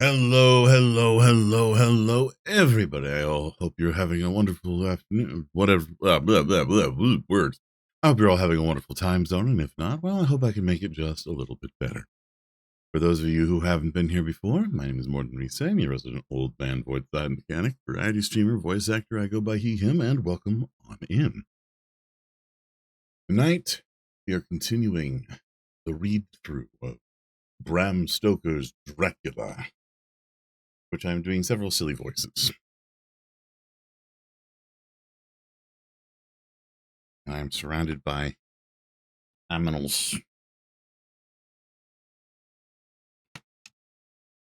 Hello, everybody. I all hope you're having a wonderful afternoon. Whatever, words. I hope you're all having a wonderful time zone, and if not, well, I hope I can make it just a little bit better. For those of you who haven't been here before, my name is Morden, your resident old man void side mechanic, variety streamer, voice actor. I go by he, him, and welcome on in. Tonight, we are continuing the read through of Bram Stoker's Dracula, which I'm doing several silly voices. And I'm surrounded by aminals.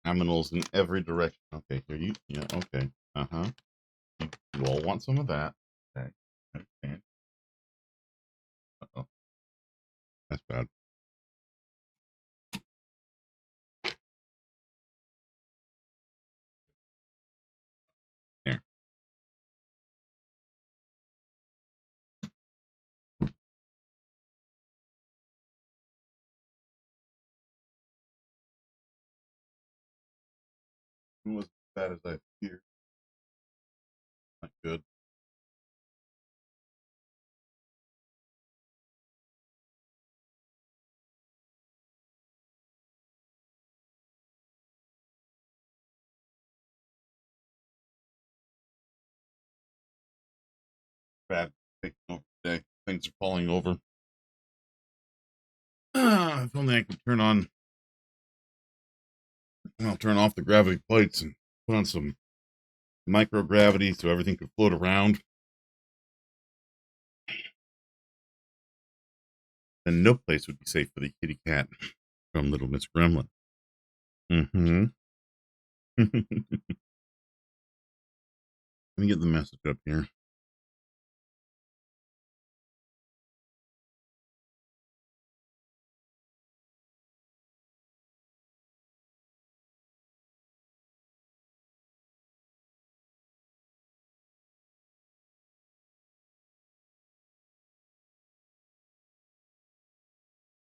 Aminals in every direction. Okay, here you, yeah, okay. Uh-huh. You all want some of that. Okay. Okay. Uh-oh. That's bad. Here. It wasn't as bad as I feared. Not good. Bad taking over today. Things are falling over. If only I could turn off the gravity plates and put on some microgravity so everything could float around. Then no place would be safe for the kitty cat from Little Miss Gremlin. Mm-hmm. Let me get the message up here.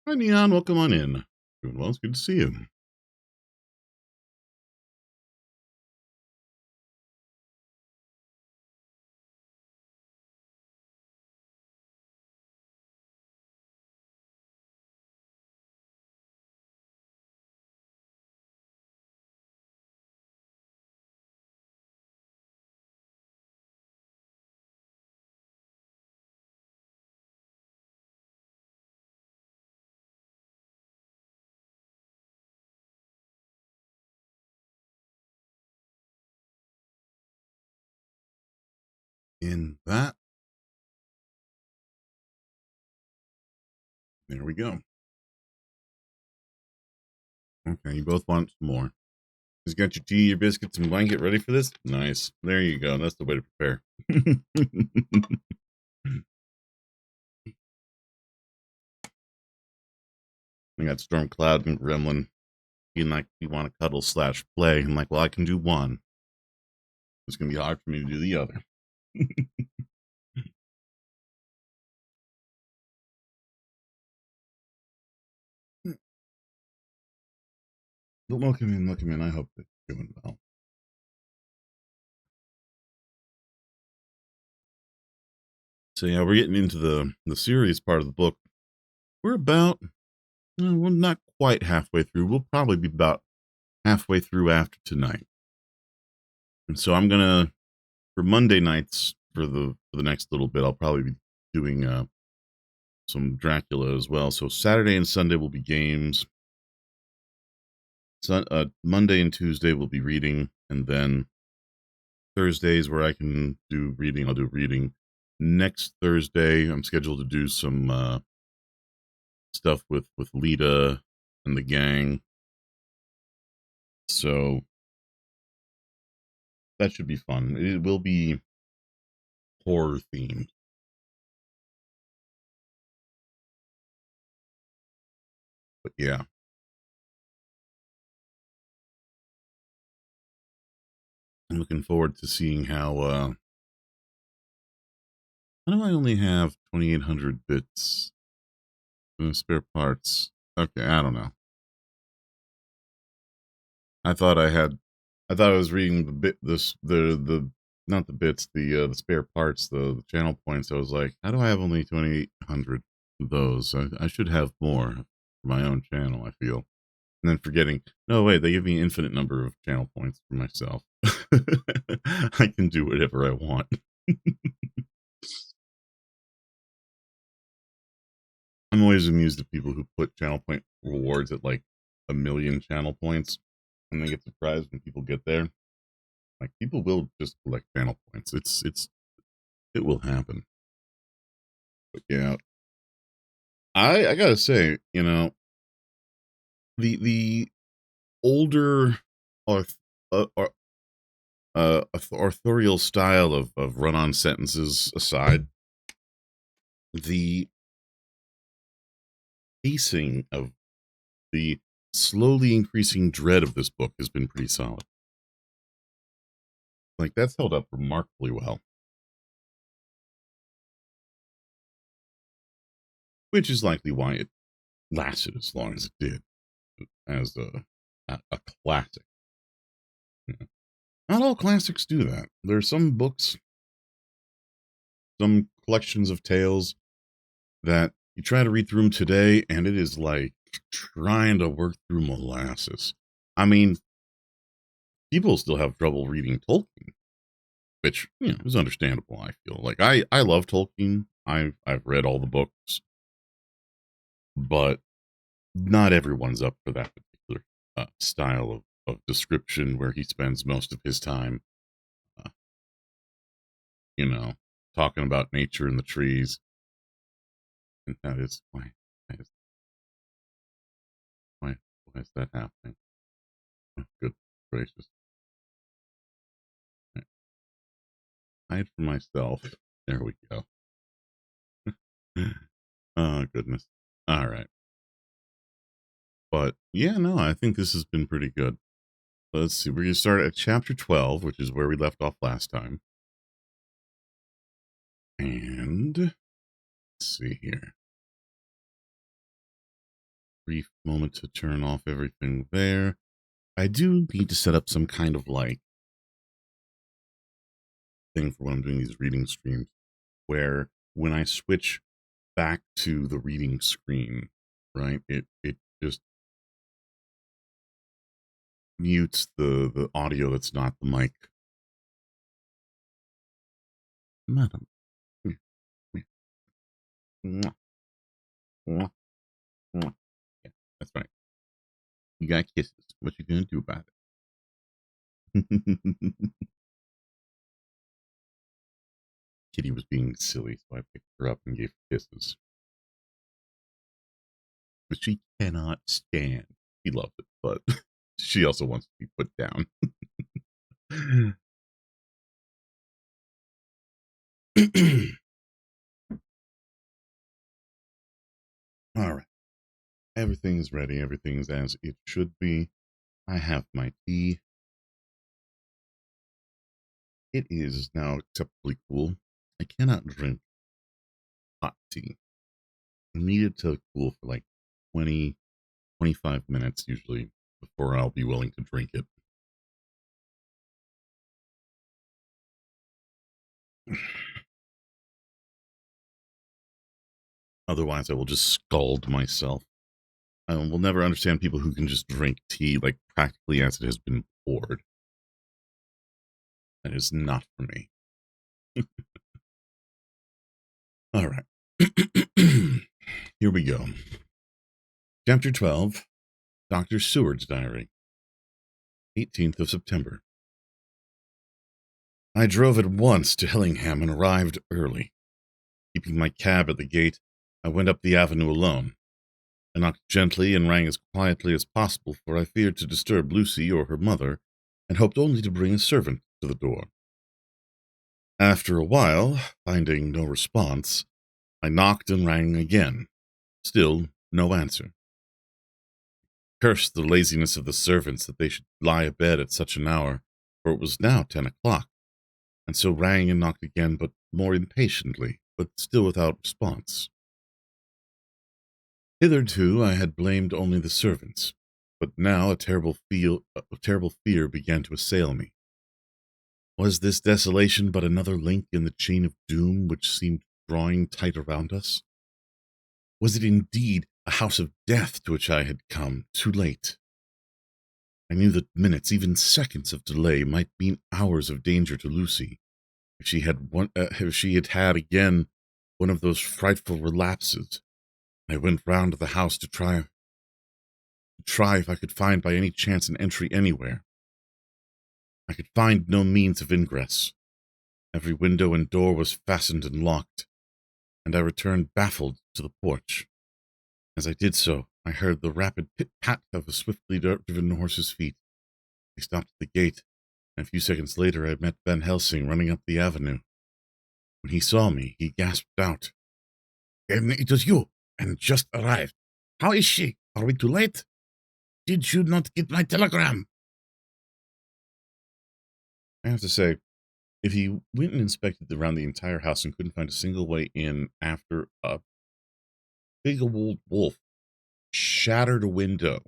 Hi, Neon. Welcome on in. Doing well. It's good to see you. In that, there we go. Okay, you both want some more. Just got your tea, your biscuits, and blanket ready for this? Nice. There you go. That's the way to prepare. I got Storm Cloud and Gremlin being like, you want to cuddle / play. I'm like, well, I can do one. It's going to be hard for me to do the other. But welcome in. I hope that you're doing well. So yeah, we're getting into the serious part of the book. We're about, we're not quite halfway through. We'll probably be about halfway through after tonight. And so I'm gonna, for Monday nights, for the next little bit, I'll probably be doing some Dracula as well. So Saturday and Sunday will be games. Monday and Tuesday will be reading, and then Thursdays where I can do reading, I'll do reading. Next Thursday, I'm scheduled to do some stuff with Lita and the gang. So that should be fun. It will be horror themed. But yeah. I'm looking forward to seeing how do I only have 2800 bits in spare parts? Okay, I don't know. I thought I was reading the not the bits, the spare parts, the channel points. I was like, how do I have only 2800 of those? I should have more for my own channel, I feel. And then forgetting, no, wait, they give me an infinite number of channel points for myself. I can do whatever I want. I'm always amused at people who put channel point rewards at like 1,000,000 channel points, and they get surprised when people get there. Like, people will just collect channel points. It will happen. But yeah, I gotta say, the older auth- or authorial style of run-on sentences aside, the pacing of the slowly increasing dread of this book has been pretty solid. Like, that's held up remarkably well. Which is likely why it lasted as long as it did as a classic. Not all classics do that. There are some books, some collections of tales that you try to read through them today, and it is like trying to work through molasses. I mean, people still have trouble reading Tolkien, which is understandable. I feel like I love Tolkien. I've read all the books, but not everyone's up for that particular style of description where he spends most of his time, uh, you know, talking about nature and the trees. And that is why is, why, why is that happening? Oh, good gracious. Right. Hide for myself. There we go. Oh, goodness. All right. But yeah, no, I think this has been pretty good. Let's see. We're going to start at chapter 12, which is where we left off last time. And let's see here. Brief moment to turn off everything there. I do need to set up some kind of like thing for when I'm doing these reading streams where when I switch back to the reading screen, right, it just mutes the audio that's not the mic. Madam. Mwah, mwah, mwah. Yeah, that's right. You got kisses. What you gonna do about it? Kitty was being silly, so I picked her up and gave her kisses. But she cannot stand. She loves it, but she also wants to be put down. All right. Everything's ready. Everything's as it should be. I have my tea. It is now acceptably cool. I cannot drink hot tea. I need it to cool for like 20, 25 minutes usually before I'll be willing to drink it. Otherwise, I will just scald myself. I will never understand people who can just drink tea like practically as it has been poured. That is not for me. All right. Here we go. Chapter 12, Dr. Seward's Diary, 18th of September. I drove at once to Hillingham and arrived early. Keeping my cab at the gate, I went up the avenue alone. I knocked gently and rang as quietly as possible, for I feared to disturb Lucy or her mother, and hoped only to bring a servant to the door. After a while, finding no response, I knocked and rang again. Still no answer. Cursed the laziness of the servants that they should lie abed at such an hour, for it was now 10 o'clock, and so rang and knocked again, but more impatiently, but still without response. Hitherto I had blamed only the servants, but now a terrible fear began to assail me. Was this desolation but another link in the chain of doom which seemed drawing tight around us? Was it indeed a house of death to which I had come too late? I knew that minutes, even seconds of delay might mean hours of danger to Lucy, if she had had again one of those frightful relapses. I went round to the house to try if I could find by any chance an entry anywhere. I could find no means of ingress. Every window and door was fastened and locked, and I returned baffled to the porch. As I did so, I heard the rapid pit-pat of a swiftly driven horse's feet. I stopped at the gate, and a few seconds later I met Van Helsing running up the avenue. When he saw me, he gasped out, "It was you, and just arrived. How is she? Are we too late? Did you not get my telegram?" I have to say, if he went and inspected around the entire house and couldn't find a single way in after a big old wolf shattered a window,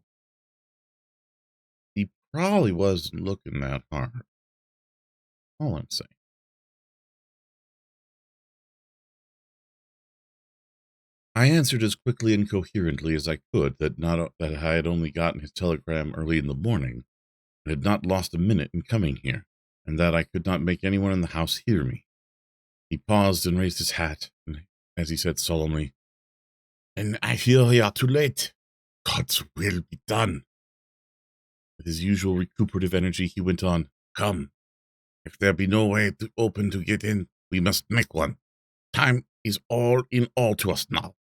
he probably wasn't looking that hard. All I'm saying. I answered as quickly and coherently as I could that I had only gotten his telegram early in the morning, and had not lost a minute in coming here, and that I could not make anyone in the house hear me. He paused and raised his hat, and as he said solemnly, "And I fear we are too late. God's will be done. With his usual recuperative energy, he went on, Come, if there be no way to open to get in, we must make one. Time is all in all to us now.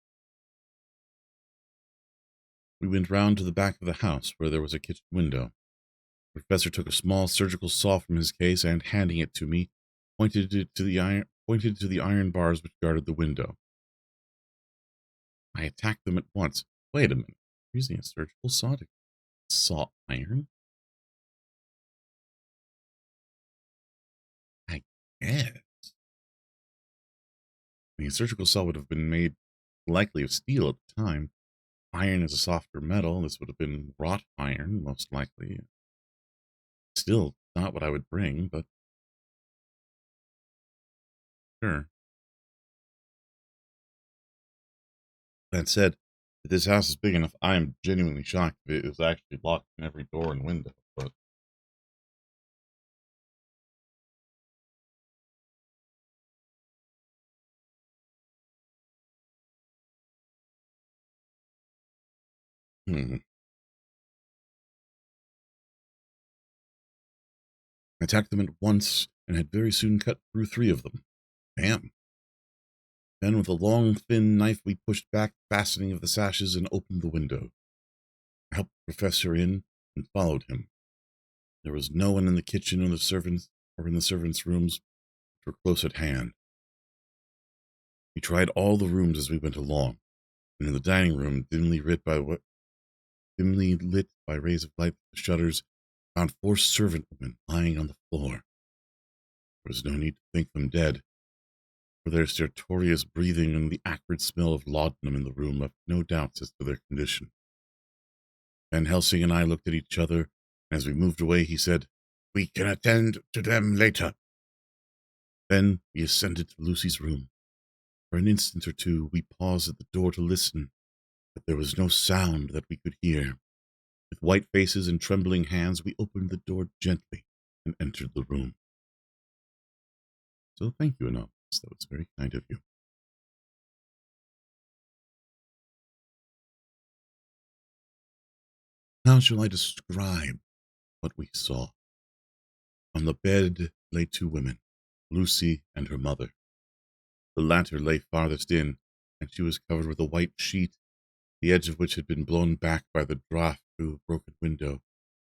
We went round to the back of the house, where there was a kitchen window. The professor took a small surgical saw from his case and, handing it to me, pointed to the iron bars which guarded the window. I attacked them at once. Wait a minute. Using a surgical saw to saw iron? I guess. A surgical saw would have been made likely of steel at the time. Iron is a softer metal. This would have been wrought iron, most likely. Still not what I would bring, but sure. That said, if this house is big enough, I am genuinely shocked if it was actually locked in every door and window. But I attacked them at once and had very soon cut through 3 of them. Bam! Then, with a long, thin knife, we pushed back the fastening of the sashes and opened the window. I helped the professor in and followed him. There was no one in the kitchen or in the servants' rooms, which were close at hand. We tried all the rooms as we went along, and in the dining room, dimly lit by rays of light through the shutters, found 4 servant women lying on the floor. There was no need to think them dead, for their stertorous breathing and the acrid smell of laudanum in the room left no doubts as to their condition. Van Helsing and I looked at each other, and as we moved away, he said, We can attend to them later. Then we ascended to Lucy's room. For an instant or two, we paused at the door to listen, but there was no sound that we could hear. With white faces and trembling hands, we opened the door gently and entered the room. So thank you, Anonymous. That was very kind of you. How shall I describe what we saw? On the bed lay 2 women, Lucy and her mother. The latter lay farthest in, and she was covered with a white sheet, the edge of which had been blown back by the draught through a broken window,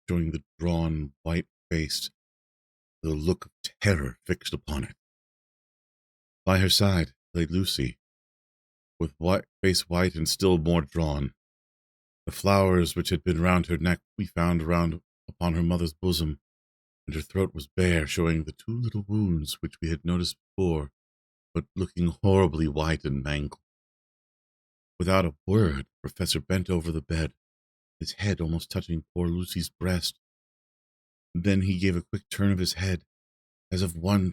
showing the drawn, white face with a look of terror fixed upon it. By her side lay Lucy, with face white and still more drawn. The flowers which had been round her neck we found round upon her mother's bosom, and her throat was bare, showing the 2 little wounds which we had noticed before, but looking horribly white and mangled. Without a word, the professor bent over the bed, his head almost touching poor Lucy's breast. Then he gave a quick turn of his head, as of one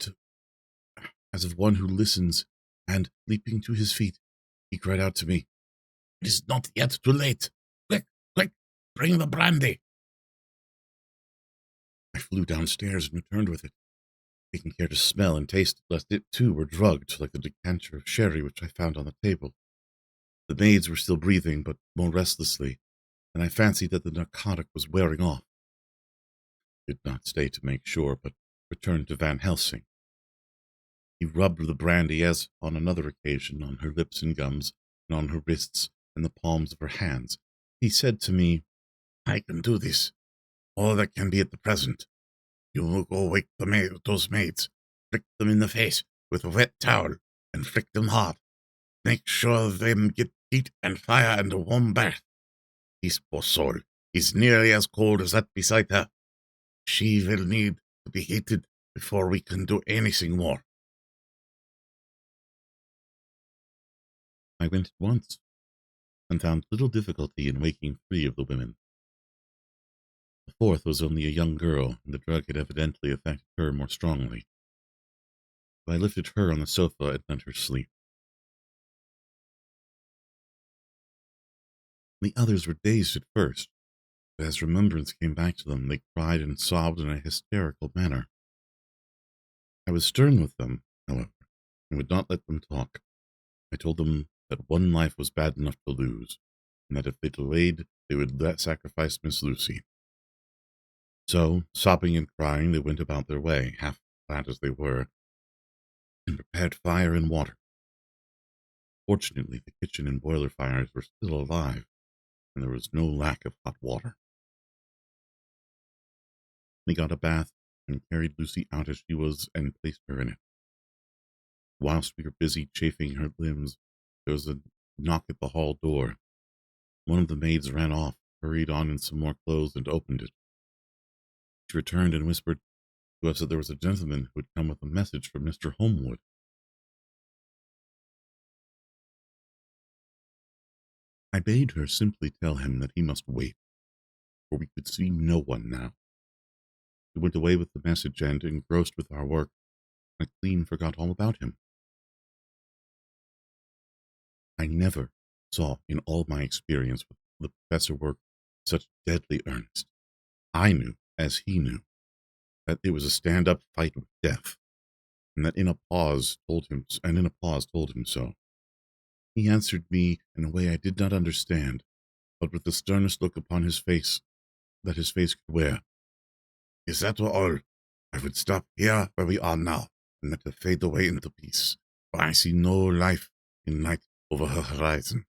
who listens, and, leaping to his feet, he cried out to me, It is not yet too late. Quick, quick, bring the brandy. I flew downstairs and returned with it, taking care to smell and taste it, lest it too were drugged like the decanter of sherry which I found on the table. The maids were still breathing, but more restlessly, and I fancied that the narcotic was wearing off. I did not stay to make sure, but returned to Van Helsing. He rubbed the brandy, as on another occasion, on her lips and gums, and on her wrists and the palms of her hands. He said to me, I can do this, all that can be at the present. You will go wake those maids, flick them in the face with a wet towel, and flick them hard. Make sure them get heat and fire and a warm bath. This poor soul is nearly as cold as that beside her. She will need to be heated before we can do anything more. I went at once, and found little difficulty in waking 3 of the women. The 4th was only a young girl, and the drug had evidently affected her more strongly. So I lifted her on the sofa and let her sleep. The others were dazed at first, but as remembrance came back to them, they cried and sobbed in a hysterical manner. I was stern with them, however, and would not let them talk. I told them that one life was bad enough to lose, and that if they delayed they would sacrifice Miss Lucy. So, sobbing and crying, they went about their way, half glad as they were, and prepared fire and water. Fortunately, the kitchen and boiler fires were still alive, and there was no lack of hot water. They got a bath and carried Lucy out as she was and placed her in it. Whilst we were busy chafing her limbs, there was a knock at the hall door. One of the maids ran off, hurried on in some more clothes, and opened it. She returned and whispered to us that there was a gentleman who had come with a message from Mr. Holmwood. I bade her simply tell him that he must wait, for we could see no one now. We went away with the message, and, engrossed with our work, I clean forgot all about him. I never saw in all my experience with the professor work such deadly earnest. I knew, as he knew, that it was a stand-up fight with death, and that in a pause told him so. He answered me in a way I did not understand, but with the sternest look upon his face that his face could wear. Is that all? I would stop here where we are now, and let her fade away into peace, for I see no life in night over her horizon.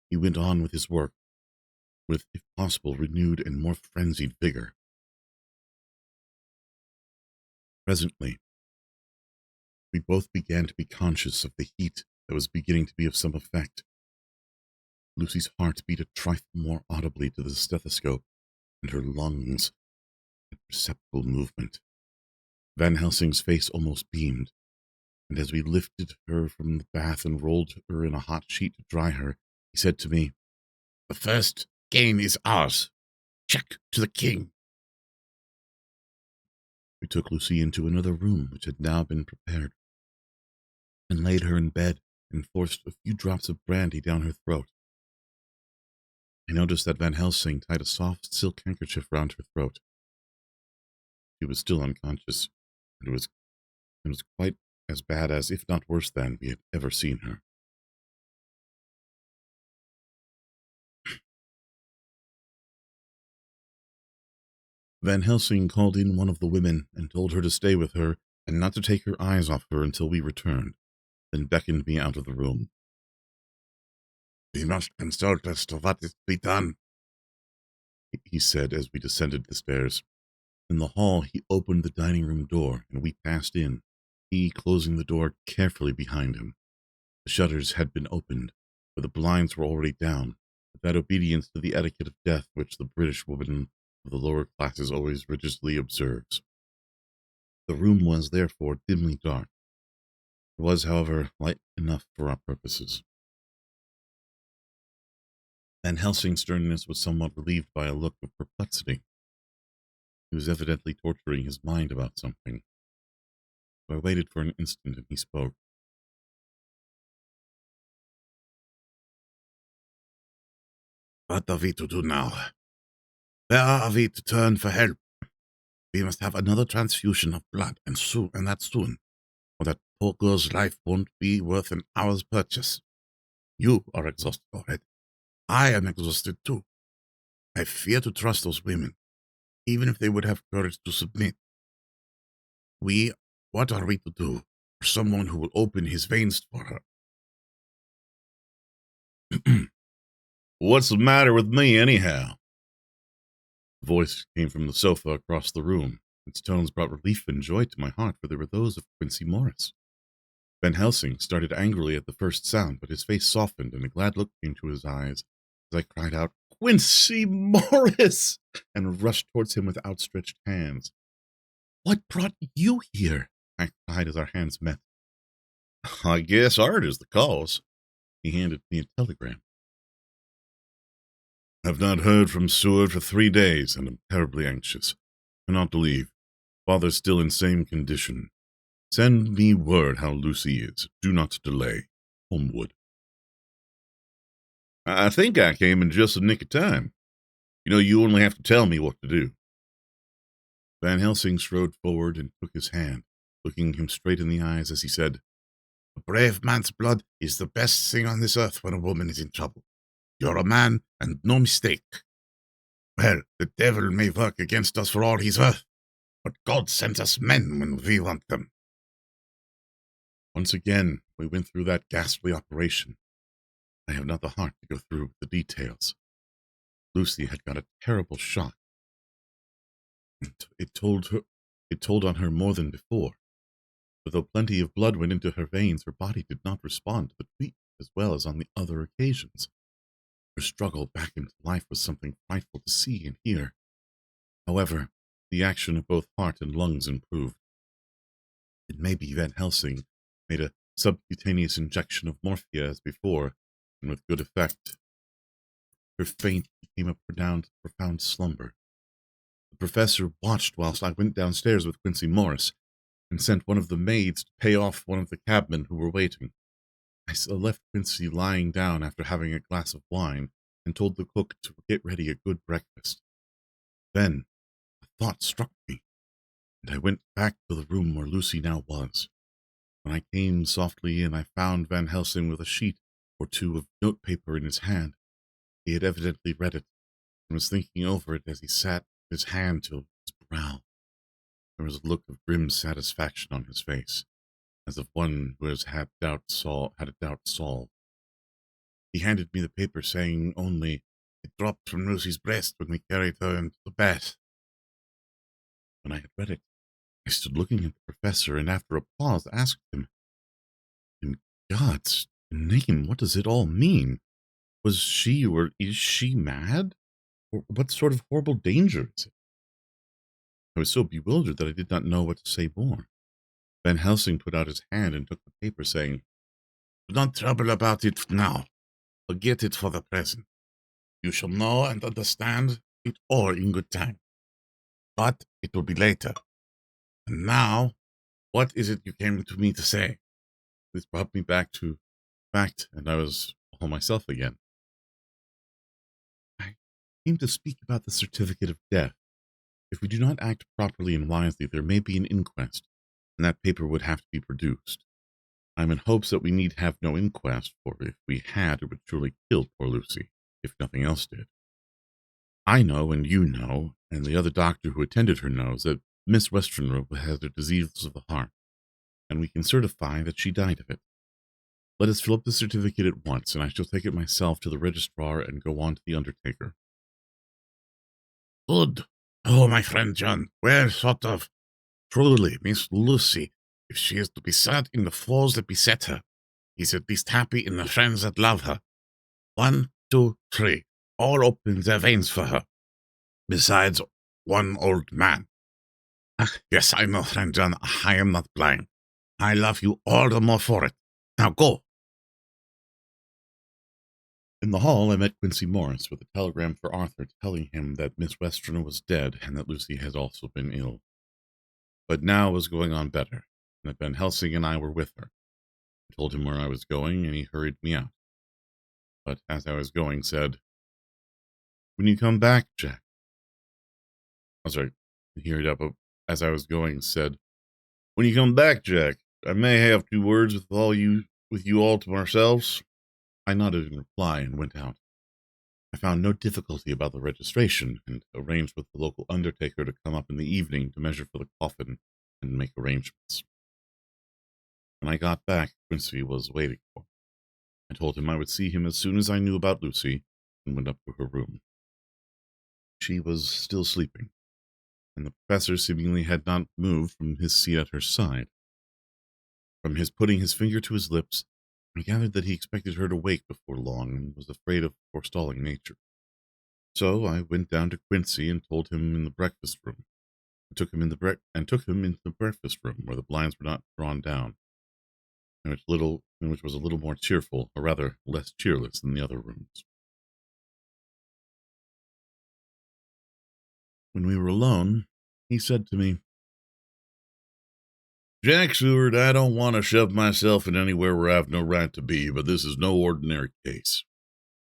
He went on with his work, with, if possible, renewed and more frenzied vigor. Presently, we both began to be conscious of the heat that was beginning to be of some effect. Lucy's heart beat a trifle more audibly to the stethoscope, and her lungs had perceptible movement. Van Helsing's face almost beamed, and as we lifted her from the bath and rolled her in a hot sheet to dry her, he said to me, "The first gain is ours. Check to the king." We took Lucy into another room, which had now been prepared, and laid her in bed and forced a few drops of brandy down her throat. I noticed that Van Helsing tied a soft silk handkerchief round her throat. She was still unconscious, and it was quite as bad as, if not worse than, we had ever seen her. Van Helsing called in one of the women and told her to stay with her and not to take her eyes off her until we returned, then beckoned me out of the room. "We must consult as to what is to be done," he said as we descended the stairs. In the hall, he opened the dining room door, and we passed in, he closing the door carefully behind him. The shutters had been opened, for the blinds were already down, with that obedience to the etiquette of death which the British woman of the lower classes always rigidly observes. The room was, therefore, dimly dark. It was, however, light enough for our purposes. Van Helsing's sternness was somewhat relieved by a look of perplexity. He was evidently torturing his mind about something. So I waited for an instant, and he spoke. "What are we to do now? Where are we to turn for help? We must have another transfusion of blood, and that soon, or that poor girl's life won't be worth an hour's purchase. You are exhausted already. I am exhausted too. I fear to trust those women, even if they would have courage to submit. What are we to do for someone who will open his veins for her?" "What's the matter with me, anyhow?" The voice came from the sofa across the room. Its tones brought relief and joy to my heart, for they were those of Quincy Morris. Van Helsing started angrily at the first sound, but his face softened, and a glad look came to his eyes as I cried out, "Quincy Morris!" and rushed towards him with outstretched hands. "What brought you here?" I cried as our hands met. "I guess art is the cause." He handed me a telegram. "Have not heard from Seward for 3 days, and am terribly anxious. Cannot believe. Father's still in same condition. Send me word how Lucy is. Do not delay. Holmwood." "I think I came in just the nick of time. You only have to tell me what to do." Van Helsing strode forward and took his hand, looking him straight in the eyes as he said, "A brave man's blood is the best thing on this earth when a woman is in trouble. You're a man, and no mistake. Well, the devil may work against us for all he's worth, but God sends us men when we want them. Once again, we went through that ghastly operation. I have not the heart to go through the details. Lucy had got a terrible shock. It told on her more than before. But though plenty of blood went into her veins, her body did not respond to the treatment as well as on the other occasions. Her struggle back into life was something frightful to see and hear. However, the action of both heart and lungs improved. It may be Van Helsing made a subcutaneous injection of morphia as before, and with good effect. Her faint became a profound slumber. The professor watched whilst I went downstairs with Quincy Morris, and sent one of the maids to pay off one of the cabmen who were waiting. I left Quincy lying down after having a glass of wine, and told the cook to get ready a good breakfast. Then a thought struck me, and I went back to the room where Lucy now was. When I came softly in, I found Van Helsing with a sheet or two of notepaper in his hand. He had evidently read it, and was thinking over it as he sat his hand to his brow. There was a look of grim satisfaction on his face, as of one who has had a doubt solved. He handed me the paper, saying only, "It dropped from Lucy's breast when we carried her into the bath." When I had read it, I stood looking at the professor, and after a pause asked him, "In God's name, what does it all mean? Was she or is she mad? Or what sort of horrible danger is it?" I was so bewildered that I did not know what to say more. Van Helsing put out his hand and took the paper, saying, "Do not trouble about it now. Forget it for the present. You shall know and understand it all in good time. But it will be later. And now, what is it you came to me to say?" This brought me back to fact, and I was all myself again. "I came to speak about the certificate of death. If we do not act properly and wisely, there may be an inquest, and that paper would have to be produced. I'm in hopes that we need have no inquest, for if we had, it would surely kill poor Lucy, if nothing else did. I know, and you know, and the other doctor who attended her knows, that Miss Westenra has a disease of the heart, and we can certify that she died of it. Let us fill up the certificate at once, and I shall take it myself to the registrar and go on to the undertaker." "Good. Oh, my friend John, well thought of. Truly, Miss Lucy, if she is to be sad in the foes that beset her, is at least happy in the friends that love her. 1, 2, 3, all open their veins for her. Besides one old man. Ah, yes, I know, friend John, I am not blind. I love you all the more for it. Now go." In the hall, I met Quincy Morris with a telegram for Arthur telling him that Miss Westenra was dead and that Lucy had also been ill. But now was going on better, and that Van Helsing and I were with her. I told him where I was going, and he hurried me out. But as I was going, said, "When you come back, Jack." I'm sorry, he hurried up as I was going, said, "When you come back, Jack, I may have 2 words with you all to ourselves." I nodded in reply and went out. I found no difficulty about the registration, and arranged with the local undertaker to come up in the evening to measure for the coffin and make arrangements. When I got back, Quincy was waiting for me. I told him I would see him as soon as I knew about Lucy, and went up to her room. She was still sleeping, and the professor seemingly had not moved from his seat at her side. From his putting his finger to his lips, I gathered that he expected her to wake before long, and was afraid of forestalling nature. So I went down to Quincy and told him in the breakfast room. I took him into the breakfast room, where the blinds were not drawn down, and which was a little more cheerful, or rather less cheerless than the other rooms. When we were alone, he said to me, "Jack Seward, I don't want to shove myself in anywhere where I've no right to be, but this is no ordinary case.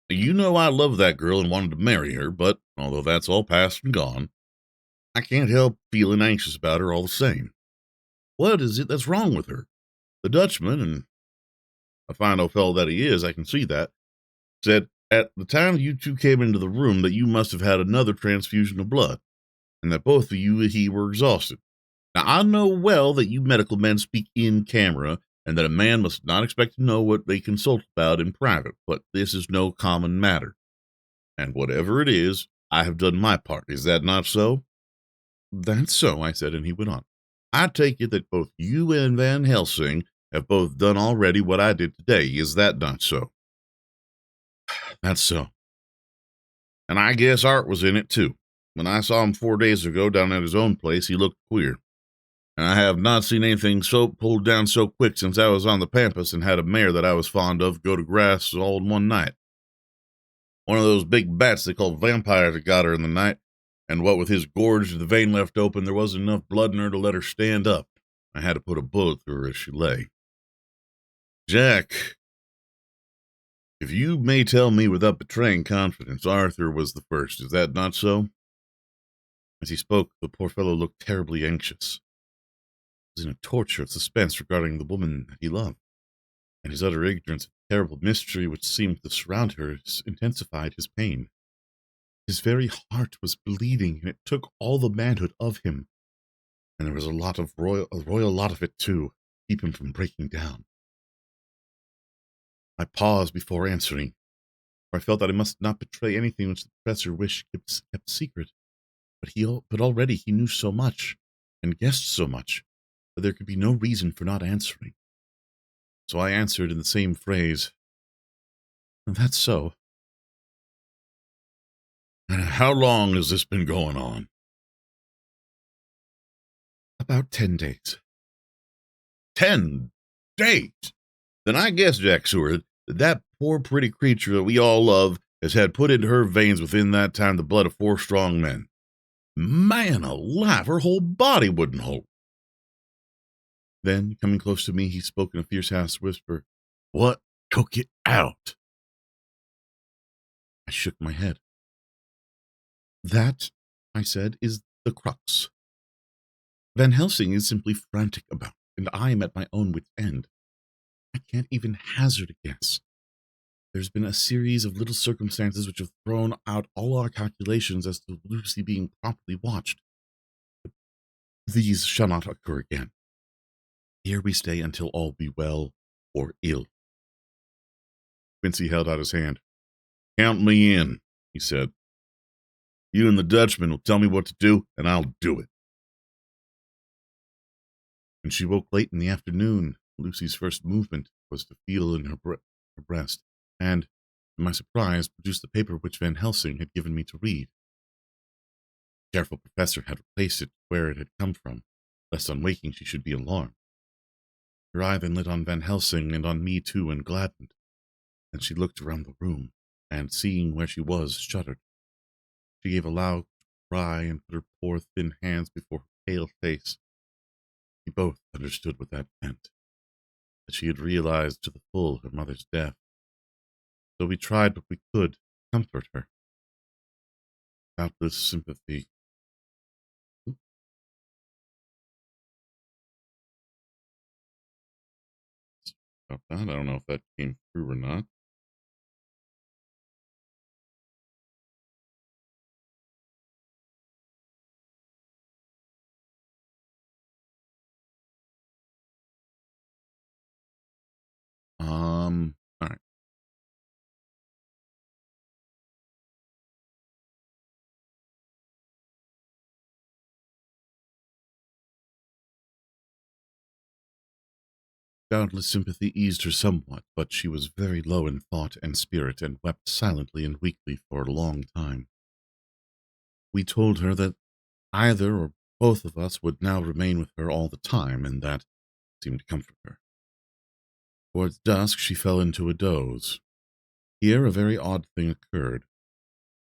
You know I love that girl and wanted to marry her, but although that's all past and gone, I can't help feeling anxious about her all the same. What is it that's wrong with her? The Dutchman, and a fine old fellow that he is, I can see that, said at the time you two came into the room that you must have had another transfusion of blood, and that both of you and he were exhausted. Now, I know well that you medical men speak in camera, and that a man must not expect to know what they consult about in private, but this is no common matter. And whatever it is, I have done my part. Is that not so? That's so, I said, and he went on. I take it that both you and Van Helsing have both done already what I did today. Is that not so? That's so. And I guess Art was in it too. When I saw him 4 days ago down at his own place, he looked queer. And I have not seen anything so pulled down so quick since I was on the pampas and had a mare that I was fond of go to grass all in one night. One of those big bats they call vampires that got her in the night, and what with his gorge and the vein left open, there wasn't enough blood in her to let her stand up. I had to put a bullet through her as she lay. Jack, if you may tell me without betraying confidence, Arthur was the first. Is that not so? As he spoke, the poor fellow looked terribly anxious. He was in a torture of suspense regarding the woman that he loved, and his utter ignorance of the terrible mystery which seemed to surround her intensified his pain. His very heart was bleeding, and it took all the manhood of him, and there was a royal lot of it too, to keep him from breaking down. I paused before answering, for I felt that I must not betray anything which the professor wished kept secret. But already he knew so much, and guessed so much, that there could be no reason for not answering. So I answered in the same phrase, "That's so." And how long has this been going on? About 10 days. 10 days? Then I guess, Jack Seward, that poor pretty creature that we all love has had put into her veins within that time the blood of 4 strong men. Man alive, her whole body wouldn't hold. Then, coming close to me, he spoke in a fierce half whisper, "What took it out?" I shook my head. "That," I said, "is the crux. Van Helsing is simply frantic about it, and I am at my own wit's end. I can't even hazard a guess. There's been a series of little circumstances which have thrown out all our calculations as to Lucy being properly watched. But these shall not occur again. Here we stay until all be well or ill." Quincy held out his hand. "Count me in," he said. "You and the Dutchman will tell me what to do, and I'll do it." When she woke late in the afternoon, Lucy's first movement was to feel in her breast, and, to my surprise, produced the paper which Van Helsing had given me to read. The careful professor had replaced it where it had come from, lest on waking she should be alarmed. Her eye then lit on Van Helsing and on me too, and gladdened. Then she looked around the room, and, seeing where she was, shuddered. She gave a loud cry and put her poor thin hands before her pale face. We both understood what that meant, that she had realized to the full her mother's death. So we tried what we could to comfort her. Doubtless sympathy. About that, I don't know if that came through or not. All right. Doubtless sympathy eased her somewhat, but she was very low in thought and spirit, and wept silently and weakly for a long time. We told her that either or both of us would now remain with her all the time, and that seemed to comfort her. Towards dusk she fell into a doze. Here a very odd thing occurred.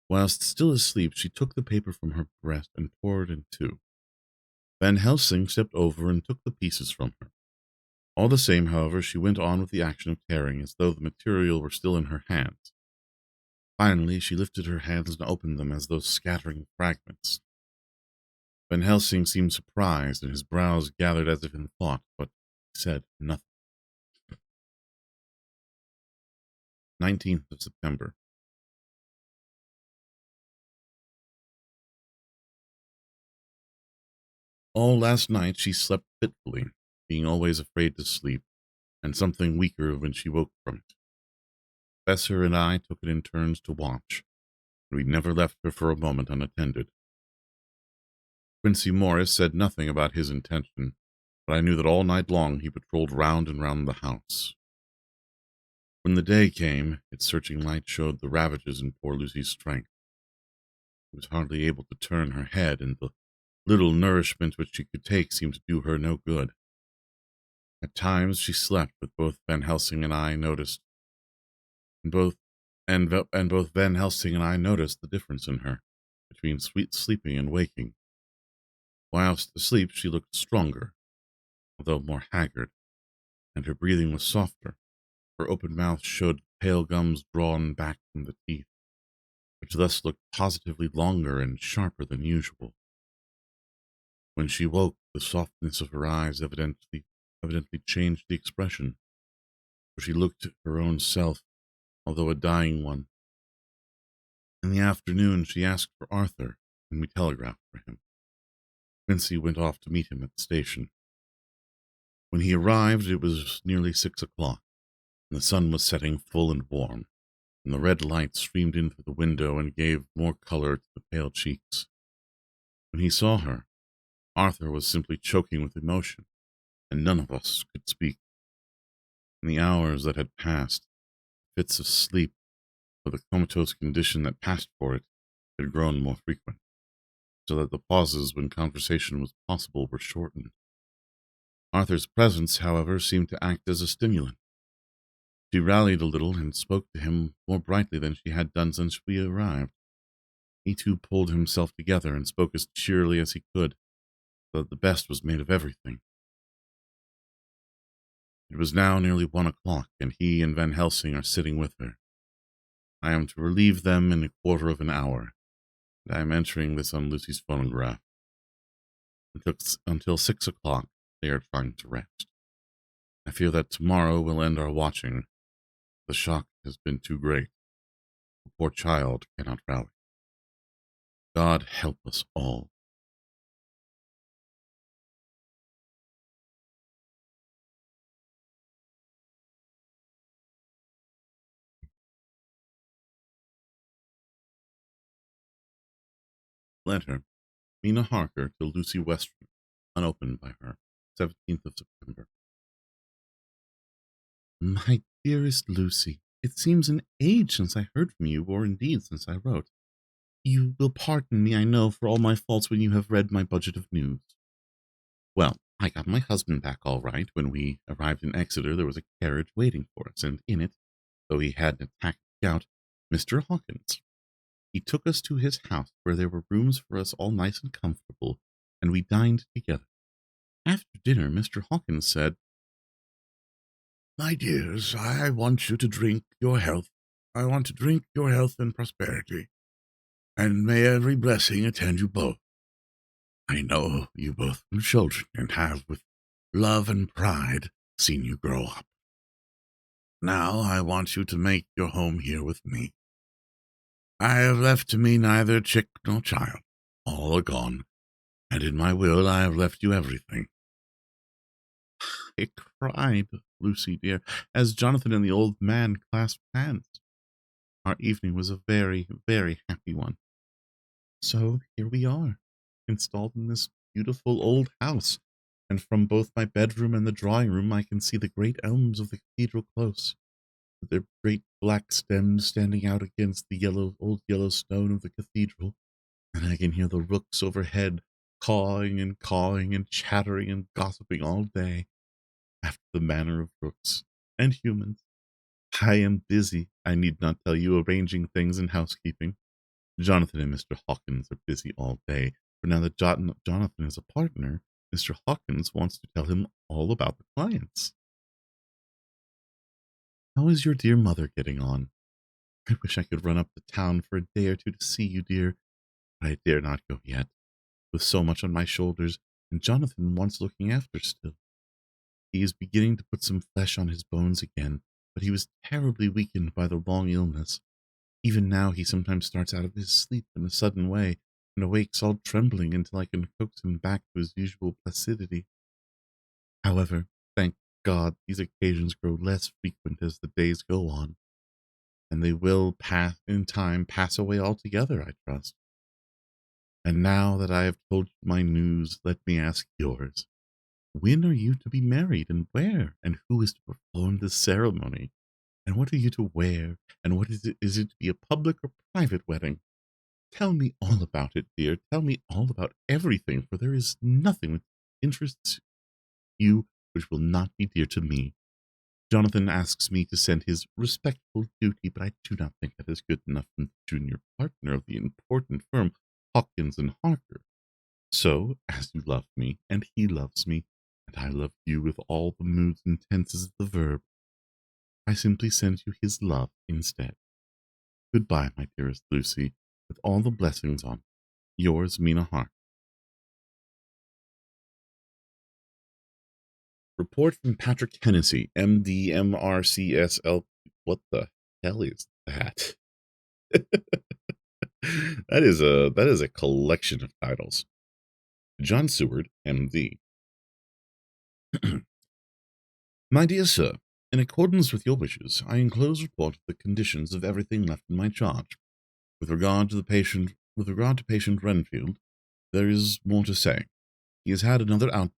Whilst still asleep, she took the paper from her breast and tore it in two. Van Helsing stepped over and took the pieces from her. All the same, however, she went on with the action of tearing, as though the material were still in her hands. Finally, she lifted her hands and opened them as though scattering fragments. Van Helsing seemed surprised, and his brows gathered as if in thought, but he said nothing. 19th of September. All last night she slept fitfully, being always afraid to sleep, and something weaker when she woke from it. Besser and I took it in turns to watch, and we never left her for a moment unattended. Quincy Morris said nothing about his intention, but I knew that all night long he patrolled round and round the house. When the day came, its searching light showed the ravages in poor Lucy's strength. She was hardly able to turn her head, and the little nourishment which she could take seemed to do her no good. At times she slept, but both Van Helsing and I noticed both Van Helsing and I noticed the difference in her between sweet sleeping and waking. Whilst asleep she looked stronger, although more haggard, and her breathing was softer. Her open mouth showed pale gums drawn back from the teeth, which thus looked positively longer and sharper than usual. When she woke, the softness of her eyes evidently changed the expression, for she looked her own self, although a dying one. In the afternoon she asked for Arthur, and we telegraphed for him. Quincy went off to meet him at the station. When he arrived, it was nearly 6 o'clock, and the sun was setting full and warm, and the red light streamed in through the window and gave more color to the pale cheeks. When he saw her, Arthur was simply choking with emotion, and none of us could speak. In the hours that had passed, fits of sleep, or the comatose condition that passed for it, had grown more frequent, so that the pauses when conversation was possible were shortened. Arthur's presence, however, seemed to act as a stimulant. She rallied a little and spoke to him more brightly than she had done since we arrived. He too pulled himself together and spoke as cheerily as he could, so that the best was made of everything. It was now nearly 1 o'clock, and he and Van Helsing are sitting with her. I am to relieve them in a quarter of an hour, and I am entering this on Lucy's phonograph. Until 6 o'clock, they are trying to rest. I fear that tomorrow will end our watching. The shock has been too great. The poor child cannot rally. God help us all. Letter, Mina Harker to Lucy Western, unopened by her, 17th of September. My dearest Lucy, it seems an age since I heard from you, or indeed since I wrote. You will pardon me, I know, for all my faults when you have read my budget of news. Well, I got my husband back all right. When we arrived in Exeter, there was a carriage waiting for us, and in it, though he had an attack of gout, Mr. Hawkins. He took us to his house, where there were rooms for us all nice and comfortable, and we dined together. After dinner, Mr. Hawkins said, My dears, I want you to drink your health. I want to drink your health and prosperity, and may every blessing attend you both. I know you both from children, and have, with love and pride, seen you grow up. Now I want you to make your home here with me. I have left to me neither chick nor child. All are gone, and in my will I have left you everything. I cried, Lucy dear, as Jonathan and the old man clasped hands. Our evening was a very, very happy one. So here we are, installed in this beautiful old house, and from both my bedroom and the drawing room I can see the great elms of the cathedral close, with their great black stems standing out against the old yellow stone of the cathedral, and I can hear the rooks overhead cawing and chattering and gossiping all day, after the manner of rooks and humans. I am busy, I need not tell you, arranging things in housekeeping. Jonathan and Mr. Hawkins are busy all day, for now that Jonathan is a partner, Mr. Hawkins wants to tell him all about the clients. How is your dear mother getting on? I wish I could run up to town for a day or two to see you, dear, but I dare not go yet, with so much on my shoulders, and Jonathan wants looking after still. He is beginning to put some flesh on his bones again, but he was terribly weakened by the long illness. Even now he sometimes starts out of his sleep in a sudden way, and awakes all trembling until I can coax him back to his usual placidity. However, thank God, these occasions grow less frequent as the days go on, and they will pass away altogether, I trust. And now that I have told you my news, let me ask yours. When are you to be married, and where? And who is to perform the ceremony? And what are you to wear? And what is it? Is it to be a public or private wedding? Tell me all about it, dear. Tell me all about everything, for there is nothing that interests you which will not be dear to me. Jonathan asks me to send his respectful duty, but I do not think that is good enough from the junior partner of the important firm, Hawkins and Harker. So, as you love me, and he loves me, and I love you with all the moods and tenses of the verb, I simply send you his love instead. Goodbye, my dearest Lucy, with all the blessings on you. Yours, Mina Hart. Report from Patrick Hennessy, MD, MRCSL. What the hell is that? that is a collection of titles. John Seward, MD. My dear sir, in accordance with your wishes, I enclose report of the conditions of everything left in my charge. With regard to patient Renfield, there is more to say. He has had another outbreak,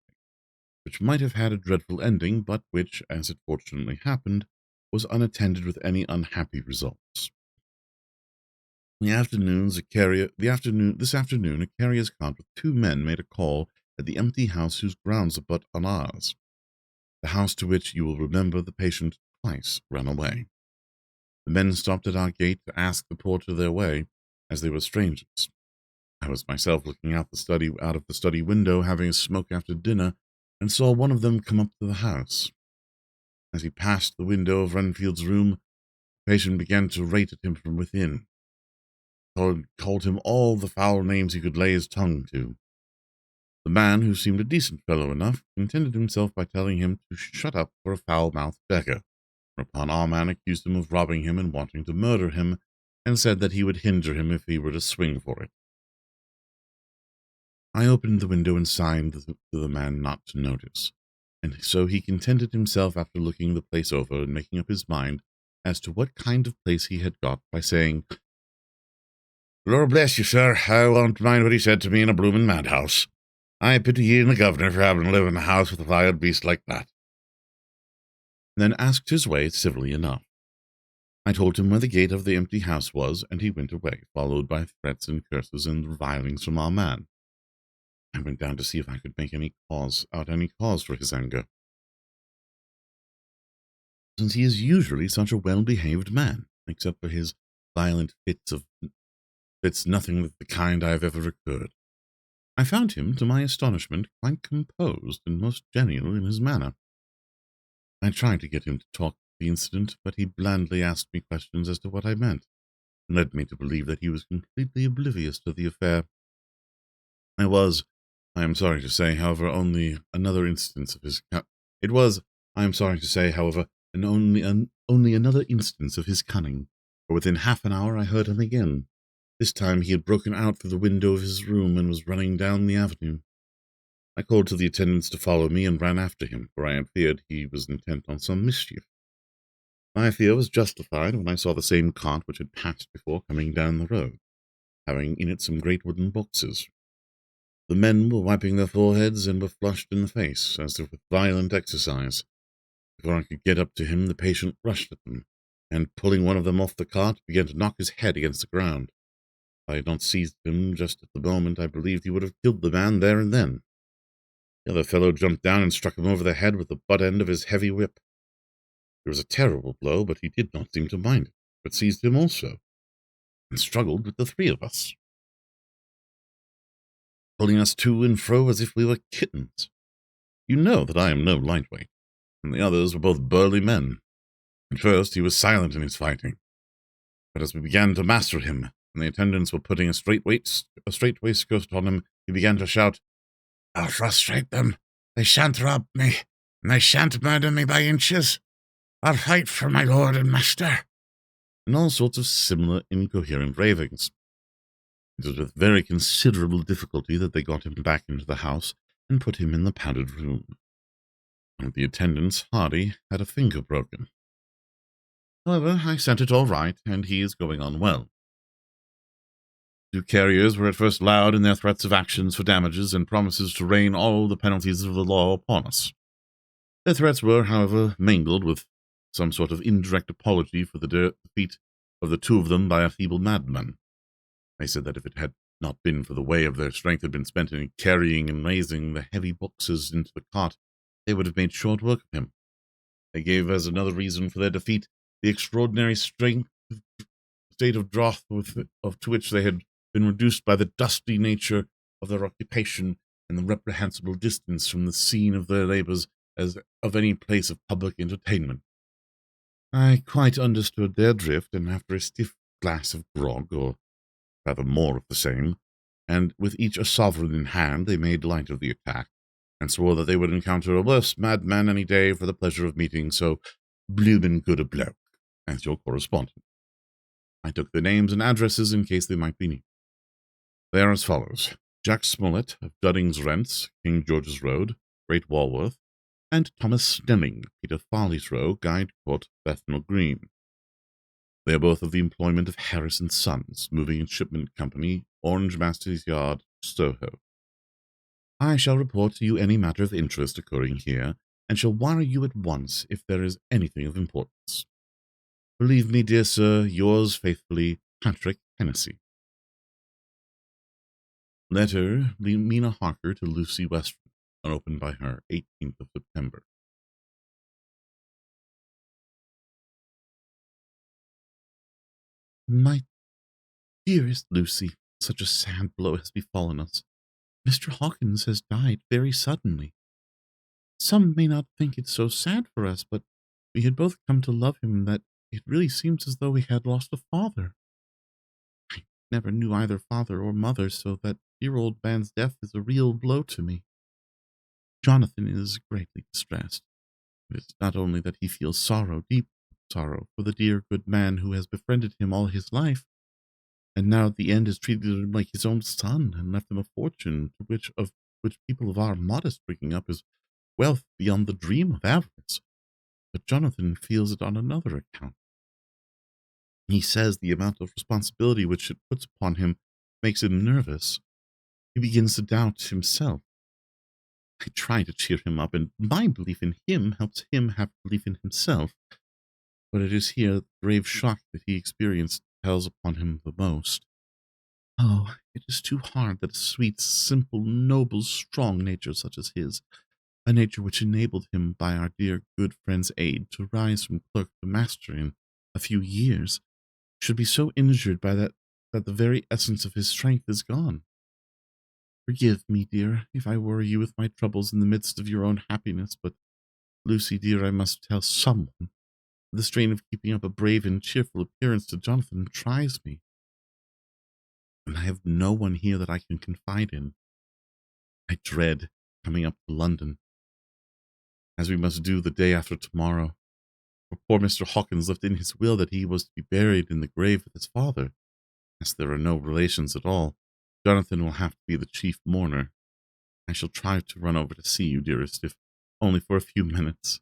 which might have had a dreadful ending, but which, as it fortunately happened, was unattended with any unhappy results. This afternoon, a carrier's cart with two men made a call at the empty house whose grounds abut on ours. The house to which, you will remember, the patient twice ran away. The men stopped at our gate to ask the porter their way, as they were strangers. I was myself looking out of the study window, having a smoke after dinner, and saw one of them come up to the house. As he passed the window of Renfield's room, the patient began to rate at him from within. Called him all the foul names he could lay his tongue to. The man, who seemed a decent fellow enough, contented himself by telling him to shut up for a foul-mouthed beggar, whereupon our man accused him of robbing him and wanting to murder him, and said that he would hinder him if he were to swing for it. I opened the window and signed to the man not to notice, and so he contented himself after looking the place over and making up his mind as to what kind of place he had got by saying, "Lord bless you, sir, I won't mind what he said to me in a bloomin' madhouse. I pity ye and the governor for having to live in a house with a wild beast like that." Then asked his way civilly enough. I told him where the gate of the empty house was, and he went away, followed by threats and curses and revilings from our man. I went down to see if I could make any cause for his anger, since he is usually such a well-behaved man, except for his violent fits, nothing of the kind I have ever recurred. I found him, to my astonishment, quite composed and most genial in his manner. I tried to get him to talk of the incident, but he blandly asked me questions as to what I meant, and led me to believe that he was completely oblivious to the affair. I am sorry to say, however, only another instance of his cunning, for within half an hour I heard him again. This time he had broken out through the window of his room and was running down the avenue. I called to the attendants to follow me and ran after him, for I had feared he was intent on some mischief. My fear was justified when I saw the same cart which had passed before coming down the road, having in it some great wooden boxes. The men were wiping their foreheads and were flushed in the face, as if with violent exercise. Before I could get up to him, the patient rushed at them, and, pulling one of them off the cart, began to knock his head against the ground. If I had not seized him just at the moment, I believed he would have killed the man there and then. The other fellow jumped down and struck him over the head with the butt end of his heavy whip. It was a terrible blow, but he did not seem to mind it, but seized him also, and struggled with the three of us, pulling us to and fro as if we were kittens. You know that I am no lightweight, and the others were both burly men. At first he was silent in his fighting, but as we began to master him, and the attendants were putting a straight waistcoat on him, he began to shout, "I'll frustrate them. They shan't rob me, and they shan't murder me by inches. I'll fight for my lord and master," and all sorts of similar incoherent ravings. It was with very considerable difficulty that they got him back into the house and put him in the padded room. One of the attendants, Hardy, had a finger broken. However, I sent it all right, and he is going on well. The carriers were at first loud in their threats of actions for damages and promises to rain all the penalties of the law upon us. Their threats were, however, mingled with some sort of indirect apology for the defeat of the two of them by a feeble madman. They said that if it had not been for the way of their strength had been spent in carrying and raising the heavy boxes into the cart, they would have made short work of him. They gave as another reason for their defeat the extraordinary state of drought to which they had been reduced by the dusty nature of their occupation and the reprehensible distance from the scene of their labours as of any place of public entertainment. I quite understood their drift, and after a stiff glass of grog, or rather more of the same, and with each a sovereign in hand, they made light of the attack, and swore that they would encounter a worse madman any day for the pleasure of meeting so bloomin' good a bloke as your correspondent. I took their names and addresses in case they might be needed. They are as follows: Jack Smollett of Dudding's Rents, King George's Road, Great Walworth, and Thomas Snelling, Peter Farley's Row, Guide Court, Bethnal Green. They are both of the employment of Harris and Sons, Moving and Shipment Company, Orange Master's Yard, Soho. I shall report to you any matter of interest occurring here, and shall wire you at once if there is anything of importance. Believe me, dear sir, yours faithfully, Patrick Hennessy. Letter, Mina Harker to Lucy Western, unopened by her, 18th of September. My dearest Lucy, such a sad blow has befallen us. Mr. Hawkins has died very suddenly. Some may not think it so sad for us, but we had both come to love him that it really seems as though we had lost a father. I never knew either father or mother, so that dear old man's death is a real blow to me. Jonathan is greatly distressed. It is not only that he feels sorrow, deep sorrow, for the dear good man who has befriended him all his life, and now at the end has treated him like his own son, and left him a fortune to which people of our modest bringing up is wealth beyond the dream of avarice. But Jonathan feels it on another account. He says the amount of responsibility which it puts upon him makes him nervous. He begins to doubt himself. I try to cheer him up, and my belief in him helps him have belief in himself. But it is here the grave shock that he experienced tells upon him the most. Oh, it is too hard that a sweet, simple, noble, strong nature such as his, a nature which enabled him by our dear good friend's aid to rise from clerk to master in a few years, should be so injured by that the very essence of his strength is gone. Forgive me, dear, if I worry you with my troubles in the midst of your own happiness, but, Lucy, dear, I must tell someone. The strain of keeping up a brave and cheerful appearance to Jonathan tries me, and I have no one here that I can confide in. I dread coming up to London, as we must do the day after tomorrow. For poor Mr. Hawkins left in his will that he was to be buried in the grave with his father. As there are no relations at all, Jonathan will have to be the chief mourner. I shall try to run over to see you, dearest, if only for a few minutes.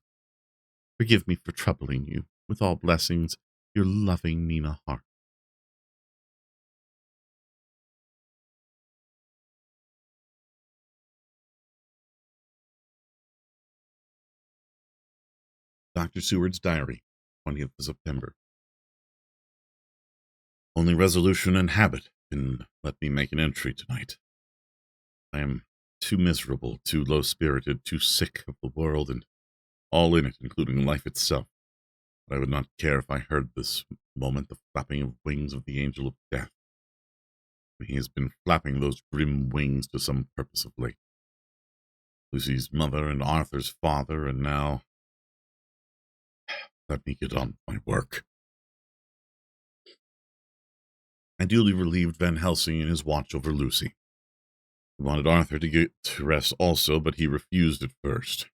Forgive me for troubling you. With all blessings, your loving Mina Hart. Dr. Seward's Diary, 20th of September. Only resolution and habit can let me make an entry tonight. I am too miserable, too low-spirited, too sick of the world and all in it, including life itself. But I would not care if I heard this moment the flapping of wings of the angel of death. He has been flapping those grim wings to some purpose of late. Lucy's mother and Arthur's father, and now... Let me get on with my work. I duly relieved Van Helsing in his watch over Lucy. He wanted Arthur to get to rest also, but he refused at first.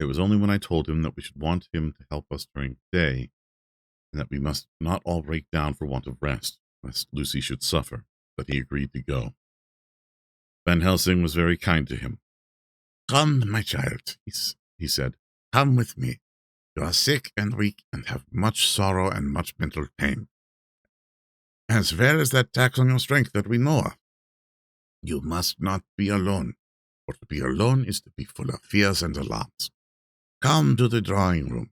It was only when I told him that we should want him to help us during the day, and that we must not all break down for want of rest, lest Lucy should suffer, that he agreed to go. Van Helsing was very kind to him. Come, my child, he said. Come with me. You are sick and weak and have much sorrow and much mental pain, as well as that tax on your strength that we know of. You must not be alone, for to be alone is to be full of fears and alarms. Come to the drawing room,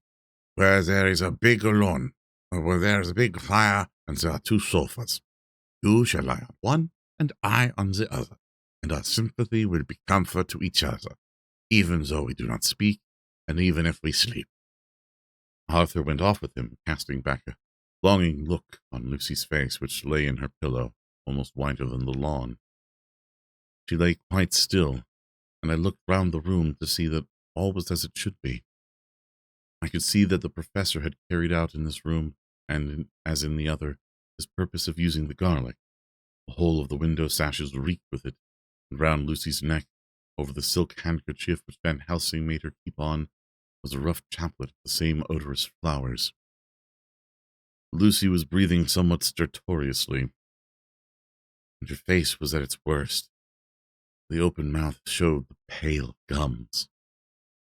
where there is a big alone, or where there is a big fire and there are 2 sofas. You shall lie on one, and I on the other, and our sympathy will be comfort to each other, even though we do not speak, and even if we sleep. Arthur went off with him, casting back a longing look on Lucy's face, which lay in her pillow, almost whiter than the lawn. She lay quite still, and I looked round the room to see that all was as it should be. I could see that the professor had carried out in this room, and as in the other, his purpose of using the garlic. The whole of the window sashes reeked with it, and round Lucy's neck, over the silk handkerchief which Van Helsing made her keep on, was a rough chaplet of the same odorous flowers. Lucy was breathing somewhat stertorously, and her face was at its worst. The open mouth showed the pale gums.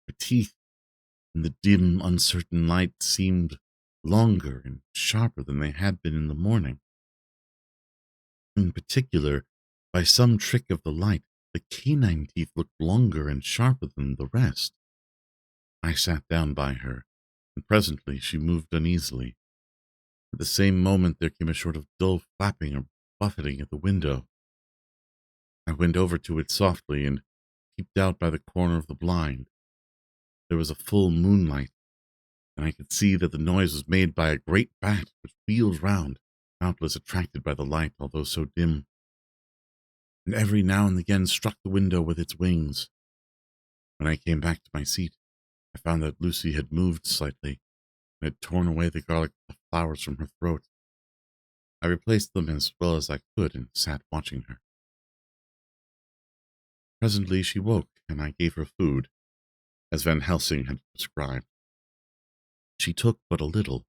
Her teeth, in the dim, uncertain light, seemed longer and sharper than they had been in the morning. In particular, by some trick of the light, the canine teeth looked longer and sharper than the rest. I sat down by her, and presently she moved uneasily. At the same moment there came a sort of dull flapping or buffeting at the window. I went over to it softly and peeped out by the corner of the blind. There was a full moonlight, and I could see that the noise was made by a great bat which wheeled round, doubtless attracted by the light, although so dim, and every now and again struck the window with its wings. When I came back to my seat, I found that Lucy had moved slightly, and had torn away the garlic flowers from her throat. I replaced them as well as I could, and sat watching her. Presently she woke, and I gave her food, as Van Helsing had prescribed. She took but a little,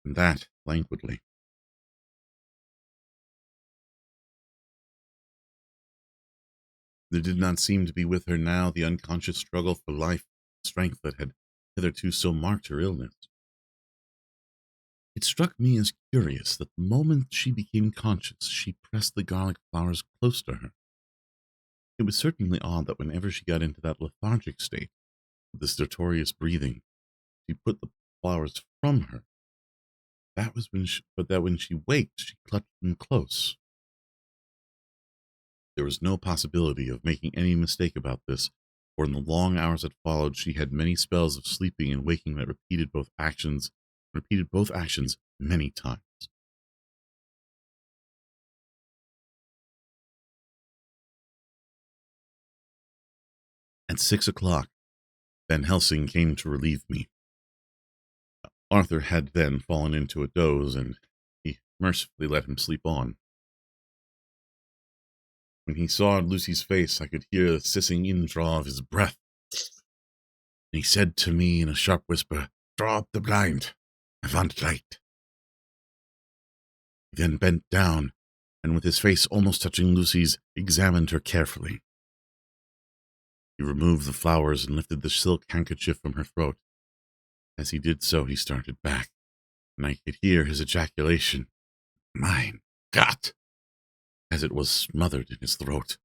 and that languidly. There did not seem to be with her now the unconscious struggle for life and strength that had hitherto so marked her illness. It struck me as curious that the moment she became conscious, she pressed the garlic flowers close to her. It was certainly odd that whenever she got into that lethargic state, with the stertorous breathing, she put the flowers from her. But that when she waked, she clutched them close. There was no possibility of making any mistake about this, for in the long hours that followed, she had many spells of sleeping and waking that repeated both actions many times. At 6 o'clock, Van Helsing came to relieve me. Arthur had then fallen into a doze, and he mercifully let him sleep on. When he saw Lucy's face, I could hear the hissing indraw of his breath. And he said to me in a sharp whisper, "Draw up the blind. I want light." He then bent down, and with his face almost touching Lucy's, examined her carefully. He removed the flowers and lifted the silk handkerchief from her throat. As he did so, he started back, and I could hear his ejaculation, "Mein Gott!" as it was smothered in his throat.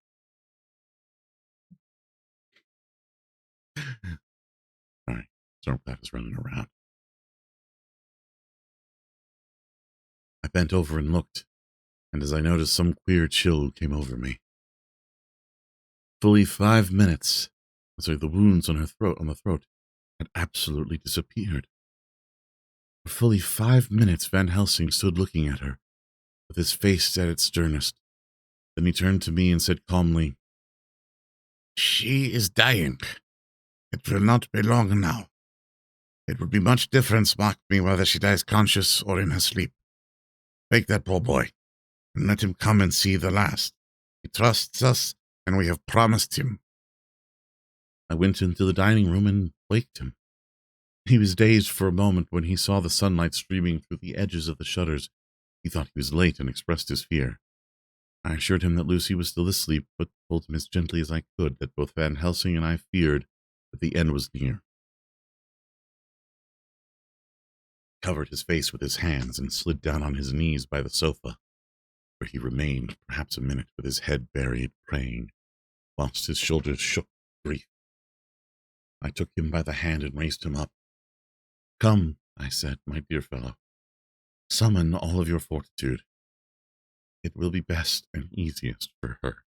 Sorry, Stormcloud is running around. I bent over and looked, and as I noticed, some queer chill came over me. Fully 5 minutes, the wounds on the throat, had absolutely disappeared. For fully 5 minutes, Van Helsing stood looking at her, with his face at its sternest. Then he turned to me and said calmly, "She is dying. It will not be long now. It would be much difference, mark me, whether she dies conscious or in her sleep. Wake that poor boy, and let him come and see the last. He trusts us, and we have promised him." I went into the dining room and waked him. He was dazed for a moment when he saw the sunlight streaming through the edges of the shutters. He thought he was late and expressed his fear. I assured him that Lucy was still asleep, but told him as gently as I could that both Van Helsing and I feared that the end was near. He covered his face with his hands and slid down on his knees by the sofa, where he remained perhaps a minute with his head buried, praying, whilst his shoulders shook with grief. I took him by the hand and raised him up. "Come," I said, "my dear fellow. Summon all of your fortitude. It will be best and easiest for her."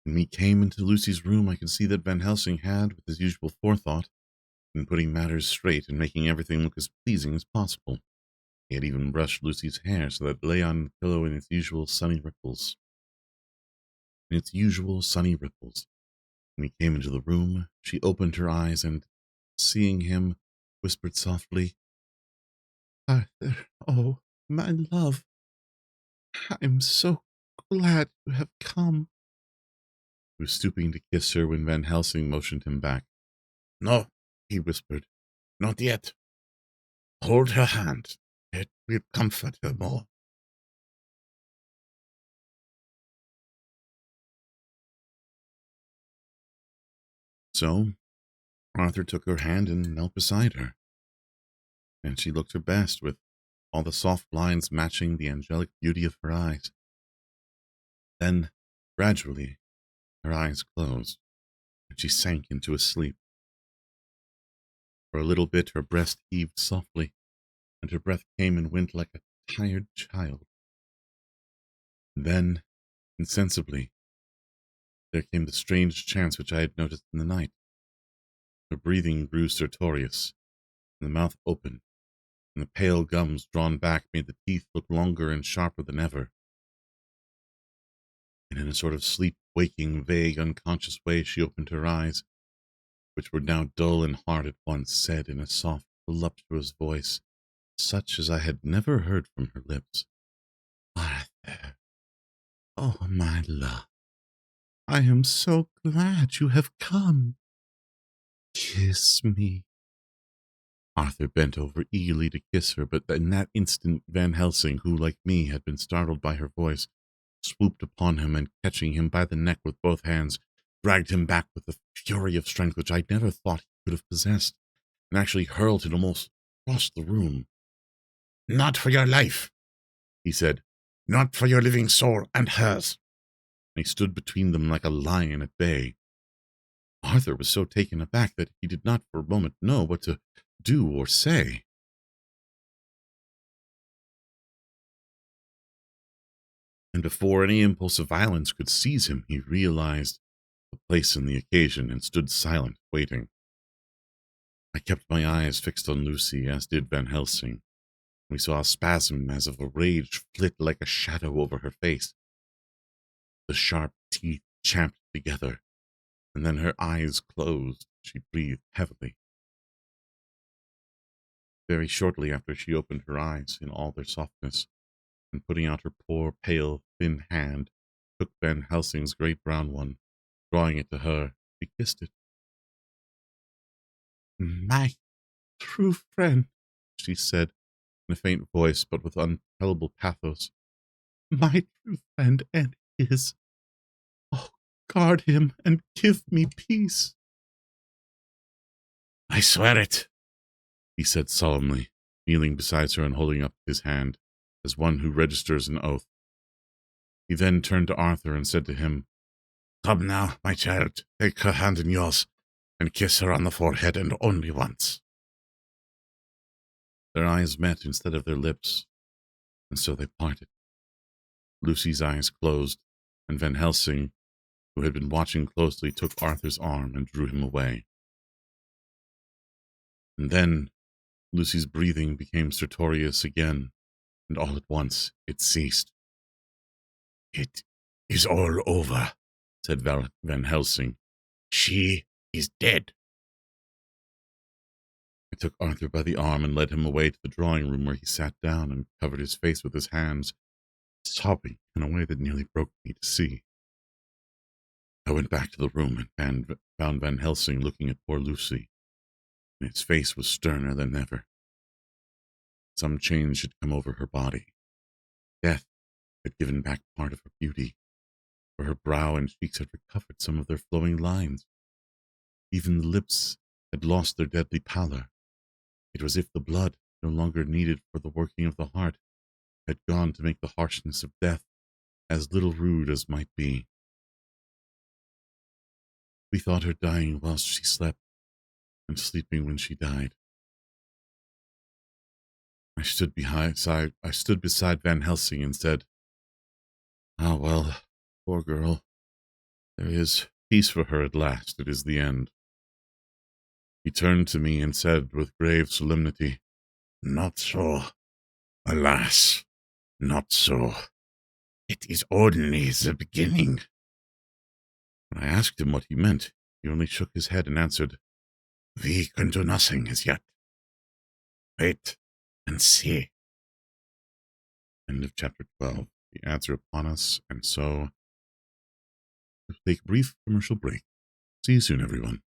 When we came into Lucy's room, I could see that Van Helsing had, with his usual forethought, been putting matters straight and making everything look as pleasing as possible. He had even brushed Lucy's hair so that it lay on the pillow in its usual sunny ripples. When we came into the room, she opened her eyes and, seeing him, whispered softly, "Arthur, oh, my love, I'm so glad you have come." He was stooping to kiss her when Van Helsing motioned him back. "No," he whispered, "not yet. Hold her hand. It will comfort her more." So Arthur took her hand and knelt beside her, and she looked her best, with all the soft lines matching the angelic beauty of her eyes. Then, gradually, her eyes closed, and she sank into a sleep. For a little bit her breast heaved softly, and her breath came and went like a tired child. And then, insensibly, there came the strange chance which I had noticed in the night. Her breathing grew stertorous, and the mouth opened, and the pale gums drawn back made the teeth look longer and sharper than ever. And in a sort of sleep-waking, vague, unconscious way she opened her eyes, which were now dull and hard at once, said in a soft, voluptuous voice, such as I had never heard from her lips, "Arthur, oh, my love, I am so glad you have come. Kiss me." Arthur bent over eagerly to kiss her, but in that instant Van Helsing, who, like me, had been startled by her voice, swooped upon him and, catching him by the neck with both hands, dragged him back with a fury of strength which I never thought he could have possessed, and actually hurled him almost across the room. "Not for your life," he said. "Not for your living soul and hers." And he stood between them like a lion at bay. Arthur was so taken aback that he did not for a moment know what to do or say. And before any impulse of violence could seize him, he realized the place and the occasion and stood silent, waiting. I kept my eyes fixed on Lucy, as did Van Helsing. We saw a spasm as of a rage flit like a shadow over her face. The sharp teeth champed together, and then her eyes closed. She breathed heavily. Very shortly after she opened her eyes in all their softness, and putting out her poor, pale, thin hand, took Van Helsing's great brown one, drawing it to her, she kissed it. "My true friend," she said, in a faint voice, but with untellable pathos. "My true friend and his. Oh, guard him and give me peace." "I swear it," he said solemnly, kneeling beside her and holding up his hand, as one who registers an oath. He then turned to Arthur and said to him, "Come now, my child, take her hand in yours, and kiss her on the forehead, and only once." Their eyes met instead of their lips, and so they parted. Lucy's eyes closed, and Van Helsing, who had been watching closely, took Arthur's arm and drew him away. And then Lucy's breathing became stertorous again, and all at once it ceased. "It is all over," said Van Helsing. "She is dead." I took Arthur by the arm and led him away to the drawing room, where he sat down and covered his face with his hands, sobbing in a way that nearly broke me to see. I went back to the room and found Van Helsing looking at poor Lucy, and his face was sterner than ever. Some change had come over her body. Death had given back part of her beauty, for her brow and cheeks had recovered some of their flowing lines. Even the lips had lost their deadly pallor. It was as if the blood, no longer needed for the working of the heart, had gone to make the harshness of death as little rude as might be. We thought her dying whilst she slept, and sleeping when she died. I stood beside Van Helsing and said, "Ah, well, poor girl. There is peace for her at last. It is the end." He turned to me and said with grave solemnity, Not so. Alas, not so. It is only the beginning. When I asked him what he meant, he only shook his head and answered, We can do nothing as yet. Wait and see. End of chapter 12. The ads are upon us, and so we'll take a brief commercial break. See you soon, everyone.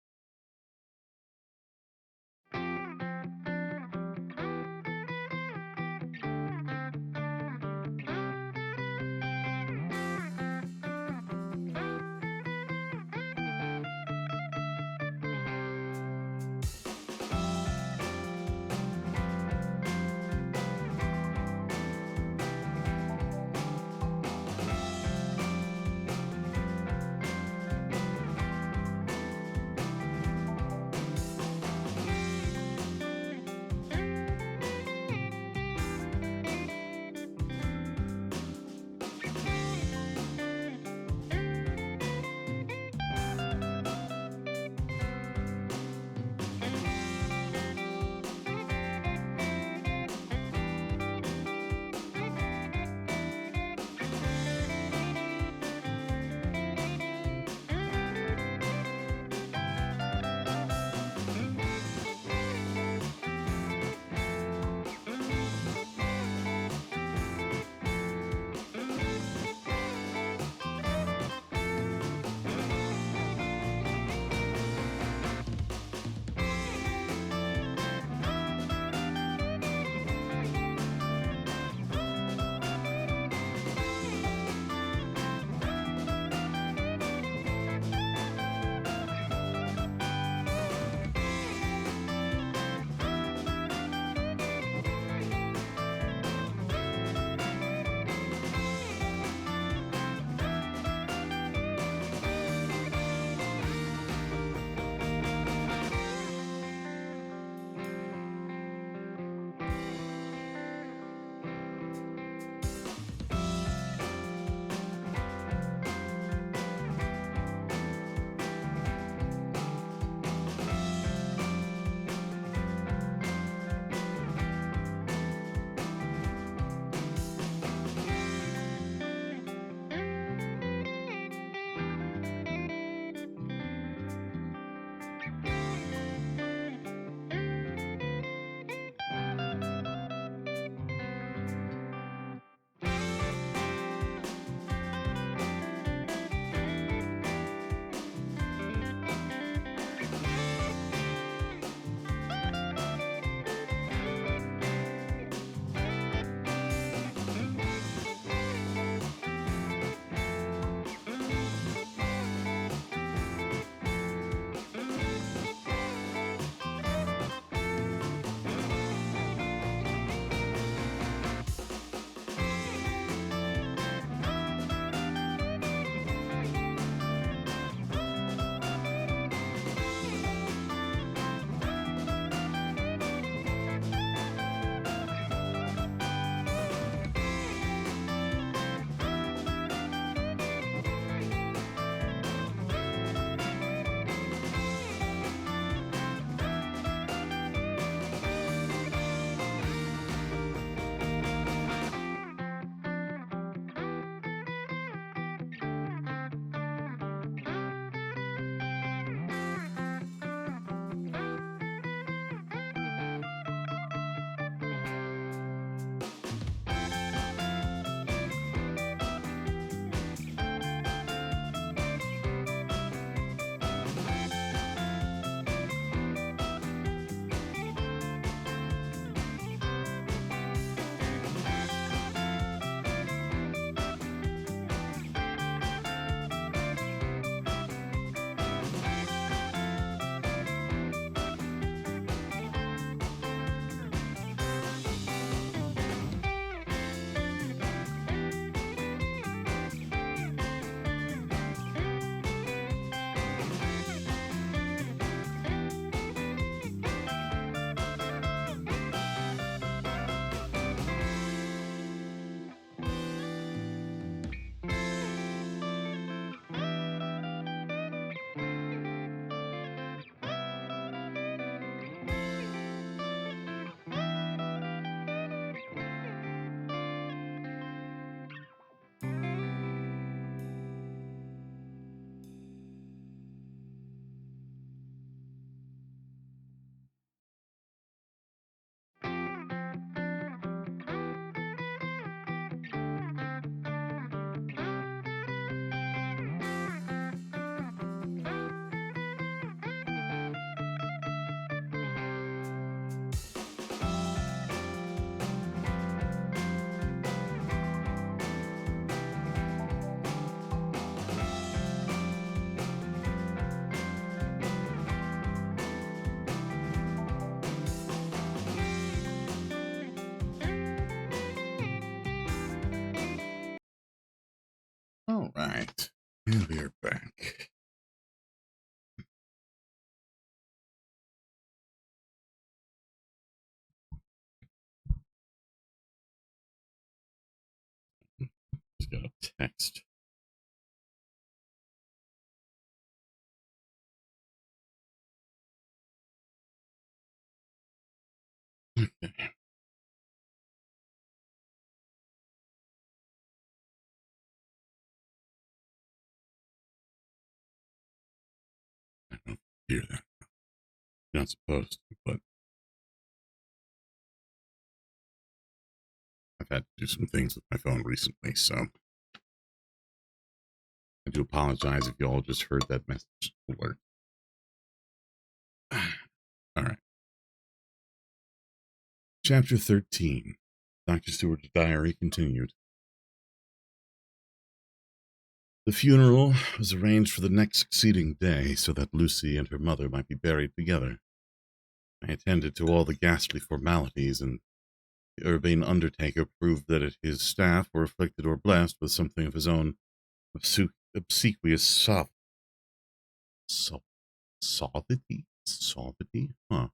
All right. And we're back. Just got a text. Okay. I don't hear that. You're not supposed to, but I've had to do some things with my phone recently, so I do apologize if you all just heard that message alert. All right. Chapter 13. Dr. Stewart's diary continued. The funeral was arranged for the next succeeding day so that Lucy and her mother might be buried together. I attended to all the ghastly formalities, and the urbane undertaker proved that his staff were afflicted or blessed with something of his own obsequious suavity? Suavity? Huh.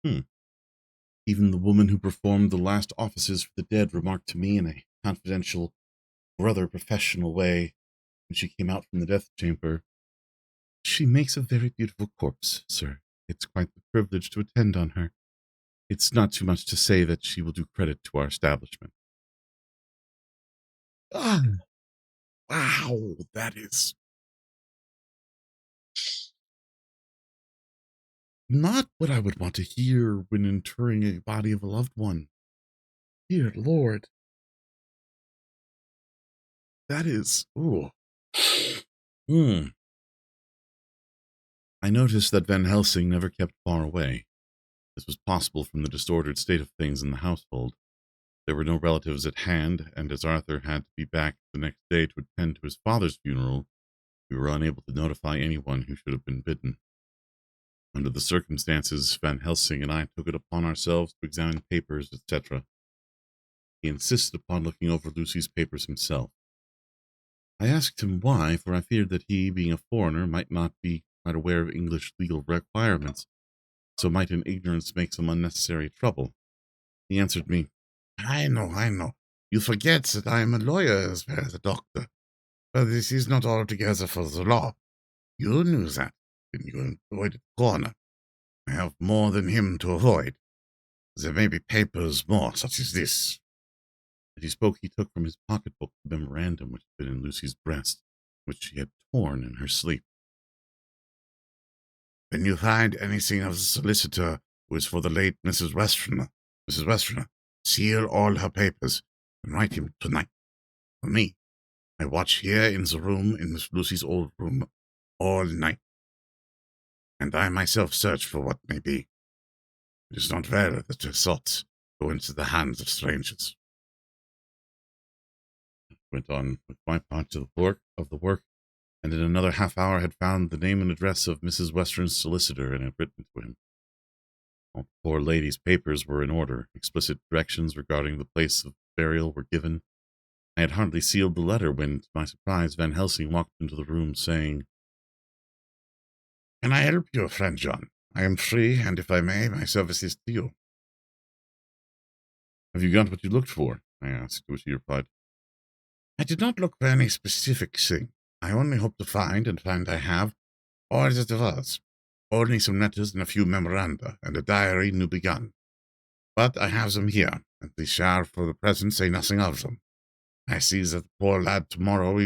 Hmm. Even the woman who performed the last offices for the dead remarked to me in a confidential, rather professional way when she came out from the death chamber, "She makes a very beautiful corpse, sir. It's quite the privilege to attend on her. It's not too much to say that she will do credit to our establishment." Ah, wow, that is Not what I would want to hear when interring a body of a loved one. Dear Lord, that is. Oh. Hmm. I noticed that Van Helsing never kept far away. This was possible from the disordered state of things in the household. There were no relatives at hand, and as Arthur had to be back the next day to attend to his father's funeral, we were unable to notify anyone who should have been bidden. Under the circumstances, Van Helsing and I took it upon ourselves to examine papers, etc. He insisted upon looking over Lucy's papers himself. I asked him why, for I feared that he, being a foreigner, might not be quite aware of English legal requirements, so might in ignorance make some unnecessary trouble. He answered me, I know. You forget that I am a lawyer as well as a doctor. But this is not altogether for the law. You knew that when you avoided the coroner. I have more than him to avoid. There may be papers more, such as this. As he spoke, he took from his pocketbook the memorandum which had been in Lucy's breast, which she had torn in her sleep. When you find anything of the solicitor who is for the late Mrs. Westerner, seal all her papers and write him tonight. For me, I watch here in the room, in Miss Lucy's old room, all night. And I myself search for what may be. It is not rare that her thoughts go into the hands of strangers. Went on with my part of the work, and in another half hour had found the name and address of Mrs. Western's solicitor and had written to him. All the poor lady's papers were in order. Explicit directions regarding the place of burial were given. I had hardly sealed the letter when, to my surprise, Van Helsing walked into the room, saying, "Can I help you, friend John? I am free, and if I may, my service is to you." "Have you got what you looked for?" I asked, to which he replied, "I did not look for any specific thing. I only hope to find, and find I have, all that there was. Only some letters and a few memoranda, and a diary new begun. But I have them here, and we shall for the present say nothing of them. I see that poor lad tomorrow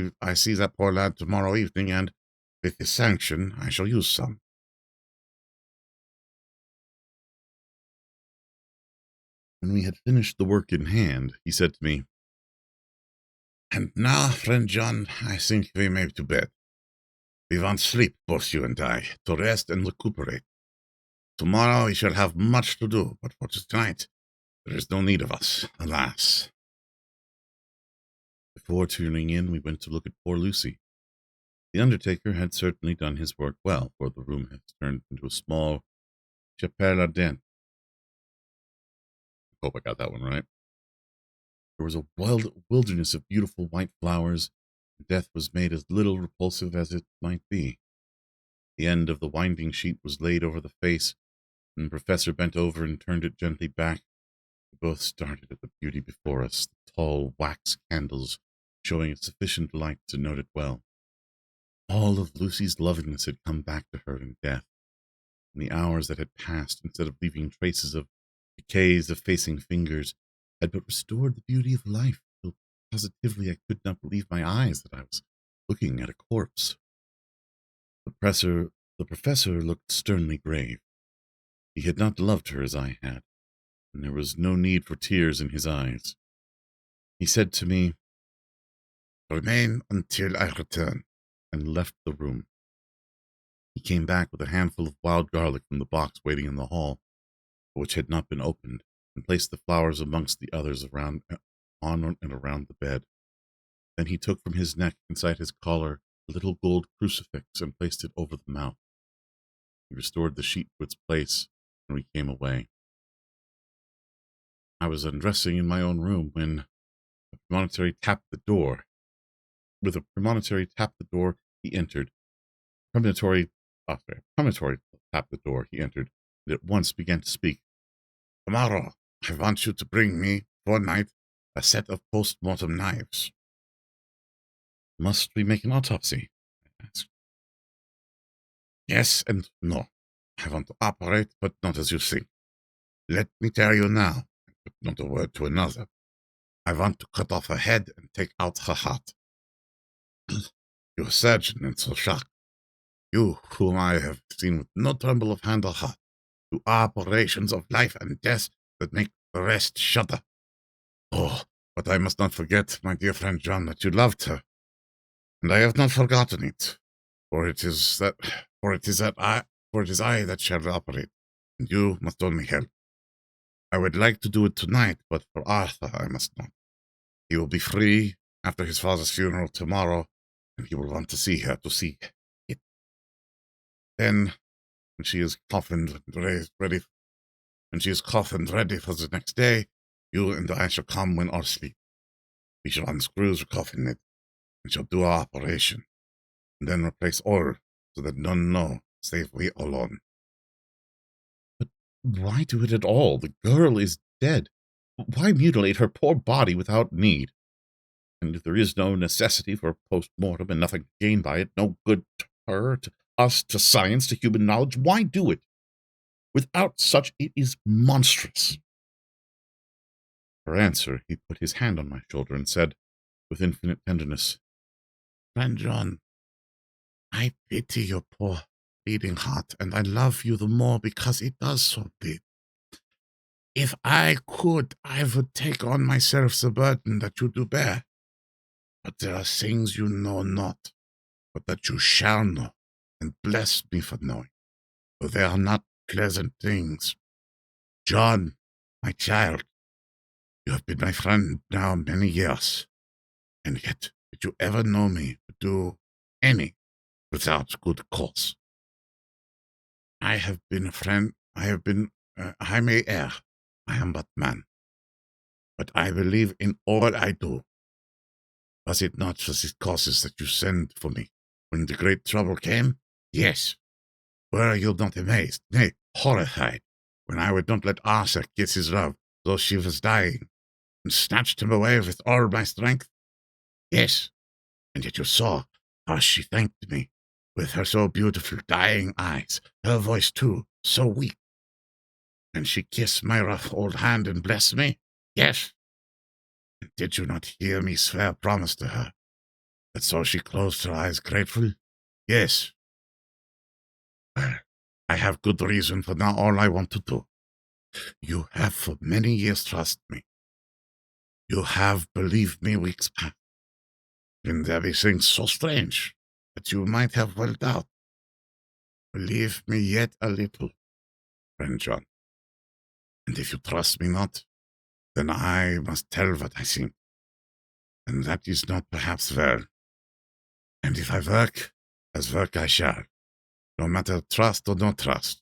evening, and with his sanction I shall use some." When we had finished the work in hand, he said to me, "And now, friend John, I think we may to bed. We want sleep, both you and I, to rest and recuperate. Tomorrow we shall have much to do, but for tonight there is no need of us, alas." Before turning in, we went to look at poor Lucy. The undertaker had certainly done his work well, for the room had turned into a small chapelle ardente. Hope I got that one right. There was a wild wilderness of beautiful white flowers, and death was made as little repulsive as it might be. The end of the winding sheet was laid over the face, and the professor bent over and turned it gently back. We both started at the beauty before us, the tall wax candles showing sufficient light to note it well. All of Lucy's loveliness had come back to her in death, and the hours that had passed, instead of leaving traces of decays of facing fingers, had but restored the beauty of life, till positively I could not believe my eyes that I was looking at a corpse. The professor looked sternly grave. He had not loved her as I had, and there was no need for tears in his eyes. He said to me, "Remain until I return," and left the room. He came back with a handful of wild garlic from the box waiting in the hall, which had not been opened, and placed the flowers amongst the others on and around the bed. Then he took from his neck, inside his collar, a little gold crucifix and placed it over the mouth. He restored the sheet to its place, and we came away. I was undressing in my own room when a premonitory tapped the door. With a premonitory tap the door, he entered. Premonitory tapped the door, he entered, and at once began to speak. "Tomorrow, I want you to bring me, for night, a set of post-mortem knives." Must we make an autopsy? I asked. Yes and no. I want to operate, but not as you think. Let me tell you now, but not a word to another. I want to cut off her head and take out her heart. You're a surgeon and so shocked. You, whom I have seen with no tremble of hand or heart, do operations of life and death that make the rest shudder. Oh, but I must not forget, my dear friend John, that you loved her. And I have not forgotten it, for it is I that shall operate, and you must only help. I would like to do it tonight, but for Arthur I must not. He will be free after his father's funeral tomorrow, and he will want to see her, to see it. Then, when she is coffined and ready for the next day, you and I shall come when all sleep. We shall unscrew the coffin lid, and shall do our operation, and then replace all, so that none know, save we alone. But why do it at all? The girl is dead. Why mutilate her poor body without need? And if there is no necessity for a post-mortem and nothing gained by it, no good to her, to us, to science, to human knowledge, why do it? Without such, it is monstrous. For answer, he put his hand on my shoulder and said, with infinite tenderness, Friend John, I pity your poor bleeding heart, and I love you the more because it does so bleed. If I could, I would take on myself the burden that you do bear. But there are things you know not, but that you shall know, and bless me for knowing, for they are not pleasant things. John, my child, you have been my friend now many years, and yet did you ever know me to do any without good cause? I have been a friend, I may err, I am but man, but I believe in all I do. Was it not for these causes that you sent for me when the great trouble came? Yes. Were you not amazed, nay, horrified, when I would not let Arthur kiss his love, though she was dying, and snatched him away with all my strength? Yes. And yet you saw how she thanked me, with her so beautiful dying eyes, her voice too, so weak. And she kissed my rough old hand and blessed me? Yes. And did you not hear me swear promise to her, that so she closed her eyes grateful? Yes. Well, I have good reason for now all I want to do. You have for many years trusted me. You have believed me weeks past. When there be things so strange that you might have well doubt. Believe me yet a little, friend John. And if you trust me not, then I must tell what I think. And that is not perhaps well. And if I work, as work I shall, no matter trust or no trust.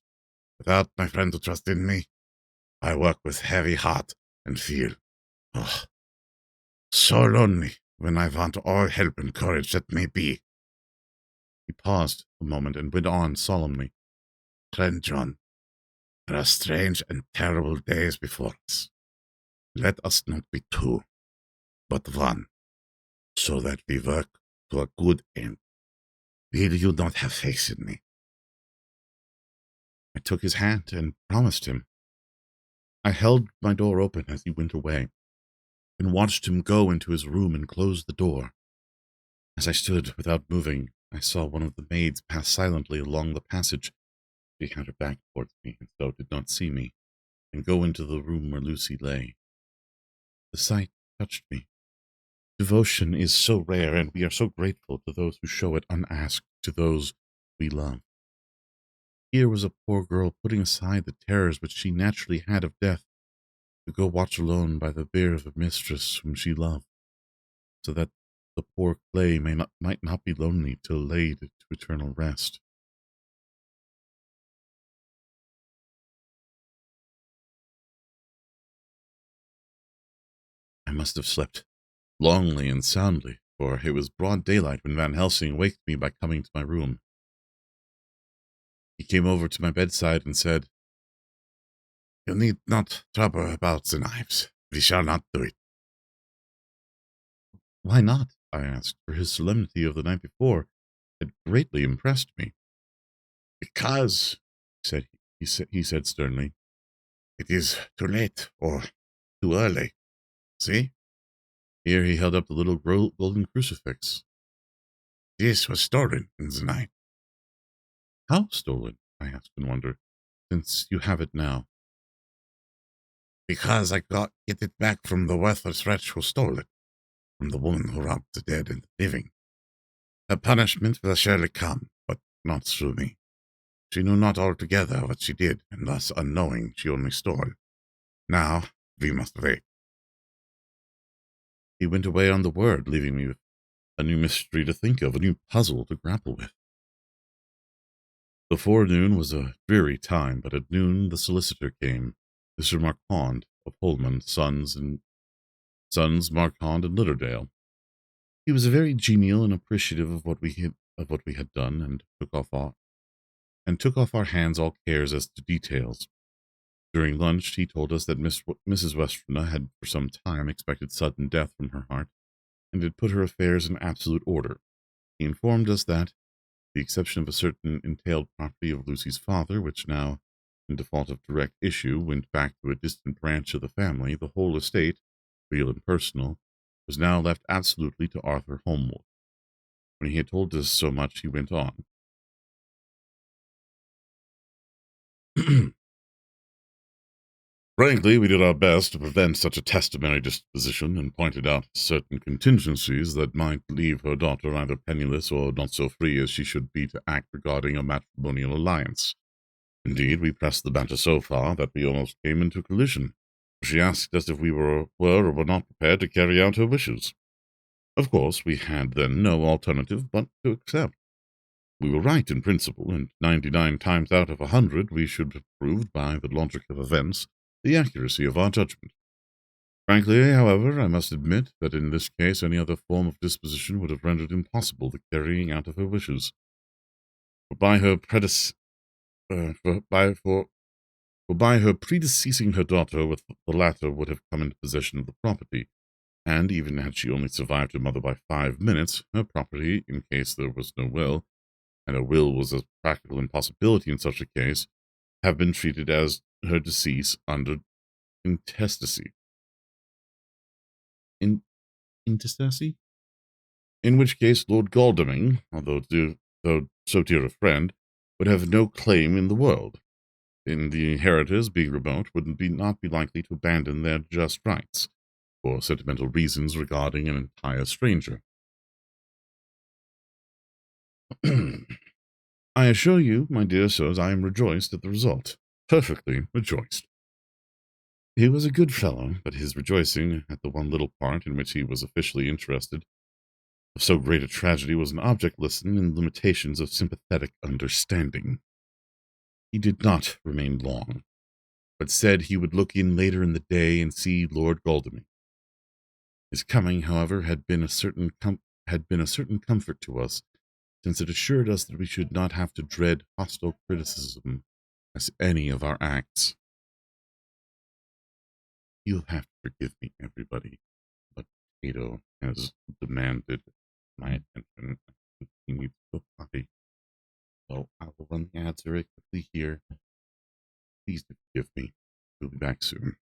Without my friend to trust in me, I work with heavy heart and feel, oh, So lonely when I want all help and courage that may be. He paused a moment and went on solemnly. Friend John, there are strange and terrible days before us. Let us not be two, but one, so that we work to a good end. Will you not have faith in me? I took his hand and promised him. I held my door open as he went away, and watched him go into his room and close the door. As I stood without moving, I saw one of the maids pass silently along the passage. She had her back towards me, and so did not see me, and go into the room where Lucy lay. The sight touched me. Devotion is so rare, and we are so grateful to those who show it unasked to those we love. Here was a poor girl putting aside the terrors which she naturally had of death, to go watch alone by the bier of a mistress whom she loved, so that the poor clay might not be lonely till laid to eternal rest. I must have slept longly and soundly, for it was broad daylight when Van Helsing waked me by coming to my room. He came over to my bedside and said, You need not trouble about the knives. We shall not do it. Why not? I asked, for his solemnity of the night before had greatly impressed me. Because, He said sternly, it is too late or too early. See? Here he held up the little golden crucifix. This was stolen in the night. How stolen? I asked in wonder, since you have it now. Because I get it back from the worthless wretch who stole it, from the woman who robbed the dead and the living. Her punishment will surely come, but not through me. She knew not altogether what she did, and thus unknowing she only stole. Now we must wait. He went away on the word, leaving me with a new mystery to think of, a new puzzle to grapple with. The forenoon was a dreary time, but at noon the solicitor came, Mr. Marquand of Holman, Sons, Marquand and Litterdale. He was very genial and appreciative of what we had done, and took off our hands all cares as to details. During lunch, he told us that Mrs. Westerna had for some time expected sudden death from her heart, and had put her affairs in absolute order. He informed us that, the exception of a certain entailed property of Lucy's father, which now, in default of direct issue, went back to a distant branch of the family, the whole estate, real and personal, was now left absolutely to Arthur Holmwood. When he had told us so much, he went on. Frankly, we did our best to prevent such a testamentary disposition, and pointed out certain contingencies that might leave her daughter either penniless or not so free as she should be to act regarding a matrimonial alliance. Indeed, we pressed the matter so far that we almost came into collision. She asked us if we were or were not prepared to carry out her wishes. Of course, we had then no alternative but to accept. We were right in principle, and 99 times out of 100 we should have proved by the logic of events the accuracy of our judgment. Frankly, however, I must admit that in this case any other form of disposition would have rendered impossible the carrying out of her wishes. For by her predeceasing her daughter, with the latter would have come into possession of the property, and even had she only survived her mother by 5 minutes, her property, in case there was no will, and a will was a practical impossibility in such a case, have been treated as her decease under intestacy. Intestacy? In which case Lord Godalming, though so dear a friend, would have no claim in the world. And the inheritors, being remote, would not be likely to abandon their just rights, for sentimental reasons regarding an entire stranger. I assure you, my dear sirs, I am rejoiced at the result. Perfectly rejoiced. He was a good fellow, but his rejoicing at the one little part in which he was officially interested of so great a tragedy was an object lesson in limitations of sympathetic understanding. He did not remain long, but said he would look in later in the day and see Lord Godalming. His coming, however, had been a certain comfort to us, since it assured us that we should not have to dread hostile criticism as any of our acts. You'll have to forgive me, everybody, but Cato has demanded my attention. He needs to go potty. So I will run the ads very quickly here. Please forgive me. We'll be back soon.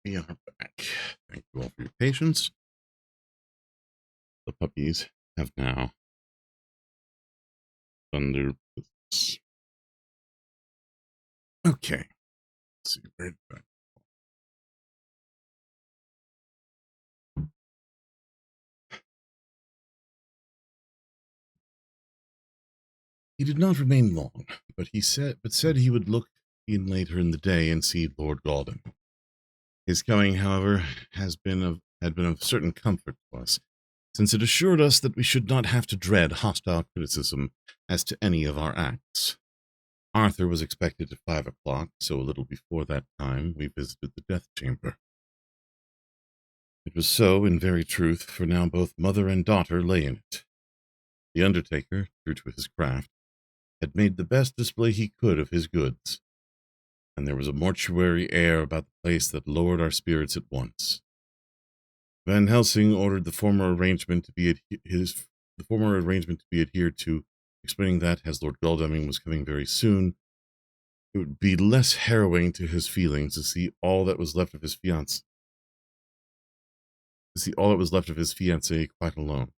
We are back. Thank you all for your patience. The puppies have now done their business. Okay. Let's see. Where did I... He did not remain long, but said he would look in later in the day and see Lord Galden. His coming, however, had been of certain comfort to us, since it assured us that we should not have to dread hostile criticism as to any of our acts. Arthur was expected at 5 o'clock, so a little before that time we visited the death chamber. It was so, in very truth, for now both mother and daughter lay in it. The undertaker, true to his craft, had made the best display he could of his goods, and there was a mortuary air about the place that lowered our spirits at once. Van Helsing ordered the former arrangement to be adhered to, explaining that, as Lord Godalming was coming very soon, it would be less harrowing to his feelings to see all that was left of his fiancée quite alone.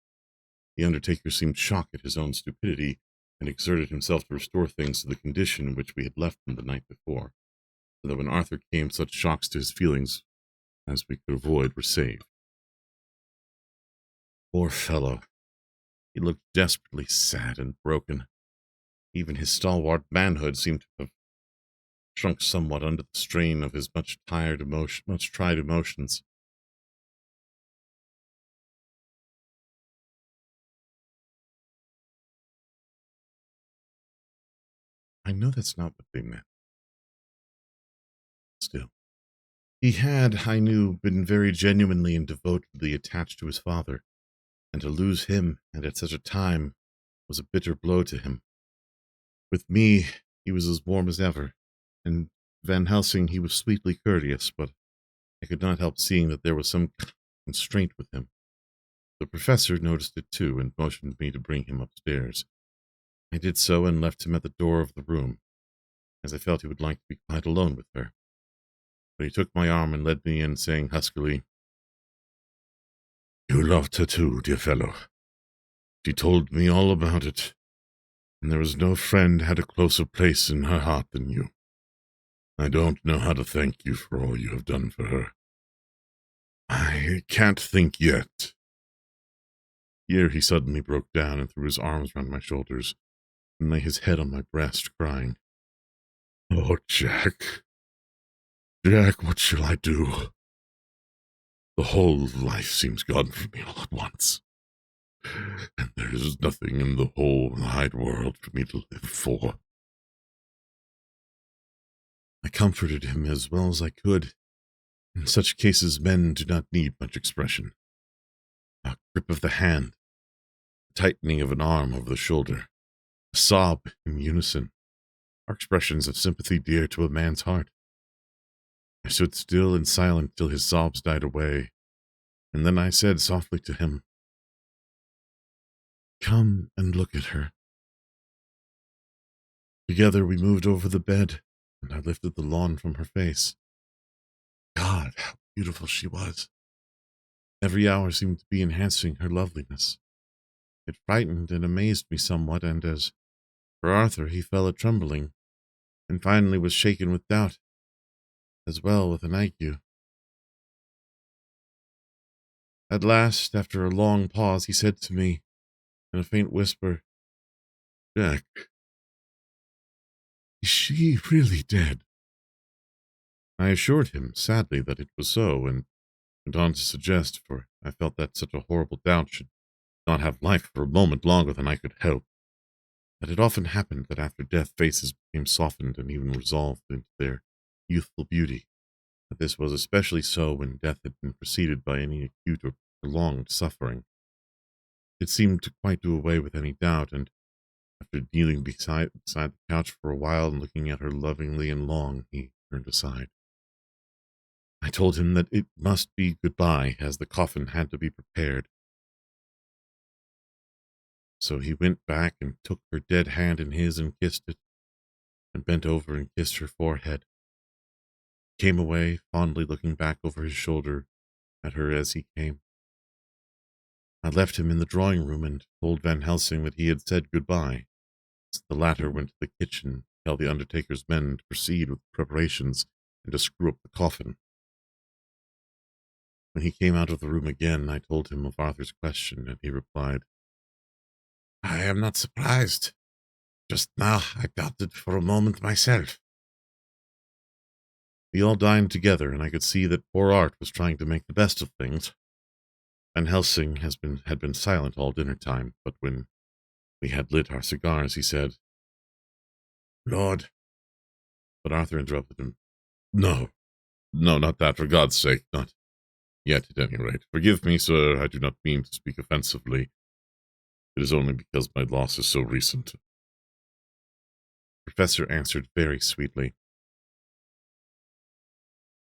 The undertaker seemed shocked at his own stupidity, and exerted himself to restore things to the condition in which we had left them the night before, so that when Arthur came, such shocks to his feelings as we could avoid were saved. Poor fellow! He looked desperately sad and broken. Even his stalwart manhood seemed to have shrunk somewhat under the strain of his much tried emotions. I know that's not what they meant. Still, he had, I knew, been very genuinely and devotedly attached to his father, and to lose him, and at such a time, was a bitter blow to him. With me, he was as warm as ever, and Van Helsing he was sweetly courteous, but I could not help seeing that there was some constraint with him. The professor noticed it too, and motioned me to bring him upstairs. I did so, and left him at the door of the room, as I felt he would like to be quite alone with her. But he took my arm and led me in, saying huskily, "You loved her too, dear fellow. She told me all about it, and there was no friend had a closer place in her heart than you. I don't know how to thank you for all you have done for her. I can't think yet." Here he suddenly broke down and threw his arms round my shoulders, and lay his head on my breast, crying, "Oh, Jack, Jack, what shall I do? The whole life seems gone from me all at once, and there is nothing in the whole wide world for me to live for." I comforted him as well as I could. In such cases, men do not need much expression. A grip of the hand, a tightening of an arm over the shoulder, a sob in unison, are expressions of sympathy dear to a man's heart. I stood still and silent till his sobs died away, and then I said softly to him, "Come and look at her." Together we moved over the bed, and I lifted the lawn from her face. God, how beautiful she was! Every hour seemed to be enhancing her loveliness. It frightened and amazed me somewhat, and as for Arthur, he fell a trembling, and finally was shaken with doubt, as well with an ague. At last, after a long pause, he said to me, in a faint whisper, "Jack, is she really dead?" I assured him, sadly, that it was so, and went on to suggest, for I felt that such a horrible doubt should not have life for a moment longer than I could help, that it often happened that after death faces became softened and even resolved into their youthful beauty, that this was especially so when death had been preceded by any acute or prolonged suffering. It seemed to quite do away with any doubt, and after kneeling beside the couch for a while and looking at her lovingly and long, he turned aside. I told him that it must be goodbye, as the coffin had to be prepared. So he went back and took her dead hand in his and kissed it, and bent over and kissed her forehead. came away, fondly looking back over his shoulder at her as he came. I left him in the drawing room and told Van Helsing that he had said goodbye. The latter went to the kitchen to tell the undertaker's men to proceed with the preparations and to screw up the coffin. When he came out of the room again, I told him of Arthur's question, and he replied, I am not surprised. Just now I doubted for a moment myself. We all dined together, and I could see that poor Art was trying to make the best of things. Van Helsing had been silent all dinner time, but when we had lit our cigars, he said, Lord. But Arthur interrupted him. No, not that, for God's sake, not yet, at any rate. Forgive me, sir, I do not mean to speak offensively. It is only because my loss is so recent. The professor answered very sweetly.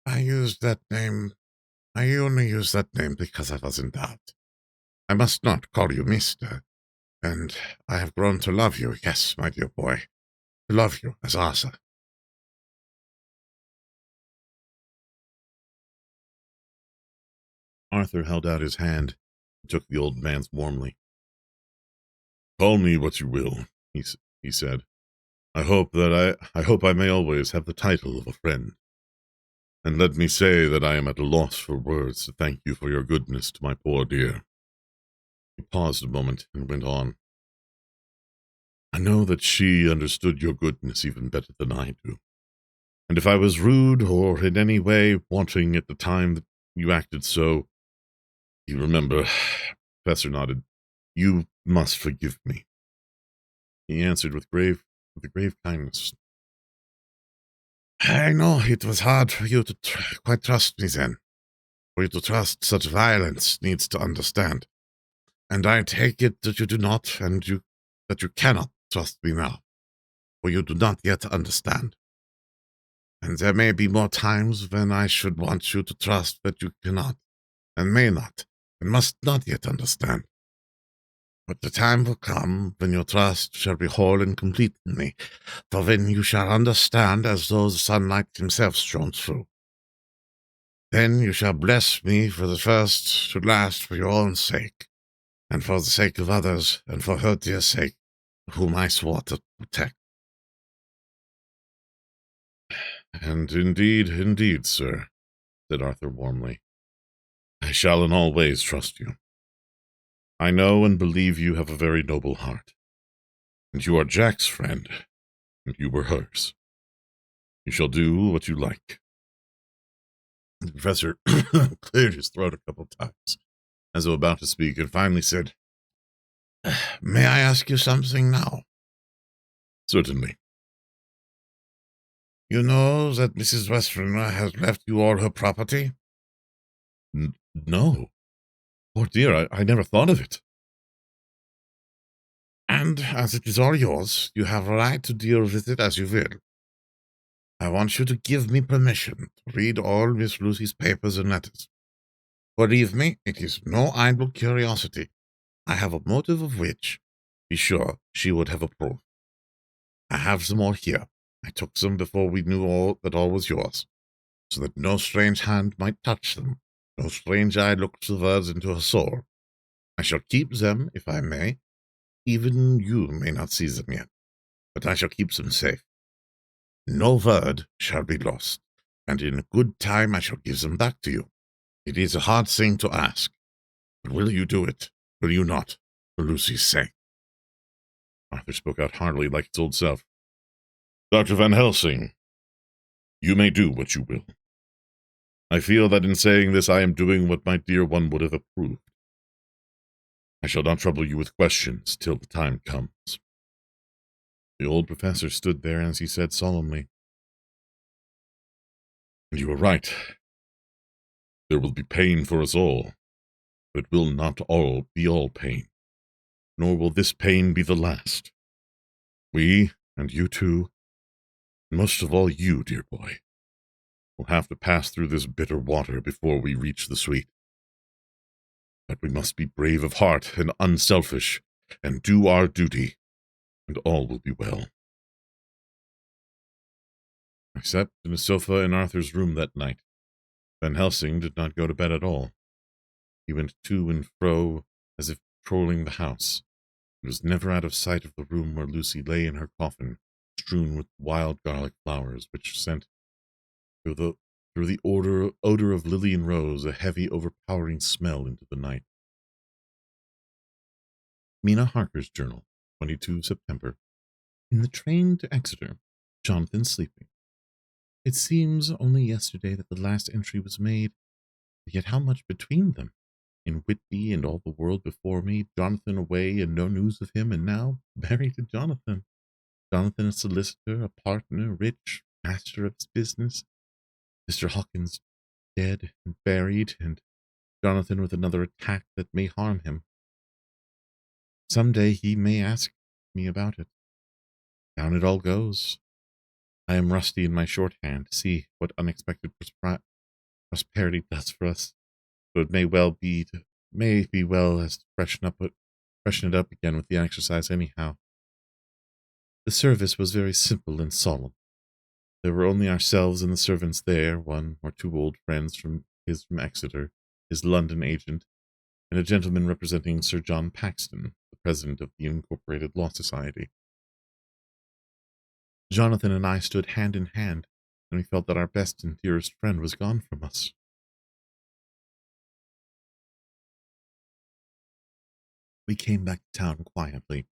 I only used that name because I was in doubt. I must not call you mister, and I have grown to love you, yes, my dear boy, to love you as Arthur. Arthur held out his hand and took the old man's warmly. Call me what you will, he said. I hope I may always have the title of a friend. And let me say that I am at a loss for words to thank you for your goodness to my poor dear. He paused a moment and went on. I know that she understood your goodness even better than I do. And if I was rude or in any way wanting at the time that you acted so, you remember, Professor nodded, you must forgive me. He answered with a grave kindness. I know it was hard for you to quite trust me then. For you to trust such violence needs to understand. And I take it that you do not, and that you cannot trust me now, for you do not yet understand. And there may be more times when I should want you to trust that you cannot, and may not, and must not yet understand. But the time will come when your trust shall be whole and complete in me, for then you shall understand as though the sunlight himself shone through. Then you shall bless me for the first to last for your own sake, and for the sake of others, and for her dear sake, whom I swore to protect. And indeed, sir, said Arthur warmly, I shall in all ways trust you. I know and believe you have a very noble heart, and you are Jack's friend, and you were hers. You shall do what you like. The professor cleared his throat a couple times, as though about to speak, and finally said, May I ask you something now? Certainly. You know that Mrs. Westerner has left you all her property? No. Oh dear, I never thought of it. And as it is all yours, you have a right to deal with it as you will. I want you to give me permission to read all Miss Lucy's papers and letters. Believe me, it is no idle curiosity. I have a motive of which, be sure, she would have approved. I have them all here. I took them before we knew that all was yours, so that no strange hand might touch them, no strange eye look the words into her soul. I shall keep them, if I may. Even you may not see them yet, but I shall keep them safe. No word shall be lost, and in a good time I shall give them back to you. It is a hard thing to ask, but will you do it? Will you not, for Lucy's sake? Arthur spoke out heartily like its old self. Dr. Van Helsing, you may do what you will. I feel that in saying this I am doing what my dear one would have approved. I shall not trouble you with questions till the time comes. The old professor stood there as he said solemnly, And you are right. There will be pain for us all, but it will not all be all pain, nor will this pain be the last. We, and you too, and most of all you, dear boy, will have to pass through this bitter water before we reach the sweet. But we must be brave of heart and unselfish, and do our duty, and all will be well. I slept in a sofa in Arthur's room that night. Van Helsing did not go to bed at all. He went to and fro as if patrolling the house, and was never out of sight of the room where Lucy lay in her coffin, strewn with wild garlic flowers, which sent through the odor of lily and rose a heavy, overpowering smell into the night. Mina Harker's journal, 22 September. In the train to Exeter, Jonathan sleeping. It seems only yesterday that the last entry was made, yet how much between them? In Whitby and all the world before me, Jonathan away and no news of him, and now married to Jonathan. Jonathan a solicitor, a partner, rich, master of his business. Mr. Hawkins dead and buried, and Jonathan with another attack that may harm him. Some day he may ask me about it. Down it all goes. I am rusty in my shorthand. See what unexpected prosperity does for us. So it may be well as to freshen it up again with the exercise anyhow. The service was very simple and solemn. There were only ourselves and the servants there, one or two old friends from Exeter, his London agent, and a gentleman representing Sir John Paxton, the president of the Incorporated Law Society. Jonathan and I stood hand in hand, and we felt that our best and dearest friend was gone from us. We came back to town quietly,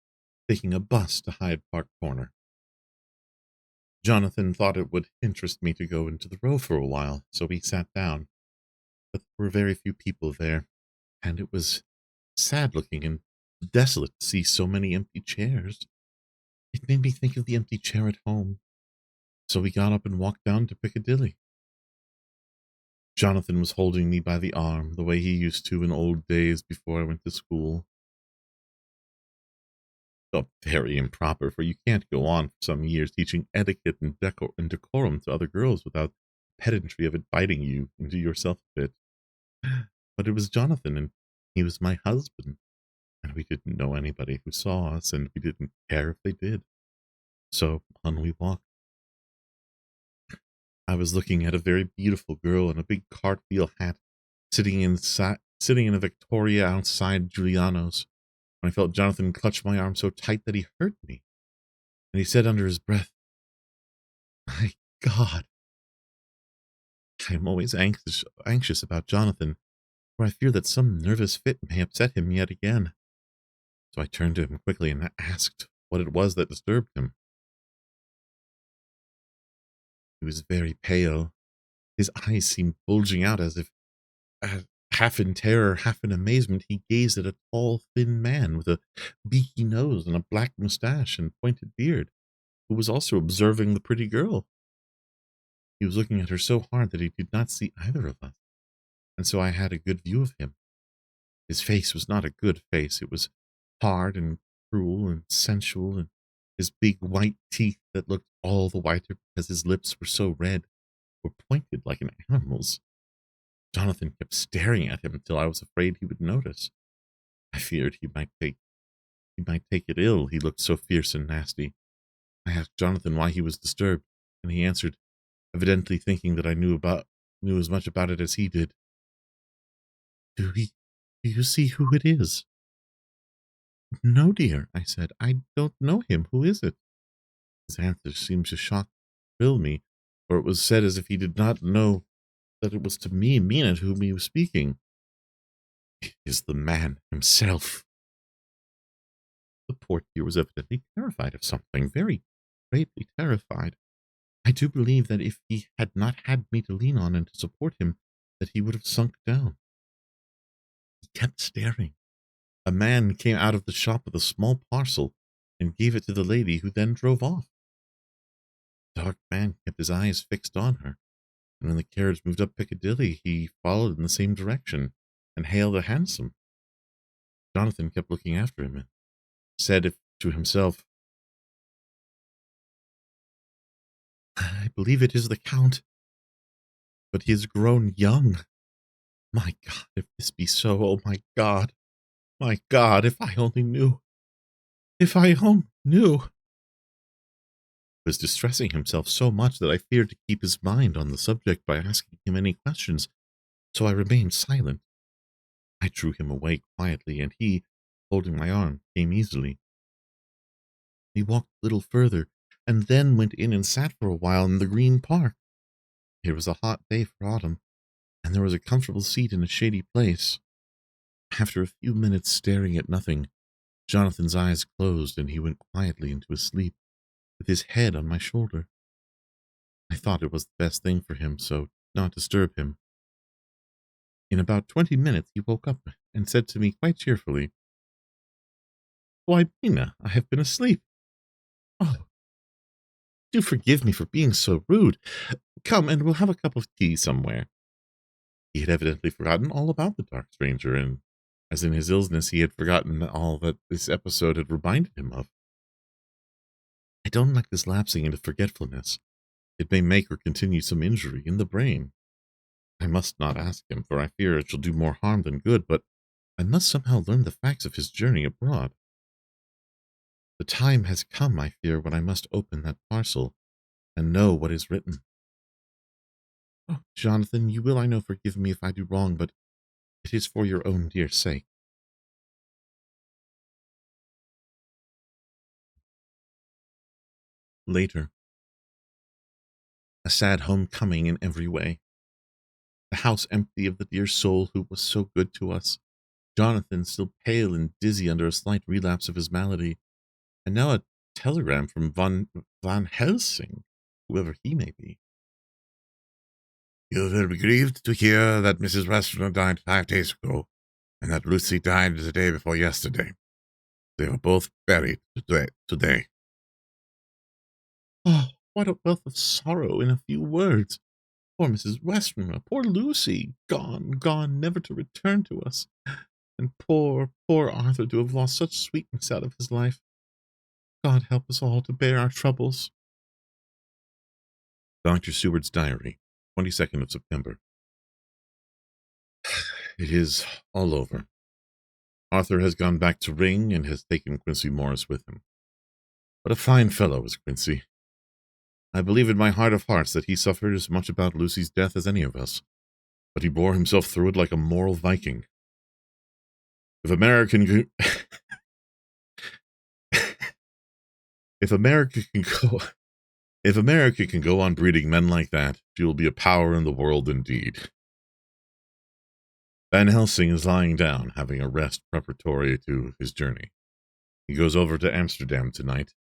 taking a bus to Hyde Park Corner. Jonathan thought it would interest me to go into the Row for a while, so we sat down. But there were very few people there, and it was sad looking and desolate to see so many empty chairs. It made me think of the empty chair at home, so we got up and walked down to Piccadilly. Jonathan was holding me by the arm, the way he used to in old days before I went to school. Felt very improper, for you can't go on for some years teaching etiquette and decorum to other girls without the pedantry of inviting you into yourself a bit. But it was Jonathan, and he was my husband, and we didn't know anybody who saw us, and we didn't care if they did. So on we walked. I was looking at a very beautiful girl in a big cartwheel hat, sitting in a Victoria outside Giuliano's. I felt Jonathan clutch my arm so tight that he hurt me, and he said under his breath, "My God." I am always anxious about Jonathan, for I fear that some nervous fit may upset him yet again. So I turned to him quickly and asked what it was that disturbed him. He was very pale. His eyes seemed bulging out as if, half in terror, half in amazement, he gazed at a tall, thin man with a beaky nose and a black mustache and pointed beard, who was also observing the pretty girl. He was looking at her so hard that he did not see either of us, and so I had a good view of him. His face was not a good face. It was hard and cruel and sensual, and his big white teeth, that looked all the whiter because his lips were so red, were pointed like an animal's. Jonathan kept staring at him until I was afraid he would notice. I feared he might take it ill, he looked so fierce and nasty. I asked Jonathan why he was disturbed, and he answered, evidently thinking that I knew as much about it as he did. Do you see who it is?" "No, dear," I said. "I don't know him. Who is it?" His answer seemed to thrill me, for it was said as if he did not know that it was to me, Mina, to whom he was speaking. "It is the man himself." The poor dear was evidently terrified of something, very greatly terrified. I do believe that if he had not had me to lean on and to support him, that he would have sunk down. He kept staring. A man came out of the shop with a small parcel and gave it to the lady, who then drove off. The dark man kept his eyes fixed on her, and when the carriage moved up Piccadilly, he followed in the same direction and hailed a hansom. Jonathan kept looking after him and said to himself, "I believe it is the Count, but he has grown young. My God, if this be so, oh my God, if I only knew, if I only knew." was distressing himself so much that I feared to keep his mind on the subject by asking him any questions, so I remained silent. I drew him away quietly, and he, holding my arm, came easily. We walked a little further, and then went in and sat for a while in the green park. It was a hot day for autumn, and there was a comfortable seat in a shady place. After a few minutes staring at nothing, Jonathan's eyes closed, and he went quietly into his sleep, with his head on my shoulder. I thought it was the best thing for him, so did not disturb him. In about 20 minutes he woke up and said to me quite cheerfully, "Why, Mina, I have been asleep. Oh, do forgive me for being so rude. Come, and we'll have a cup of tea somewhere." He had evidently forgotten all about the dark stranger, and as in his illness he had forgotten all that this episode had reminded him of. I don't like this lapsing into forgetfulness. It may make or continue some injury in the brain. I must not ask him, for I fear it shall do more harm than good, but I must somehow learn the facts of his journey abroad. The time has come, I fear, when I must open that parcel and know what is written. Oh, Jonathan, you will, I know, forgive me if I do wrong, but it is for your own dear sake. Later, a sad homecoming in every way. The house empty of the dear soul who was so good to us. Jonathan still pale and dizzy under a slight relapse of his malady, and now a telegram from Van Helsing, whoever he may be. You will be grieved to hear that Mrs. Westerner died 5 days ago, and that Lucy died the day before yesterday. They were both buried today. Oh, what a wealth of sorrow in a few words. Poor Mrs. Westerner, poor Lucy, gone, gone, never to return to us. And poor, poor Arthur to have lost such sweetness out of his life. God help us all to bear our troubles. Dr. Seward's Diary, 22nd of September. It is all over. Arthur has gone back to Ring and has taken Quincy Morris with him. What a fine fellow is Quincy. I believe in my heart of hearts that he suffered as much about Lucy's death as any of us, but he bore himself through it like a moral Viking. If America can if America can go on breeding men like that, she will be a power in the world indeed. Van Helsing is lying down, having a rest preparatory to his journey. He goes over to Amsterdam tonight,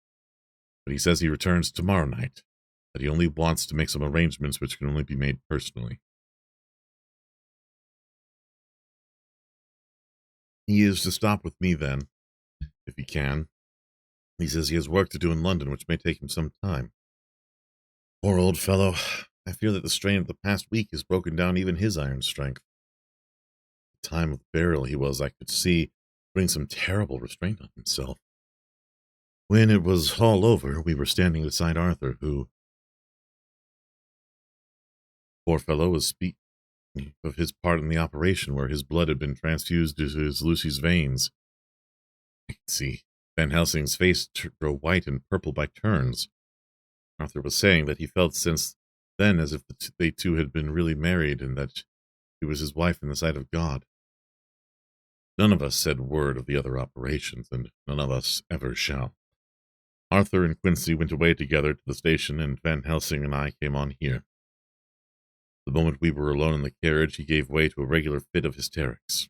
but he says he returns tomorrow night, that he only wants to make some arrangements which can only be made personally. He is to stop with me then, if he can. He says he has work to do in London, which may take him some time. Poor old fellow. I fear that the strain of the past week has broken down even his iron strength. The time of burial he was, I could see, putting some terrible restraint on himself. When it was all over, we were standing beside Arthur, who, poor fellow, was speaking of his part in the operation where his blood had been transfused into his Lucy's veins. I could see Van Helsing's face grow white and purple by turns. Arthur was saying that he felt since then as if they two had been really married and that she was his wife in the sight of God. None of us said a word of the other operations, and none of us ever shall. Arthur and Quincy went away together to the station, and Van Helsing and I came on here. The moment we were alone in the carriage, he gave way to a regular fit of hysterics.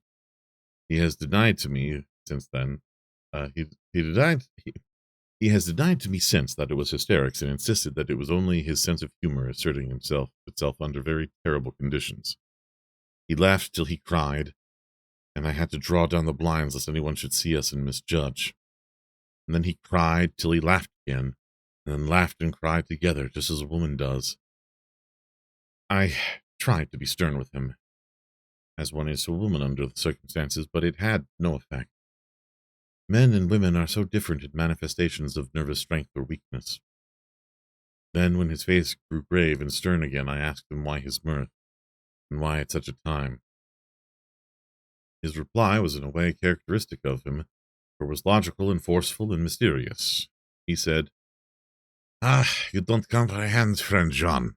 He has denied to me since then. He has denied to me since that it was hysterics, and insisted that it was only his sense of humor asserting itself under very terrible conditions. He laughed till he cried, and I had to draw down the blinds lest anyone should see us and misjudge. And then he cried till he laughed again, and then laughed and cried together, just as a woman does. I tried to be stern with him, as one is to a woman under the circumstances, but it had no effect. Men and women are so different in manifestations of nervous strength or weakness. Then, when his face grew grave and stern again, I asked him why his mirth, and why at such a time. His reply was in a way characteristic of him, for it was logical and forceful and mysterious. He said, Ah, you don't comprehend, friend John.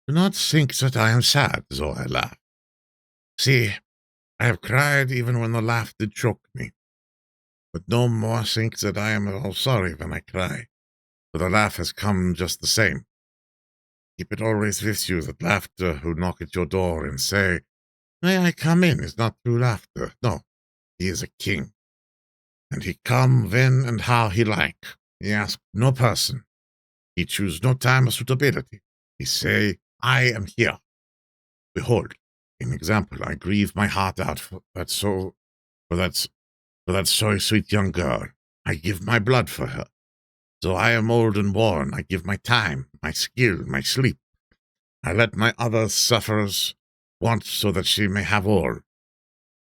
Do not think that I am sad, though I laugh. See, I have cried even when the laugh did choke me. But no more think that I am at all sorry when I cry, for the laugh has come just the same. Keep it always with you that laughter who knock at your door and say, "May I come in?" is not true laughter. No, he is a king, and he come when and how he like. He ask no person. He choose no time of suitability. He say, "I am here. Behold, in example, I grieve my heart out for that for that so sweet young girl. I give my blood for her. So I am old and worn. I give my time, my skill, my sleep. I let my other sufferers want so that she may have all.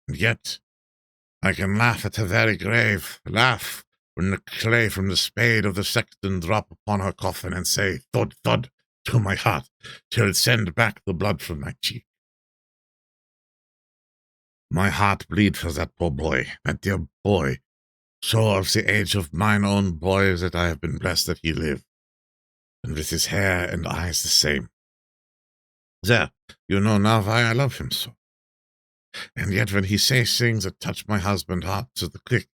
And yet I can laugh at her very grave, laugh when the clay from the spade of the sexton drop upon her coffin and say, thud, thud, to my heart, till it send back the blood from my cheek. My heart bleed for that poor boy, that dear boy, so of the age of mine own boy that I have been blessed that he live, and with his hair and eyes the same. There, you know now why I love him so. And yet when he says things that touch my husband's heart to the quick,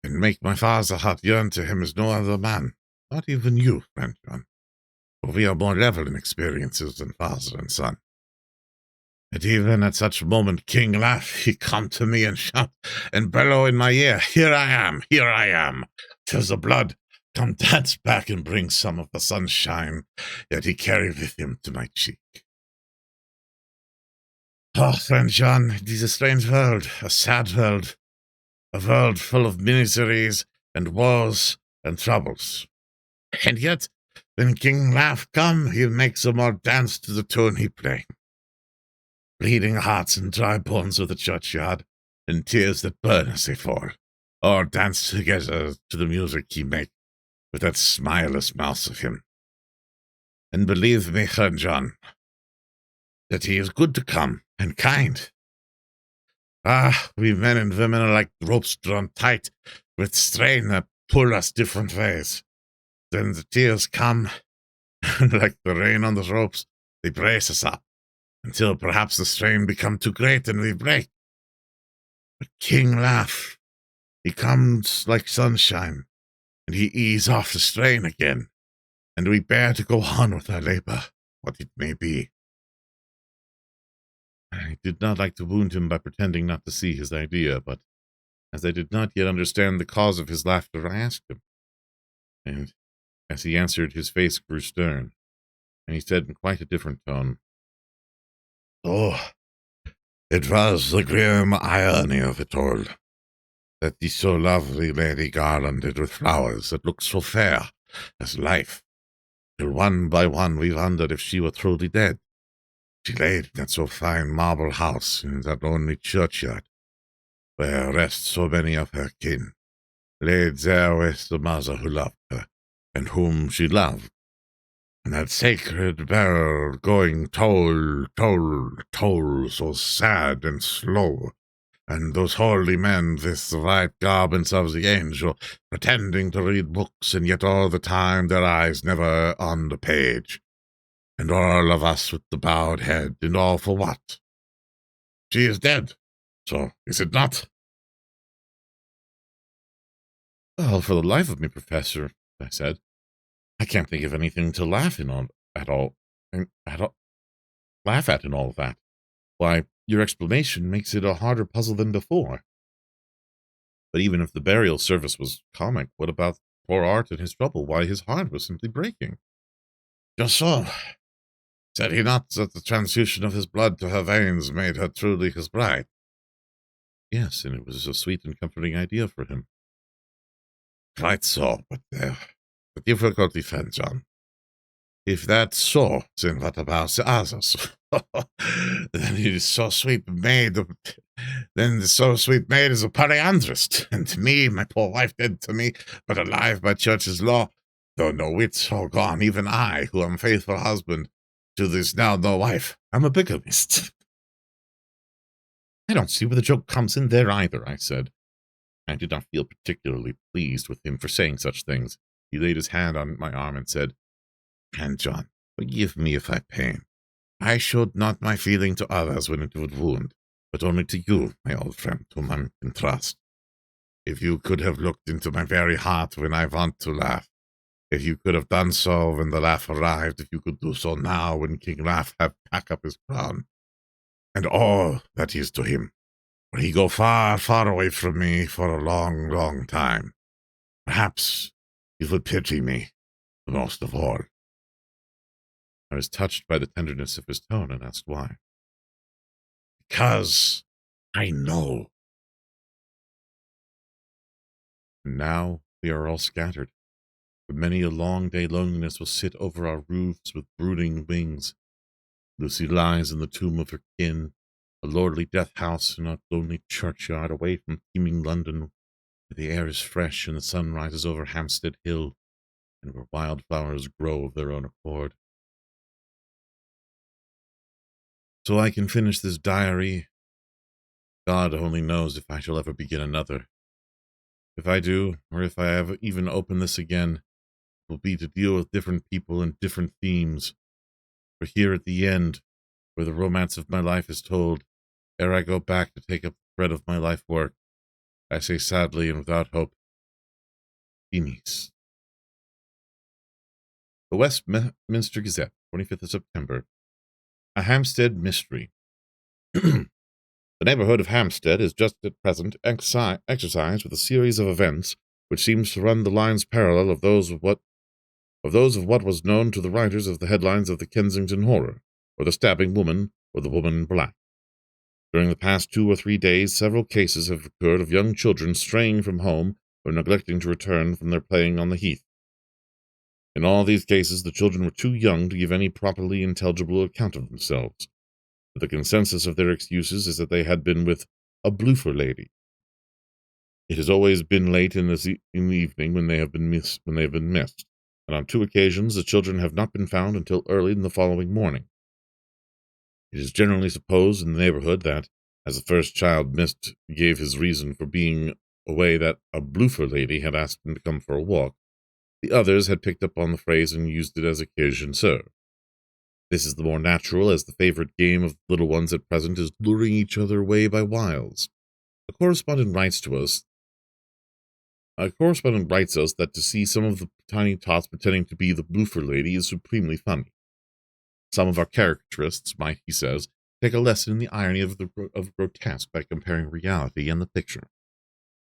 and make my father's heart yearn to him as no other man, not even you, friend John, for we are more level in experiences than father and son. And even at such moment, King laugh, he come to me and shout and bellow in my ear, here I am, till the blood come dance back and bring some of the sunshine that he carry with him to my cheek. Oh, friend John, it is a strange world, a sad world, a world full of miseries and woes and troubles. And yet, when King Laugh come, he makes them all dance to the tune he play. Bleeding hearts and dry bones of the churchyard, and tears that burn as they fall, all dance together to the music he make, with that smileless mouth of him. And believe me, friend John, that he is good to come, and kind. Ah, we men and women are like ropes drawn tight, with strain that pull us different ways. Then the tears come, and like the rain on the ropes, they brace us up, until perhaps the strain become too great and we break. But King Laugh, he comes like sunshine, and he ease off the strain again, and we bear to go on with our labor, what it may be. I did not like to wound him by pretending not to see his idea, but as I did not yet understand the cause of his laughter, I asked him. And as he answered, his face grew stern, and he said in quite a different tone, "Oh, it was the grim irony of it all, that the so lovely lady garlanded with flowers that looked so fair as life, till one by one we wondered if she were truly dead. She laid in that so fine marble house in that lonely churchyard, where rest so many of her kin, laid there with the mother who loved her, and whom she loved, and that sacred bell going toll, toll, toll, so sad and slow, and those holy men with the white garments of the angel, pretending to read books, and yet all the time their eyes never on the page, and all of us with the bowed head, and all for what? She is dead, so is it not?" Well, for the life of me, Professor, I said, I can't think of anything to laugh in on at all, and at all, laugh at in all of that. Why, your explanation makes it a harder puzzle than before. But even if the burial service was comic, what about poor Art and his trouble? Why, his heart was simply breaking. Just so. Said he not that the transfusion of his blood to her veins made her truly his bride? Yes, and it was a sweet and comforting idea for him. Quite so, but the difficulty, friend John. If that's so, then what about the others? Then it is so sweet maid. Then the so sweet maid is a polyandrist, and me, my poor wife dead to me, but alive by church's law, though no wits all gone, even I, who am faithful husband to this now no wife, I'm a bigamist. I don't see where the joke comes in there either, I said. I did not feel particularly pleased with him for saying such things. He laid his hand on my arm and said, Friend John, forgive me if I pain. I showed not my feeling to others when it would wound, but only to you, my old friend, whom I can trust. If you could have looked into my very heart when I want to laugh, if you could have done so when the laugh arrived, if you could do so now when King Laugh hath packed up his crown, and all that is to him, for he go far, far away from me for a long, long time. Perhaps he would pity me the most of all. I was touched by the tenderness of his tone and asked why. Because I know. And now we are all scattered. For many a long day loneliness will sit over our roofs with brooding wings. Lucy lies in the tomb of her kin, a lordly death house in a lonely churchyard away from teeming London, where the air is fresh and the sun rises over Hampstead Hill, and where wildflowers grow of their own accord. So I can finish this diary. God only knows if I shall ever begin another. If I do, or if I ever even open this again, it will be to deal with different people and different themes. For here at the end, where the romance of my life is told, ere I go back to take up the thread of my life work, I say sadly and without hope, Finis. The Westminster Gazette, 25th of September. A Hampstead Mystery. The neighborhood of Hampstead is just at present exercised with a series of events which seems to run the lines parallel of those of what was known to the writers of the headlines of the Kensington Horror, or the Stabbing Woman, or the Woman in Black. During the past 2 or 3 days, several cases have occurred of young children straying from home or neglecting to return from their playing on the heath. In all these cases, the children were too young to give any properly intelligible account of themselves. But the consensus of their excuses is that they had been with a bloofer lady. It has always been late in the evening when they have been missed, and on 2 occasions the children have not been found until early in the following morning. It is generally supposed in the neighborhood that, as the first child missed gave his reason for being away that a bloofer lady had asked him to come for a walk, the others had picked up on the phrase and used it as occasion served. This is the more natural, as the favorite game of the little ones at present is luring each other away by wiles. A correspondent writes us that to see some of the tiny tots pretending to be the bloofer lady is supremely funny. Some of our caricaturists might, he says, take a lesson in the irony of grotesque by comparing reality and the picture.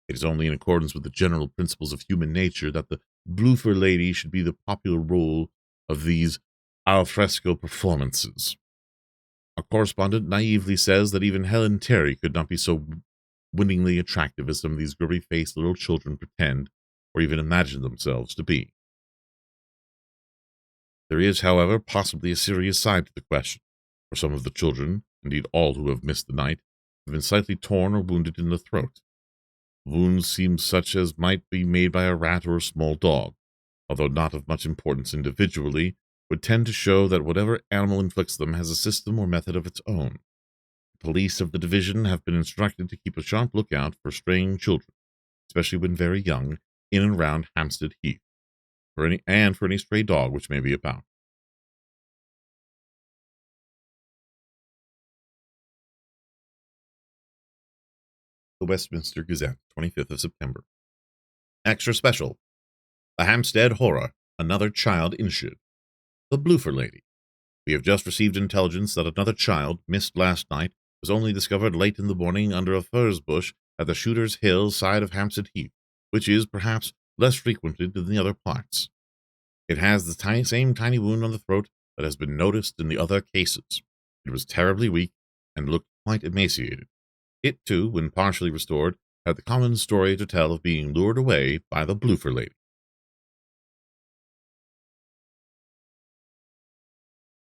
It is only in accordance with the general principles of human nature that the bloofer lady should be the popular role of these al fresco performances. A correspondent naively says that even Helen Terry could not be so winningly attractive as some of these grubby-faced little children pretend or even imagine themselves to be. There is, however, possibly a serious side to the question, for some of the children, indeed all who have missed the night, have been slightly torn or wounded in the throat. Wounds seem such as might be made by a rat or a small dog, although not of much importance individually, would tend to show that whatever animal inflicts them has a system or method of its own. The police of the division have been instructed to keep a sharp lookout for straying children, especially when very young, in and around Hampstead Heath, for any stray dog which may be about. The Westminster Gazette, 25th of September. Extra Special. The Hampstead Horror, another child injured. The bloofer lady. We have just received intelligence that another child, missed last night, was only discovered late in the morning under a furze bush at the Shooter's Hill side of Hampstead Heath, which is, perhaps, less frequented than the other parts. It has the same tiny wound on the throat that has been noticed in the other cases. It was terribly weak and looked quite emaciated. It, too, when partially restored, had the common story to tell of being lured away by the bloofer lady.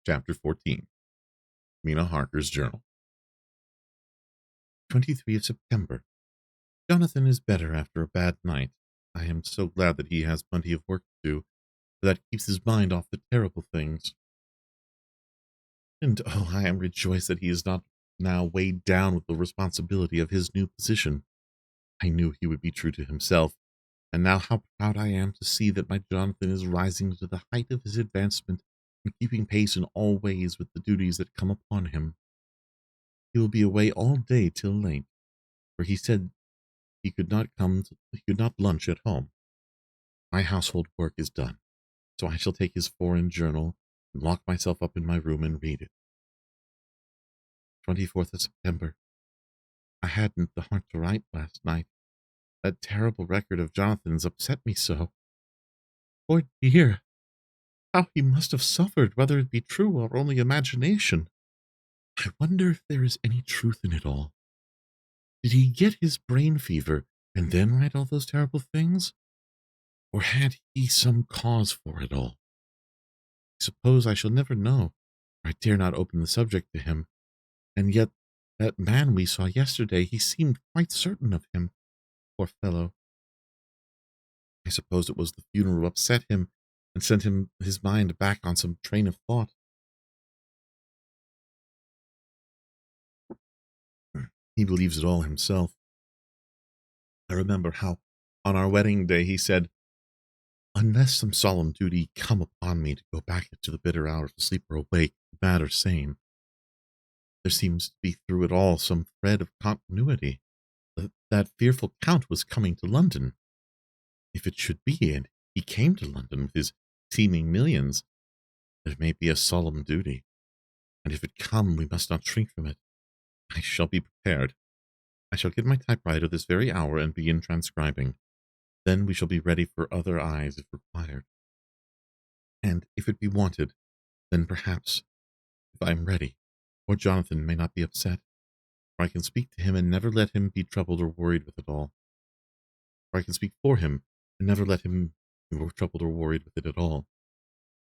Chapter 14. Mina Harker's Journal. 23 of September. Jonathan is better after a bad night. I am so glad that he has plenty of work to do, for that keeps his mind off the terrible things. And oh, I am rejoiced that he is not now weighed down with the responsibility of his new position. I knew he would be true to himself, And now how proud I am to see that my Jonathan is rising to the height of his advancement and keeping pace in all ways with the duties that come upon him. He will be away all day till late, for he said he could not lunch at home. My household work is done, so I shall take his foreign journal and lock myself up in my room and read it. 24th of September. I hadn't the heart to write last night. That terrible record of Jonathan's upset me so. Poor dear! How he must have suffered, whether it be true or only imagination. I wonder if there is any truth in it all. Did he get his brain fever and then write all those terrible things? Or had he some cause for it all? I suppose I shall never know, for I dare not open the subject to him. And yet, that man we saw yesterday, he seemed quite certain of him. Poor fellow. I suppose it was the funeral upset him and sent him his mind back on some train of thought. He believes it all himself. I remember how, on our wedding day, he said, "Unless some solemn duty come upon me to go back into the bitter hours to sleep or awake, mad or sane, there seems to be through it all some thread of continuity. That fearful Count was coming to London. If it should be, and he came to London with his teeming millions, there may be a solemn duty. And if it come, we must not shrink from it. I shall be prepared. I shall get my typewriter this very hour and begin transcribing. Then we shall be ready for other eyes if required. And if it be wanted, then perhaps, if I am ready, poor Jonathan may not be upset, for I can speak to him and never let him be troubled or worried with it all. For I can speak for him and never let him be troubled or worried with it at all.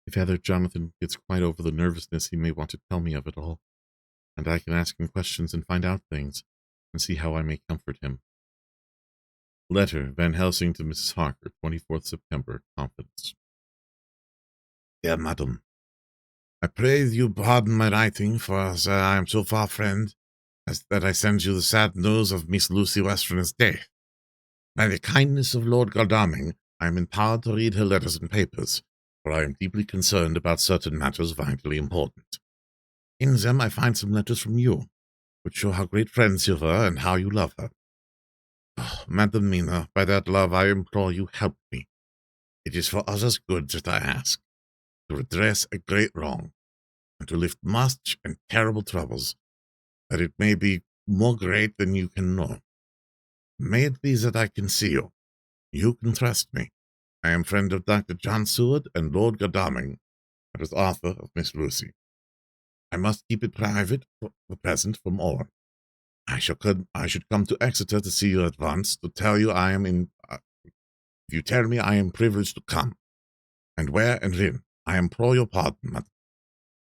If either Jonathan gets quite over the nervousness, he may want to tell me of it all, and I can ask him questions and find out things, and see how I may comfort him." Letter, Van Helsing to Mrs. Harker, 24th September, Confidence. Dear Madam, I pray you pardon my writing, for as I am so far friend, as that I send you the sad news of Miss Lucy Westerner's death. By the kindness of Lord Godalming, I am empowered to read her letters and papers, for I am deeply concerned about certain matters vitally important. In them I find some letters from you, which show how great friends you were and how you love her. Oh, Madam Mina, by that love I implore you help me. It is for others' good that I ask, to redress a great wrong, and to lift much and terrible troubles, that it may be more great than you can know. May it be that I can see you. You can trust me. I am friend of Dr. John Seward and Lord Godalming, and was author of Miss Lucy. I must keep it private for the present from all. I should come to Exeter to see you at once, to tell you I am in. If you tell me I am privileged to come, and where and when, I implore your pardon, madam.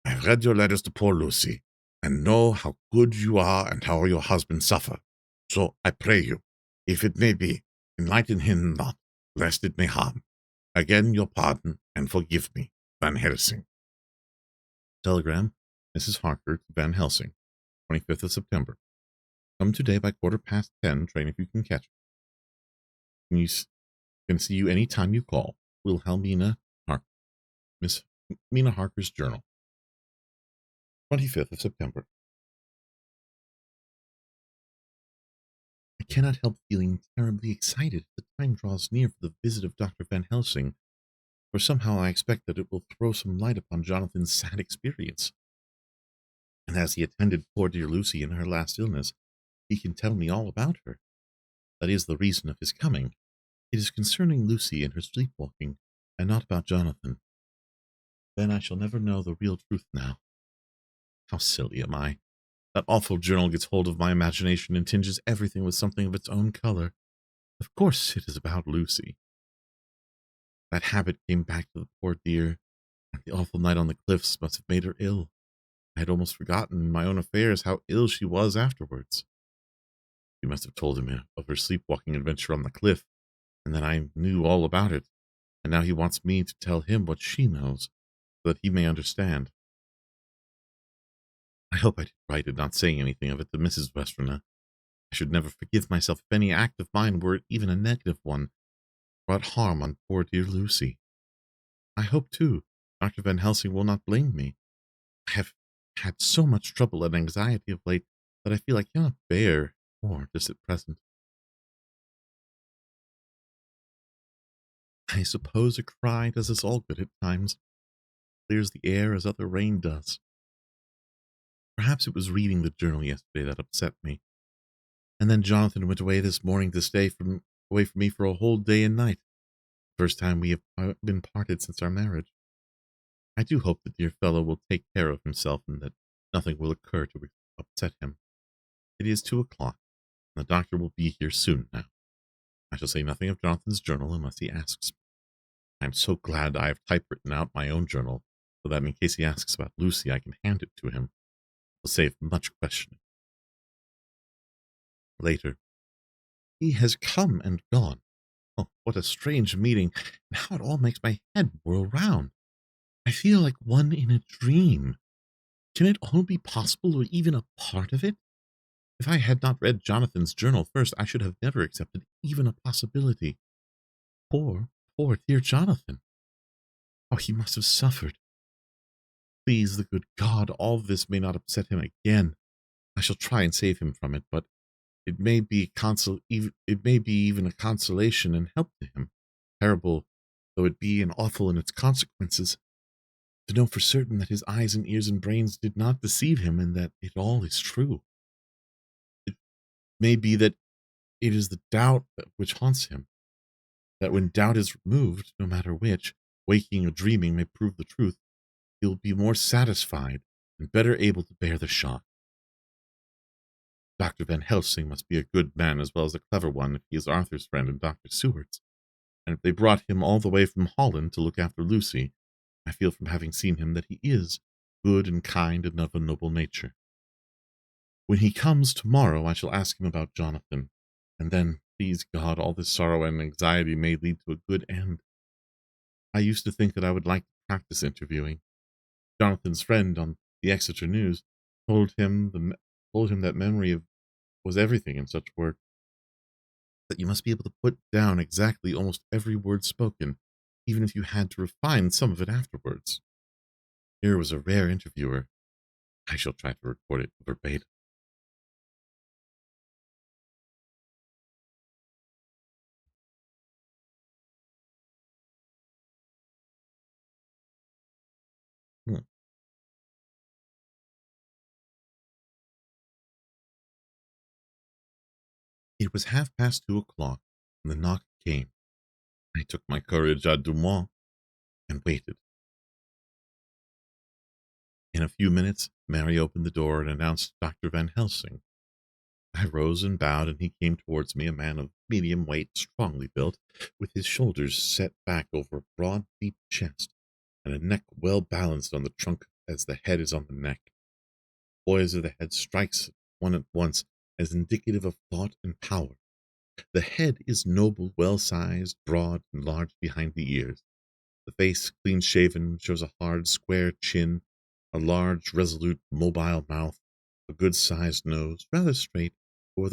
I have read your letters to poor Lucy, and know how good you are and how your husband suffer. So I pray you, if it may be, enlighten him not, lest it may harm. Again your pardon, and forgive me. Van Helsing. Telegram, Mrs. Harker to Van Helsing, 25th of September. Come today by 10:15 train if you can catch it. Can see you any time you call. Wilhelmina Harker. Miss Mina Harker's Journal. 25th of September. I cannot help feeling terribly excited as the time draws near for the visit of Dr. Van Helsing, for somehow I expect that it will throw some light upon Jonathan's sad experience. And as he attended poor dear Lucy in her last illness, he can tell me all about her. That is the reason of his coming. It is concerning Lucy and her sleepwalking, and not about Jonathan. Then I shall never know the real truth now. How silly am I! That awful journal gets hold of my imagination and tinges everything with something of its own color. Of course it is about Lucy. That habit came back to the poor dear, and the awful night on the cliffs must have made her ill. I had almost forgotten in my own affairs how ill she was afterwards. She must have told him of her sleepwalking adventure on the cliff, and then I knew all about it, and now he wants me to tell him what she knows, so that he may understand. I hope I did right in not saying anything of it to Mrs. Westerner. I should never forgive myself if any act of mine were even a negative one, brought harm on poor dear Lucy. I hope, too, Dr. Van Helsing will not blame me. I have had so much trouble and anxiety of late that I feel I cannot bear more just at present. I suppose a cry does us all good at times, clears the air as other rain does. Perhaps it was reading the journal yesterday that upset me. And then Jonathan went away this morning to stay away from me for a whole day and night. First time we have been parted since our marriage. I do hope the dear fellow will take care of himself and that nothing will occur to upset him. It is 2 o'clock, and the doctor will be here soon now. I shall say nothing of Jonathan's journal unless he asks. I am so glad I have typewritten out my own journal, so that in case he asks about Lucy, I can hand it to him. It will save much questioning. Later. He has come and gone. Oh, what a strange meeting, and how it all makes my head whirl round. I feel like one in a dream. Can it all be possible, or even a part of it? If I had not read Jonathan's journal first, I should have never accepted even a possibility. Poor, poor dear Jonathan. Oh, he must have suffered. Please, the good God, all this may not upset him again. I shall try and save him from it, but it may be even a consolation and help to him, terrible though it be and awful in its consequences, to know for certain that his eyes and ears and brains did not deceive him, and that it all is true. It may be that it is the doubt which haunts him, that when doubt is removed, no matter which, waking or dreaming, may prove the truth, he will be more satisfied and better able to bear the shock. Dr. Van Helsing must be a good man as well as a clever one if he is Arthur's friend and Dr. Seward's, and if they brought him all the way from Holland to look after Lucy, I feel from having seen him that he is good and kind and of a noble nature. When he comes tomorrow, I shall ask him about Jonathan, and then, please God, all this sorrow and anxiety may lead to a good end. I used to think that I would like to practice interviewing. Jonathan's friend on the Exeter News told him that memory was everything in such work, that you must be able to put down exactly almost every word spoken, even if you had to refine some of it afterwards. Here was a rare interviewer. I shall try to record it verbatim. It was 2:30 when the knock came. I took my courage à deux mains and waited. In a few minutes, Mary opened the door and announced Dr. Van Helsing. I rose and bowed, and he came towards me, a man of medium weight, strongly built, with his shoulders set back over a broad, deep chest, and a neck well balanced on the trunk as the head is on the neck. The poise of the head strikes one at once as indicative of thought and power. The head is noble, well-sized, broad, and large behind the ears. The face, clean-shaven, shows a hard, square chin, a large, resolute, mobile mouth, a good-sized nose, rather straight, but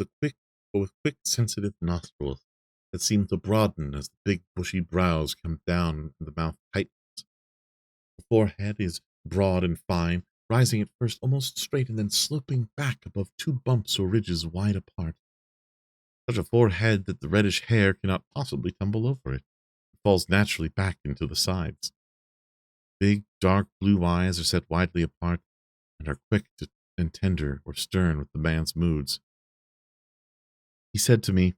with quick, sensitive nostrils that seem to broaden as the big, bushy brows come down and the mouth tightens. The forehead is broad and fine, rising at first almost straight and then sloping back above two bumps or ridges wide apart. Such a forehead that the reddish hair cannot possibly tumble over it. It falls naturally back into the sides. Big, dark blue eyes are set widely apart and are quick and tender or stern with the man's moods. He said to me,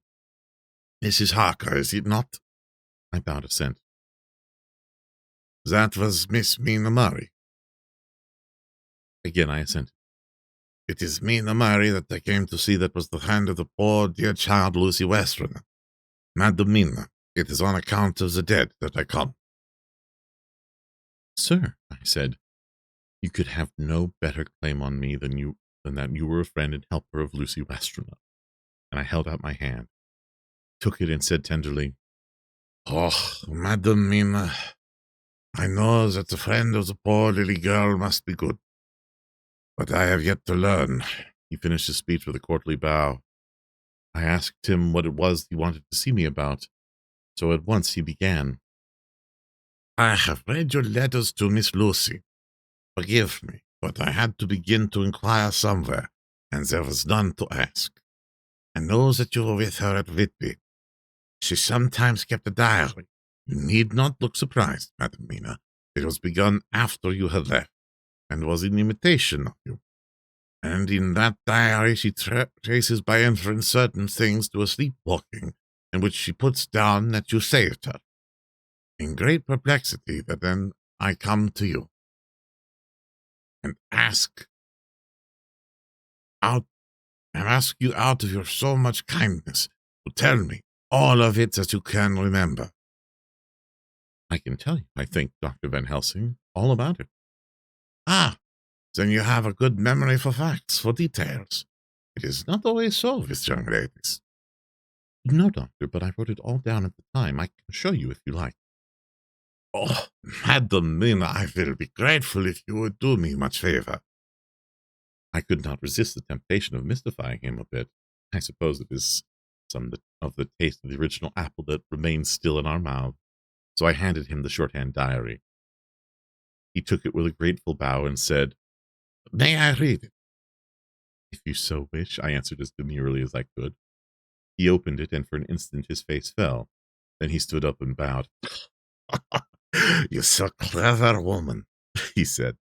"Mrs. Harker, is it not?" I bowed assent. "That was Miss Mina Murray." Again I assented. "It is Mina Murray that I came to see that was the hand of the poor dear child Lucy Westerner. Madam Mina, it is on account of the dead that I come." "Sir," I said, "you could have no better claim on me than that you were a friend and helper of Lucy Westerner." And I held out my hand, took it, and said tenderly, "Oh, Madam Mina, I know that the friend of the poor little girl must be good, but I have yet to learn." He finished his speech with a courtly bow. I asked him what it was he wanted to see me about. So at once he began. I have read your letters to Miss Lucy. Forgive me, but I had to begin to inquire somewhere, and there was none to ask. I know that you were with her at Whitby. She sometimes kept a diary. You need not look surprised, Madam Mina. It was begun after you had left, and was in imitation of you. And in that diary she traces by inference certain things to a sleepwalking, in which she puts down that you saved her. In great perplexity, that then I come to you, and ask you out of your so much kindness to tell me all of it that you can remember. I can tell you, I think, Dr. Van Helsing, all about it. Ah, then you have a good memory for facts, for details. It is not always so with young ladies. No, Doctor, but I wrote it all down at the time. I can show you if you like. Oh, Madam Mina, I will be grateful if you would do me much favor. I could not resist the temptation of mystifying him a bit. I suppose it is some of the taste of the original apple that remains still in our mouth. So I handed him the shorthand diary. He took it with a grateful bow and said, May I read it? If you so wish, I answered as demurely as I could. He opened it, and for an instant his face fell. Then he stood up and bowed. You're so clever, woman, he said.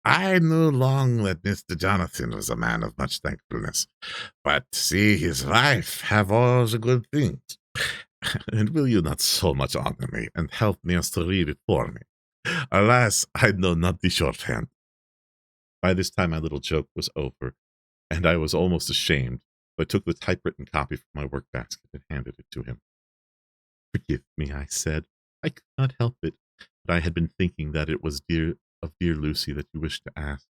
I knew long that Mr. Jonathan was a man of much thankfulness, but see his wife have all the good things. And will you not so much honor me, and help me as to read it for me? Alas, I know not the shorthand. By this time my little joke was over, and I was almost ashamed, so I took the typewritten copy from my work basket and handed it to him. Forgive me, I said. I could not help it, but I had been thinking that it was dear Lucy that you wished to ask,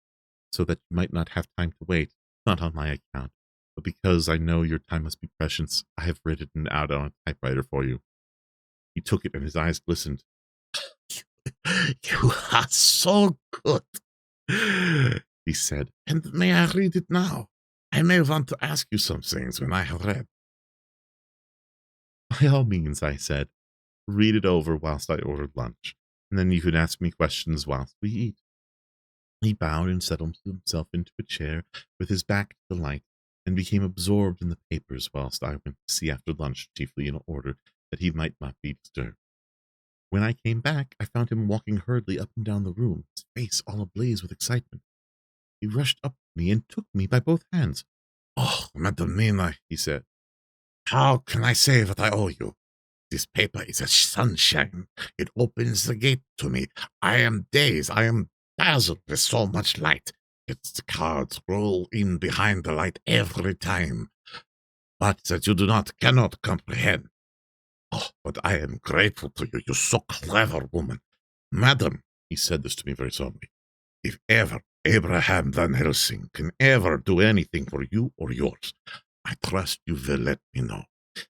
so that you might not have time to wait, not on my account, but because I know your time must be precious. I have written it out on a typewriter for you. He took it, and his eyes glistened. You are so good, he said. And may I read it now? I may want to ask you some things when I have read. By all means, I said. Read it over whilst I ordered lunch, and then you can ask me questions whilst we eat. He bowed and settled himself into a chair with his back to the light, and became absorbed in the papers whilst I went to see after lunch, chiefly in order that he might not be disturbed. When I came back, I found him walking hurriedly up and down the room, his face all ablaze with excitement. He rushed up to me and took me by both hands. Oh, Madam Mina, he said, how can I say what I owe you? This paper is a sunshine. It opens the gate to me. I am dazed. I am dazzled with so much light. Its cards roll in behind the light every time, but that you cannot comprehend. Oh, but I am grateful to you. You're so clever, woman. Madam, he said this to me very solemnly, if ever Abraham Van Helsing can ever do anything for you or yours, I trust you will let me know.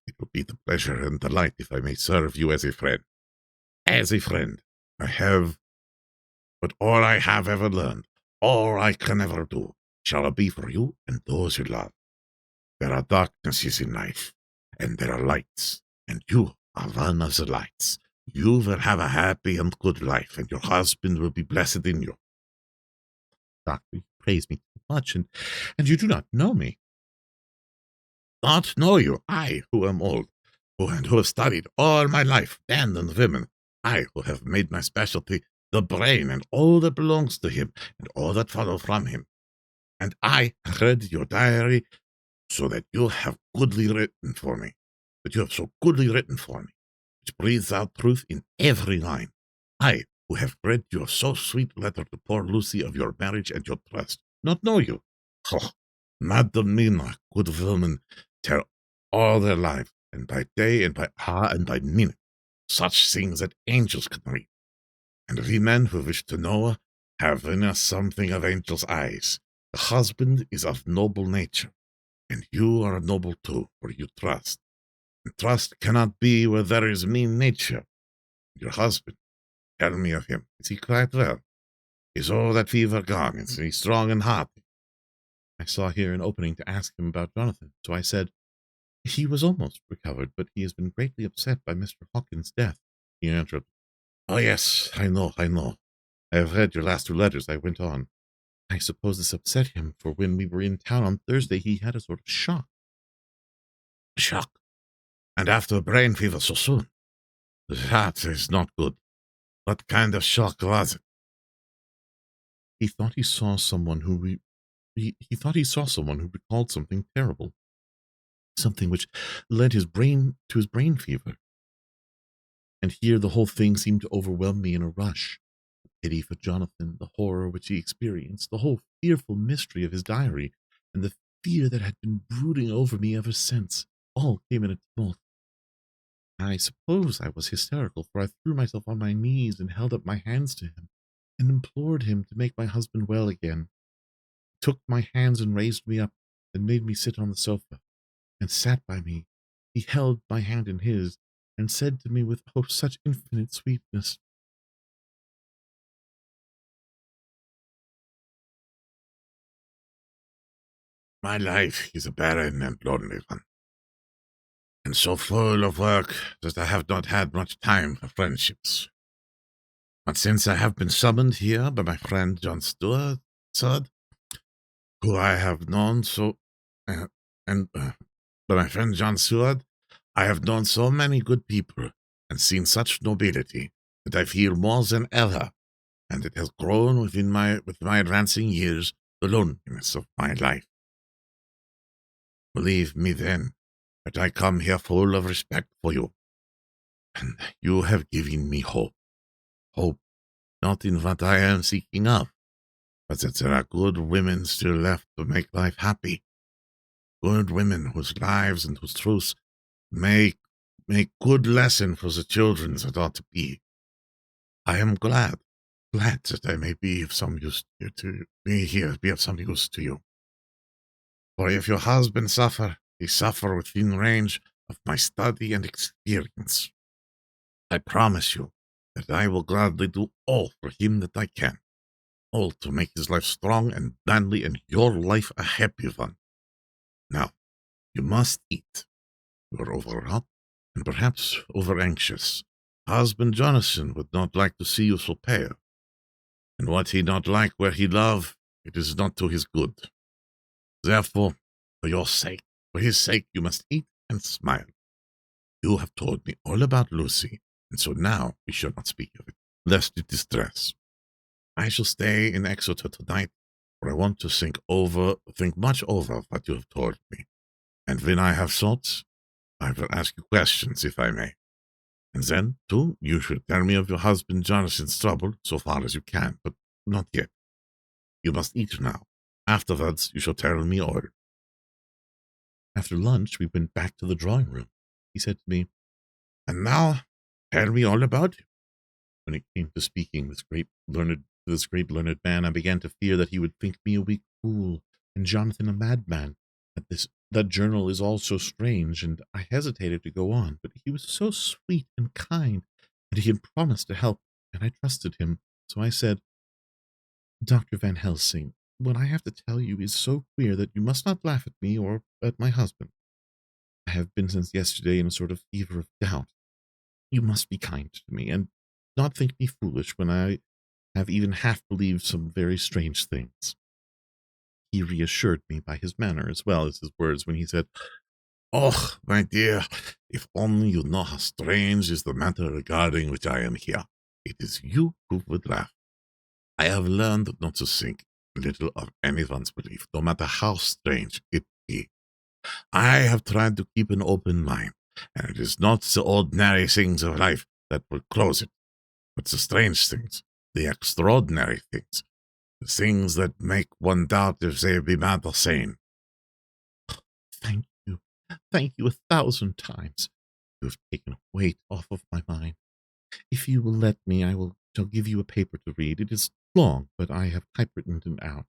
It will be the pleasure and delight if I may serve you as a friend. As a friend, I have, but all I have ever learned, all I can ever do, shall be for you and those you love. There are darknesses in life, and there are lights, and you are one of the lights. You will have a happy and good life, and your husband will be blessed in you. Doctor, you praise me too much, and you do not know me. Not know you, I, who am old, who have studied all my life, men and women, I, who have made my specialty the brain and all that belongs to him, and all that follow from him. And I read your diary, so that you have goodly written for me, which breathes out truth in every line. I, who have read your so sweet letter to poor Lucy of your marriage and your trust, not know you. Oh, Madam Mina, good woman, tell all their life, and by day and by hour and by minute, such things that angels can read. And we men who wish to know have in us something of angels' eyes. The husband is of noble nature, and you are noble too, for you trust. And trust cannot be where there is mean nature. Your husband, tell me of him. Is he quite well? Is all that fever gone? Is he strong and hearty? I saw here an opening to ask him about Jonathan, so I said, He was almost recovered, but he has been greatly upset by Mr. Hawkins' death, he answered. Oh, yes, I know. I have read your last two letters, I went on. I suppose this upset him, for when we were in town on Thursday, he had a sort of shock. Shock? And after a brain fever so soon? That is not good. What kind of shock was it? He thought he saw someone he thought he saw someone who recalled something terrible, something which led his brain to his brain fever. And here the whole thing seemed to overwhelm me in a rush. The pity for Jonathan, the horror which he experienced, the whole fearful mystery of his diary, and the fear that had been brooding over me ever since, all came in a tumult. I suppose I was hysterical, for I threw myself on my knees and held up my hands to him, and implored him to make my husband well again. He took my hands and raised me up, and made me sit on the sofa, and sat by me. He held my hand in his, and said to me with, oh, such infinite sweetness, My life is a barren and lonely one, and so full of work that I have not had much time for friendships. But since I have been summoned here by my friend John Stewart, who I have known and by my friend John Stewart, I have known so many good people and seen such nobility that I feel more than ever, and it has grown with my advancing years, the loneliness of my life. Believe me then that I come here full of respect for you, and you have given me hope. Hope not in what I am seeking of, but that there are good women still left to make life happy. Good women whose lives and whose truths make good lesson for the children that ought to be. I am glad that I may be of some use to be here, be of some use to you. For if your husband suffer, he suffer within range of my study and experience. I promise you that I will gladly do all for him that I can, all to make his life strong and manly and your life a happy one. Now, you must eat. You are overwrought and perhaps over anxious. Husband Jonathan would not like to see you so pale, and what he not like where he love, it is not to his good. Therefore, for your sake, for his sake, you must eat and smile. You have told me all about Lucy, and so now we shall not speak of it, lest it distress. I shall stay in Exeter tonight, for I want to think much over what you have told me. And when I have thoughts, I will ask you questions, if I may. And then, too, you should tell me of your husband Jonathan's trouble, so far as you can, but not yet. You must eat now. Afterwards, you shall tell me all. After lunch, we went back to the drawing room. He said to me, And now, tell me all about it. When it came to speaking this great learned man, I began to fear that he would think me a weak fool, and Jonathan a madman. That journal is all so strange, and I hesitated to go on, but he was so sweet and kind, and he had promised to help, and I trusted him. So I said, Dr. Van Helsing, what I have to tell you is so queer that you must not laugh at me or at my husband. I have been since yesterday in a sort of fever of doubt. You must be kind to me, and not think me foolish when I have even half believed some very strange things. He reassured me by his manner as well as his words when he said, Oh, my dear, if only you know how strange is the matter regarding which I am here. It is you who would laugh. I have learned not to think little of anyone's belief, no matter how strange it be. I have tried to keep an open mind, and it is not the ordinary things of life that will close it, but the strange things, the extraordinary things, the things that make one doubt if they be mad or sane. Thank you. Thank you 1,000 times. You have taken a weight off of my mind. If you will let me, shall give you a paper to read. It is long, but I have typewritten it out.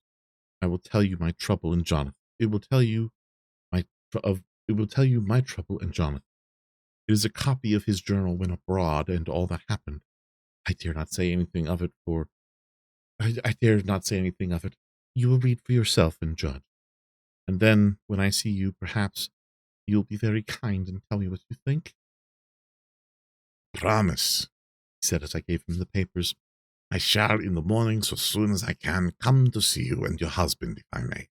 I will tell you my trouble and Jonathan. It will tell you my trouble and Jonathan. It is a copy of his journal when abroad and all that happened. I dare not say anything of it, I dare not say anything of it. You will read for yourself and judge. And then, when I see you, perhaps you'll be very kind and tell me what you think? Promise, He said as I gave him the papers. I shall in the morning, so soon as I can, come to see you and your husband, if I may.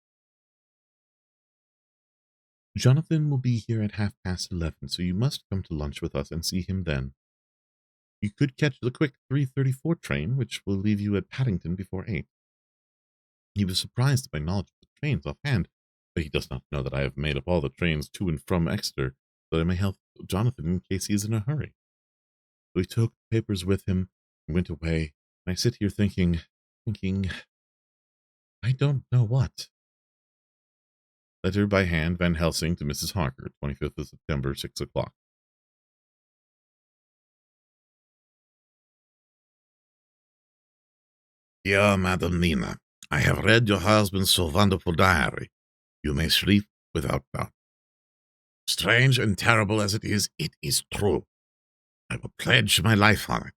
Jonathan will be here at 11:30, so you must come to lunch with us and see him then. You could catch the quick 3:34 train, which will leave you at Paddington before 8. He was surprised at my knowledge of the trains offhand, but he does not know that I have made up all the trains to and from Exeter, so that I may help Jonathan in case he is in a hurry. So he took the papers with him and went away, and I sit here thinking, I don't know what. Letter by hand, Van Helsing to Mrs. Harker, 25th of September, 6 o'clock. Dear Madam Nina, I have read your husband's so wonderful diary. You may sleep without doubt. Strange and terrible as it is true. I will pledge my life on it.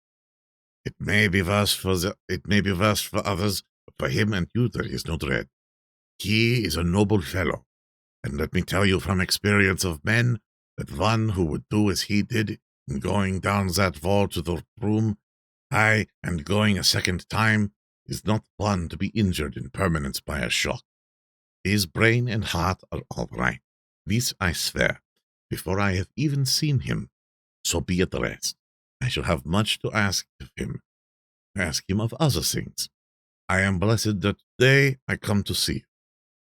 It may be worse for others, but for him and you there is no dread. He is a noble fellow, and let me tell you from experience of men that one who would do as he did in going down that wall to the room, aye, and going a second time, is not one to be injured in permanence by a shock. His brain and heart are all right. This I swear, before I have even seen him. So be it the rest. I shall have much to ask of him. Ask him of other things. I am blessed that day I come to see you,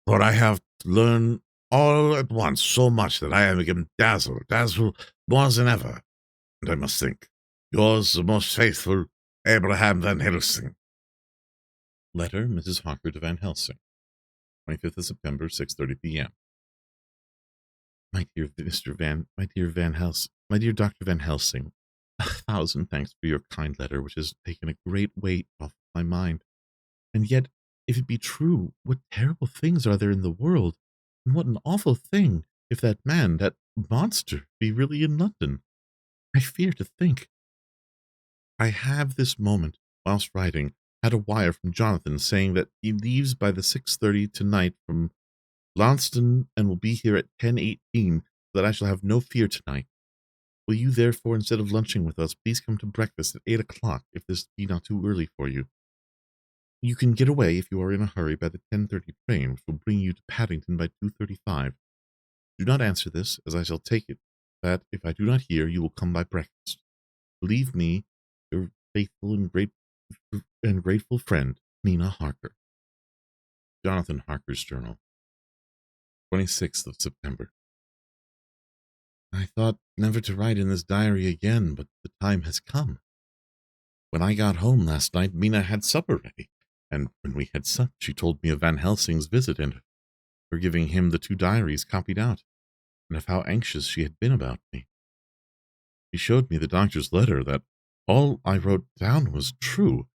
for I have learned all at once so much that I am again dazzled more than ever. And I must think, yours the most faithful, Abraham Van Helsing. Letter, Mrs. Harker to Van Helsing, 25th of September, 6:30 p.m. My dear Dr. Van Helsing, 1,000 thanks for your kind letter, which has taken a great weight off my mind. And yet, if it be true, what terrible things are there in the world, and what an awful thing if that man, that monster, be really in London. I fear to think. I have this moment, whilst writing, had a wire from Jonathan saying that he leaves by the 6:30 tonight from Launceston and will be here at 10:18, so that I shall have no fear tonight. Will you therefore, instead of lunching with us, please come to breakfast at 8 o'clock, if this be not too early for you? You can get away, if you are in a hurry, by the 10:30 train, which will bring you to Paddington by 2:35. Do not answer this, as I shall take it that, if I do not hear, you will come by breakfast. Believe me, your faithful and grateful friend, Nina Harker. Jonathan Harker's Journal, 26th of September. I thought never to write in this diary again, but the time has come. When I got home last night, Mina had supper ready, and when we had supped, she told me of Van Helsing's visit and her giving him the 2 diaries copied out, and of how anxious she had been about me. She showed me the doctor's letter, that all I wrote down was true.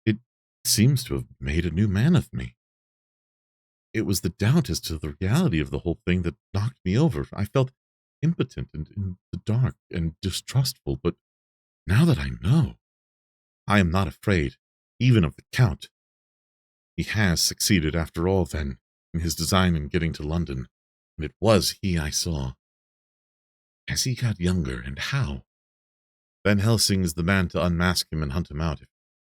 It seems to have made a new man of me. It was the doubt as to the reality of the whole thing that knocked me over. I felt impotent and in the dark and distrustful, but now that I know, I am not afraid, even of the Count. He has succeeded, after all, then, in his design in getting to London, and it was he I saw. Has he got younger, and how? Van Helsing is the man to unmask him and hunt him out, if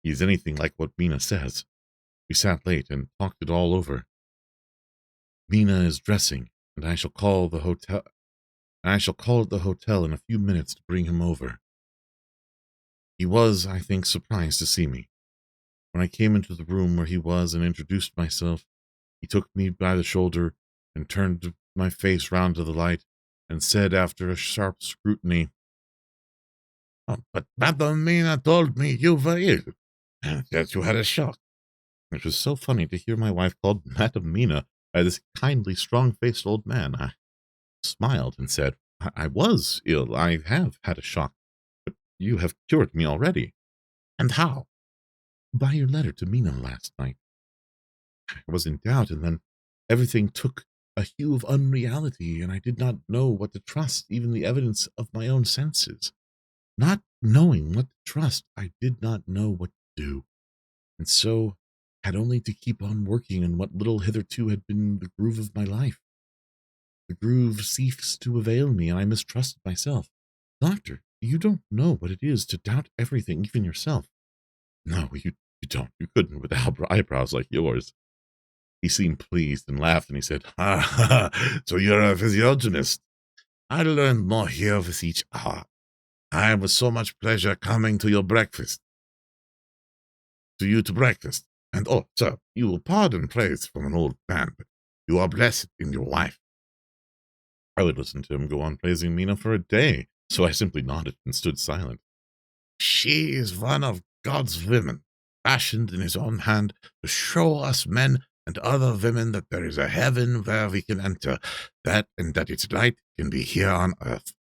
he is anything like what Mina says. We sat late and talked it all over. Mina is dressing, and I shall call at the hotel in a few minutes to bring him over. He was, I think, surprised to see me. When I came into the room where he was and introduced myself, he took me by the shoulder and turned my face round to the light and said, after a sharp scrutiny, "Oh, but Madam Mina told me you were ill, and that you had a shock." It was so funny to hear my wife called Madam Mina by this kindly, strong-faced old man. I smiled and said, I was ill. I have had a shock, but you have cured me already. And how? By your letter to Mina last night. I was in doubt, and then everything took a hue of unreality, and I did not know what to trust, even the evidence of my own senses. Not knowing what to trust, I did not know what to do, and so had only to keep on working in what little hitherto had been the groove of my life. The groove ceased to avail me, and I mistrusted myself. Doctor, you don't know what it is to doubt everything, even yourself. No, you don't. You couldn't with eyebrows like yours. He seemed pleased and laughed, and he said, Ha ha, so you're a physiologist. I learn more here with each hour. I am with so much pleasure coming to your breakfast. To you to breakfast. And oh, sir, you will pardon praise from an old man, but you are blessed in your wife. I would listen to him go on praising Mina for a day, so I simply nodded and stood silent. She is one of God's women, fashioned in his own hand to show us men and other women that there is a heaven where we can enter, and that its light can be here on earth.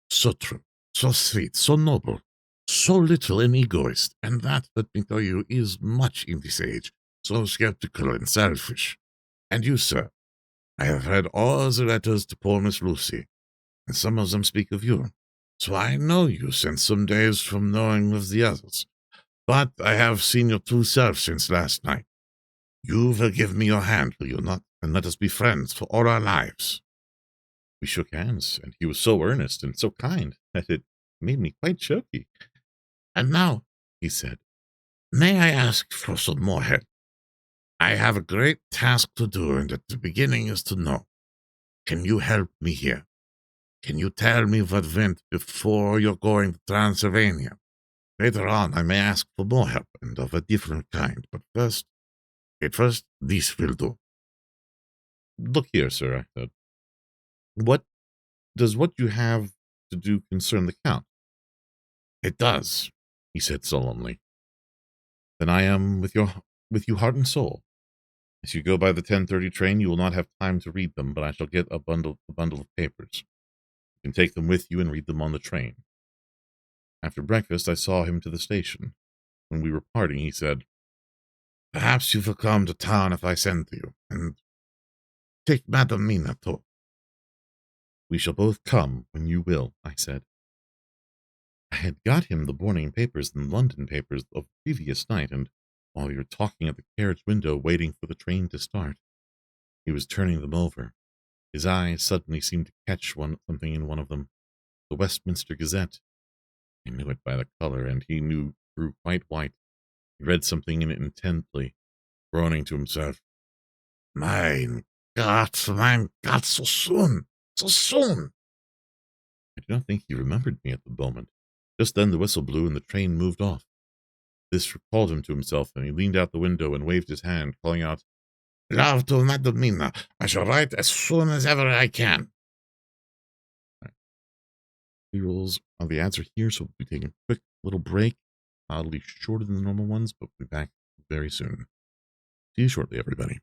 So true, so sweet, so noble, so little an egoist, and that, let me tell you, is much in this age, so skeptical and selfish. And you, sir, I have read all the letters to poor Miss Lucy, and some of them speak of you. So I know you since some days from knowing of the others. But I have seen your true self since last night. You will give me your hand, will you not, and let us be friends for all our lives. We shook hands, and he was so earnest and so kind that it made me quite choky. And now, he said, may I ask for some more help? I have a great task to do, and at the beginning is to know. Can you help me here? Can you tell me what went before you're going to Transylvania? Later on, I may ask for more help, and of a different kind, but first, this will do. Look here, sir, I said. What does what you have to do concern the Count? It does, he said solemnly. Then I am with you heart and soul. As you go by the 10:30 train, you will not have time to read them, but I shall get a bundle of papers. You can take them with you and read them on the train. After breakfast, I saw him to the station. When we were parting, he said, perhaps you will come to town if I send to you, and take Madam Mina too. We shall both come when you will, I said. I had got him the morning papers and London papers of the previous night, and while we were talking at the carriage window waiting for the train to start, he was turning them over. His eye suddenly seemed to catch something in one of them, the Westminster Gazette. I knew it by the color, and he grew quite white. He read something in it intently, groaning to himself. Mein Gott, so soon, so soon. I do not think he remembered me at the moment. Just then the whistle blew and the train moved off. This recalled him to himself, and he leaned out the window and waved his hand, calling out, Love to Madam Mina. I shall write as soon as ever I can. The rules of the answer here, so we'll be taking a quick little break, oddly shorter than the normal ones, but we'll be back very soon. See you shortly, everybody.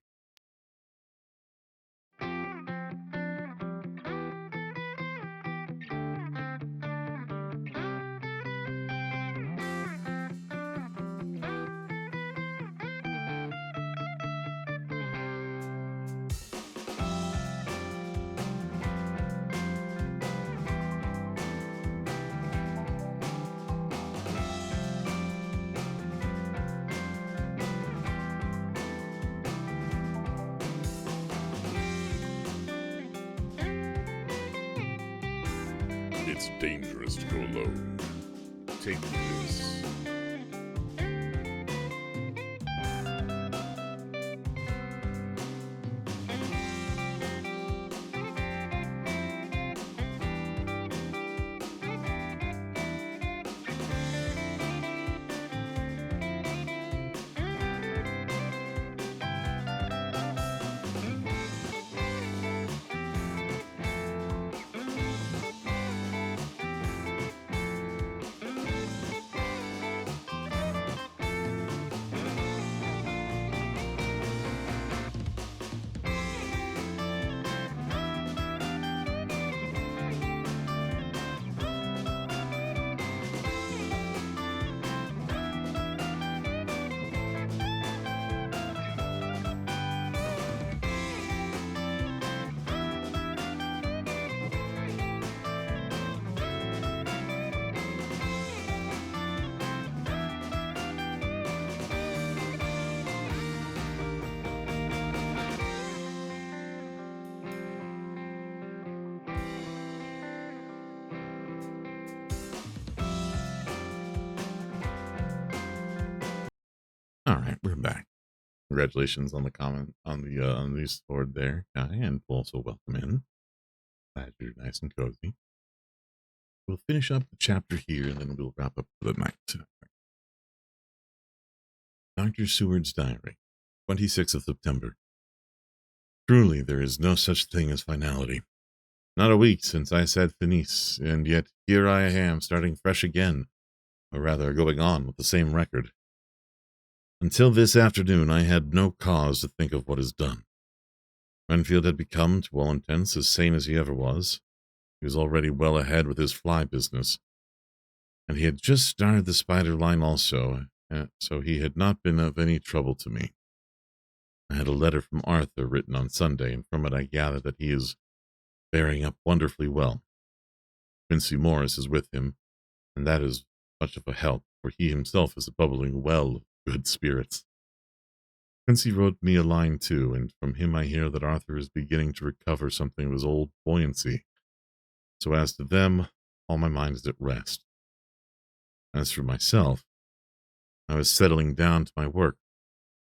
It's dangerous to go alone. Take this. Congratulations on the comment on the sword there, Guy, and also welcome in. Glad you're nice and cozy. We'll finish up the chapter here, and then we'll wrap up for the night. Dr. Seward's Diary, 26th of September. Truly, there is no such thing as finality. Not a week since I said finis, and yet here I am starting fresh again, or rather going on with the same record. Until this afternoon, I had no cause to think of what is done. Renfield had become, to all intents, as sane as he ever was. He was already well ahead with his fly business, and he had just started the spider line also, so he had not been of any trouble to me. I had a letter from Arthur written on Sunday, and from it I gathered that he is bearing up wonderfully well. Quincy Morris is with him, and that is much of a help, for he himself is a bubbling well of good spirits. Quincy wrote me a line too, and from him I hear that Arthur is beginning to recover something of his old buoyancy. So as to them, all my mind is at rest. As for myself, I was settling down to my work,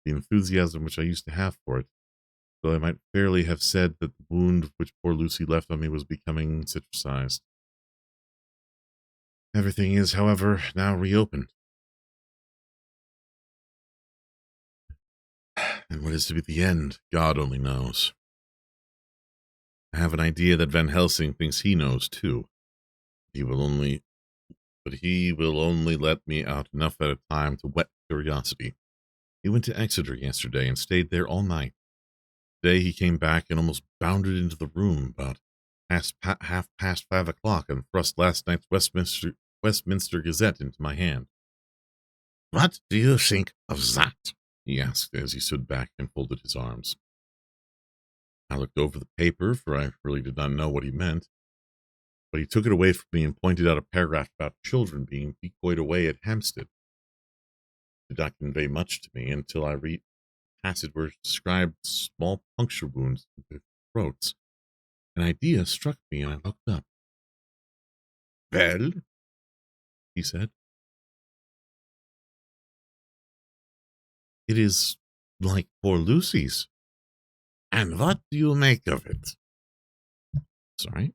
the enthusiasm which I used to have for it, though I might fairly have said that the wound which poor Lucy left on me was becoming cicatrized. Everything is, however, now reopened. And what is to be the end, God only knows. I have an idea that Van Helsing thinks he knows too. He will only let me out enough at a time to whet curiosity. He went to Exeter yesterday and stayed there all night. Today he came back and almost bounded into the room about half past 5 o'clock and thrust last night's Westminster Gazette into my hand. What do you think of that? He asked as he stood back and folded his arms. I looked over the paper, for I really did not know what he meant, but he took it away from me and pointed out a paragraph about children being decoyed away at Hampstead. It did not convey much to me until I read a passage where it described small puncture wounds in their throats. An idea struck me and I looked up. Well, He said, "It is like poor Lucy's." and what do you make of it? Sorry?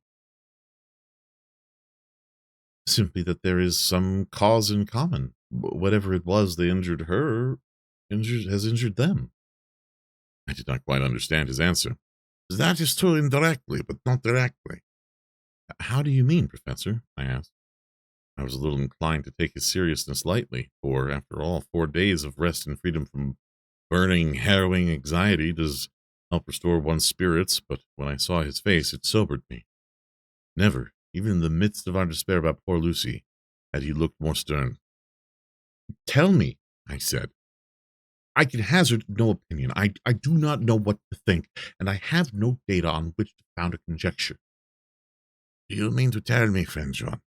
Simply that there is some cause in common. Whatever it was that injured her has injured them. I did not quite understand his answer. That is true indirectly, but not directly. How do you mean, Professor? I asked. I was a little inclined to take his seriousness lightly, for, after all, 4 days of rest and freedom from burning, harrowing anxiety does help restore one's spirits, but when I saw his face, it sobered me. Never, even in the midst of our despair about poor Lucy, had he looked more stern. "Tell me," I said. "I can hazard no opinion. I do not know what to think, and I have no data on which to found a conjecture." Do you mean to tell me, friend John,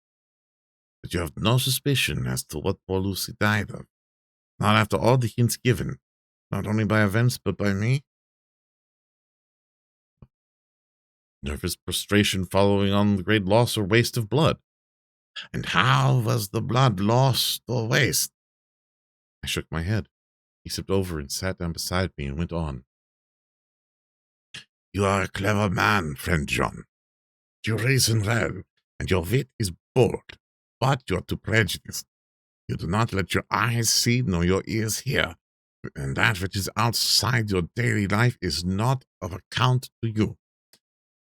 that you have no suspicion as to what poor Lucy died of? Not after all the hints given, not only by events, but by me? Nervous prostration following on the great loss or waste of blood. And how was the blood lost or waste? I shook my head. He sipped over and sat down beside me and went on. You are a clever man, friend John. You reason well, and your wit is bold, but you are too prejudiced. You do not let your eyes see nor your ears hear, and that which is outside your daily life is not of account to you.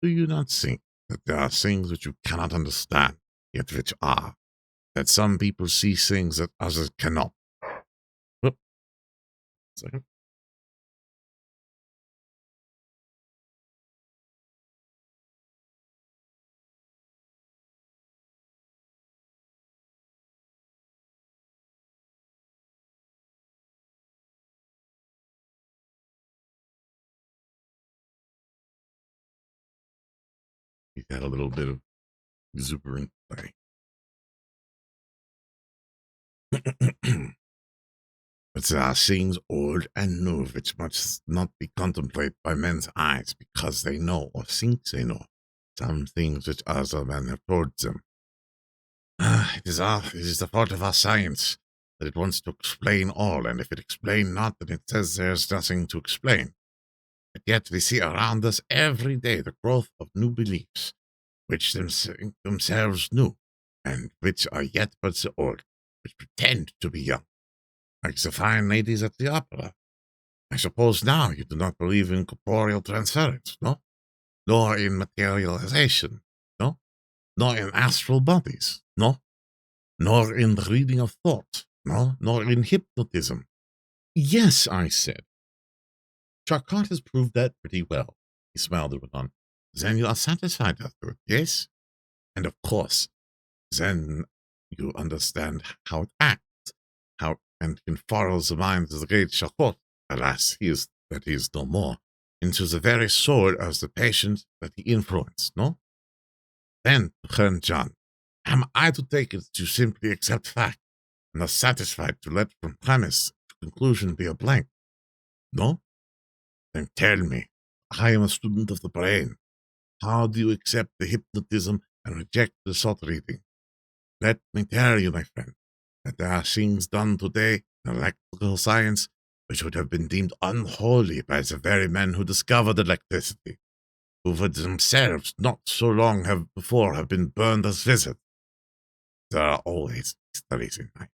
Do you not think that there are things which you cannot understand, yet which are? That some people see things that others cannot? Second. He had a little bit of exuberant play. But there are things old and new which must not be contemplated by men's eyes because they know or think they know some things which other men have told them. It is the fault of our science that it wants to explain all, and if it explain not, then it says there's nothing to explain. But yet we see around us every day the growth of new beliefs, which themselves new, and which are yet but the old, which pretend to be young, like the fine ladies at the opera. I suppose now you do not believe in corporeal transference, no? Nor in materialization, no? Nor in astral bodies, no? Nor in the reading of thought, no? Nor in hypnotism. Yes, I said. Charcot has proved that pretty well. He smiled and went on. Then you are satisfied after it, yes? And of course, then you understand how it acts, how and can follow the mind of the great Charcot, alas, he is no more, into the very soul of the patient that he influenced, no? Then, friend John, am I to take it that you simply accept fact, and are satisfied to let from premise to conclusion be a blank? No? Then tell me, I am a student of the brain. How do you accept the hypnotism and reject the thought reading? Let me tell you, my friend, that there are things done today in electrical science which would have been deemed unholy by the very men who discovered electricity, who would themselves not so long before have been burned as wizards. There are always mysteries in life.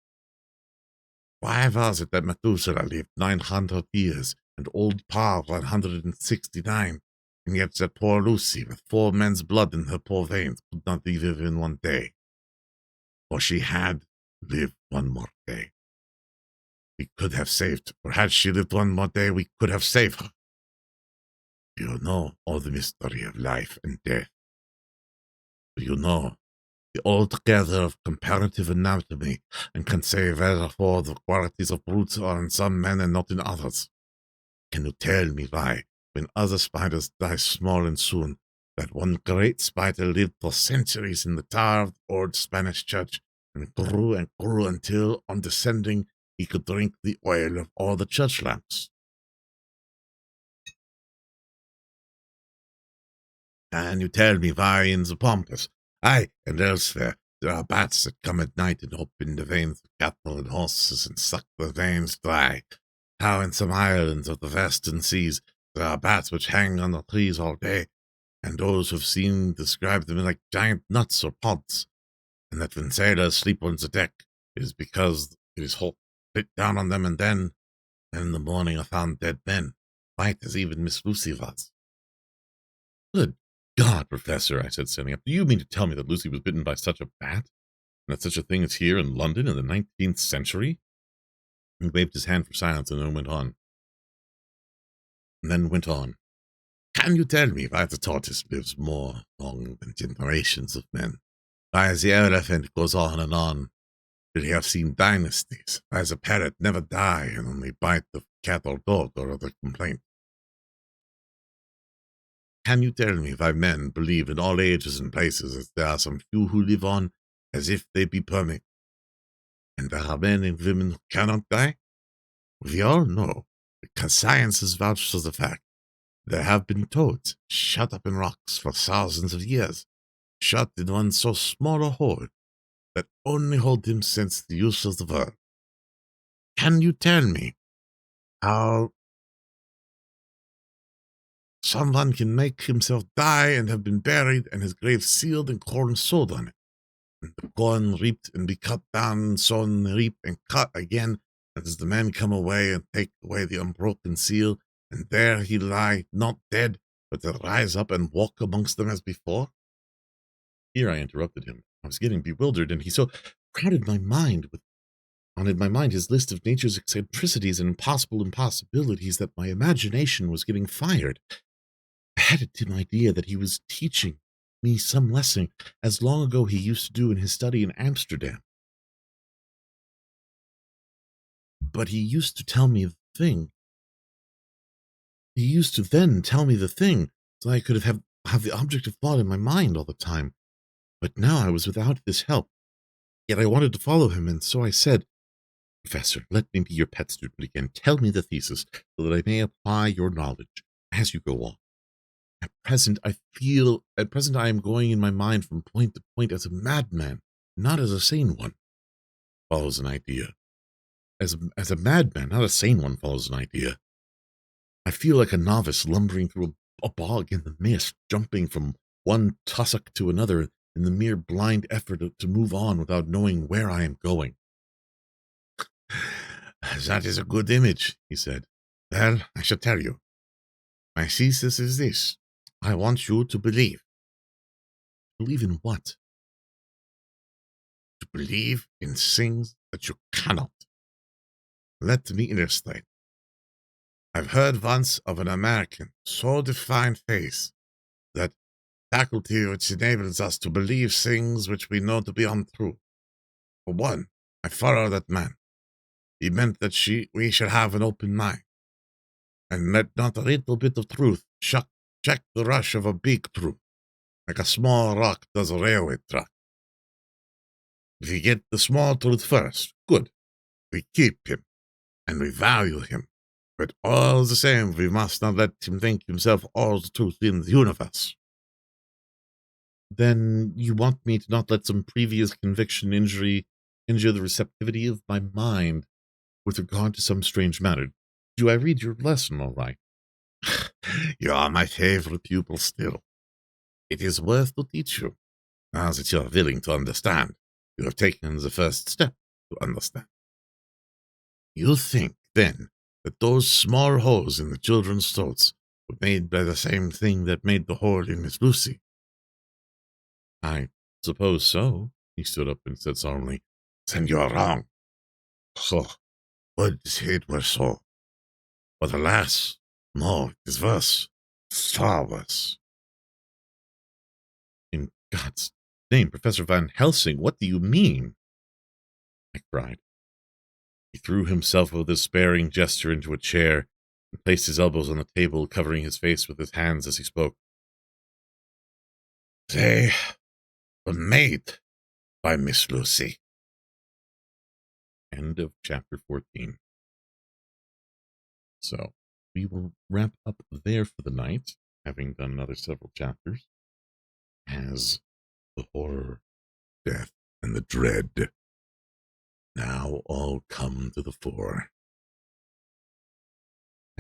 Why was it that Methuselah lived 900 years and old Pa 169, and yet that poor Lucy, with 4 men's blood in her poor veins, could not live in 1 day? For she had lived 1 more day. We could have saved her. Had she lived 1 more day, we could have saved her. Do you know all the mystery of life and death? Do you know the altogether of comparative anatomy, and can say therefore the qualities of brutes are in some men and not in others? Can you tell me why, when other spiders die small and soon, that one great spider lived for centuries in the tower of the old Spanish church, and grew until, on descending, he could drink the oil of all the church lamps? Can you tell me why in the pampas, aye, and elsewhere, there are bats that come at night and open the veins of cattle and horses and suck the veins dry? How in some islands of the western seas there are bats which hang on the trees all day, and those who've seen describe them like giant nuts or pods, and that when sailors sleep on the deck, it is because it is hot, sit down on them, and then in the morning are found dead men, white as even Miss Lucy was. Good God, Professor, I said, standing up. Do you mean to tell me that Lucy was bitten by such a bat? And that such a thing is here in London in the 19th century? He waved his hand for silence and then went on. Can you tell me why the tortoise lives more long than generations of men? Why the elephant goes on and on? Did he have seen dynasties? Why the parrot never die and only bite the cat or dog or other complaint? Can you tell me why men believe in all ages and places that there are some few who live on as if they be permanent, and there are men and women who cannot die? We all know, because science has vouched for the fact, there have been toads shut up in rocks for thousands of years, shut in one so small a hole that only hold him since the use of the verb. Can you tell me how someone can make himself die and have been buried and his grave sealed and corn sowed on it, and the corn reaped and be cut down, sown, reap, and cut again, as the men come away and take away the unbroken seal, and there he lie, not dead, but to rise up and walk amongst them as before? Here I interrupted him. I was getting bewildered, and he so crowded my mind with in my mind his list of nature's eccentricities and impossible impossibilities that my imagination was getting fired. I had a dim idea that he was teaching me some lesson, as long ago he used to do in his study in Amsterdam. But he used to tell me the thing. He used to then tell me the thing, so I could have the object of thought in my mind all the time. But now I was without this help. Yet I wanted to follow him, and so I said, Professor, let me be your pet student again. Tell me the thesis, so that I may apply your knowledge as you go on. At present I am going in my mind from point to point as a madman, not as a sane one. Follows an idea. as a madman, not a sane one, follows an idea. I feel like a novice lumbering through a bog in the mist, jumping from one tussock to another in the mere blind effort to move on without knowing where I am going. That is a good image, he said. Well, I shall tell you. My thesis is this. I want you to believe. Believe in what? To believe in things that you cannot. Let me illustrate. I've heard once of an American so defined faith that faculty which enables us to believe things which we know to be untrue. For one, I follow that man. He meant that we should have an open mind, and let not a little bit of truth check the rush of a big truth, like a small rock does a railway track. If we get the small truth first, good. We keep him, and we value him. But all the same, we must not let him think himself all the truth in the universe. Then you want me to not let some previous conviction injure the receptivity of my mind with regard to some strange matter. Do I read your lesson all right? You are my favorite pupil still. It is worth to teach you. Now that you are willing to understand, you have taken the first step to understand. You think, then, that those small holes in the children's throats were made by the same thing that made the hole in Miss Lucy? I suppose so. He stood up and said solemnly, Then you are wrong. Oh, would it were so. But alas, no, it is worse. Far worse. In God's name, Professor Van Helsing, what do you mean? I cried. He threw himself with a despairing gesture into a chair and placed his elbows on the table, covering his face with his hands as he spoke. They were made by Miss Lucy. End of chapter 14. So, we will wrap up there for the night, having done another several chapters, as the horror, Death, and the dread now all come to the fore.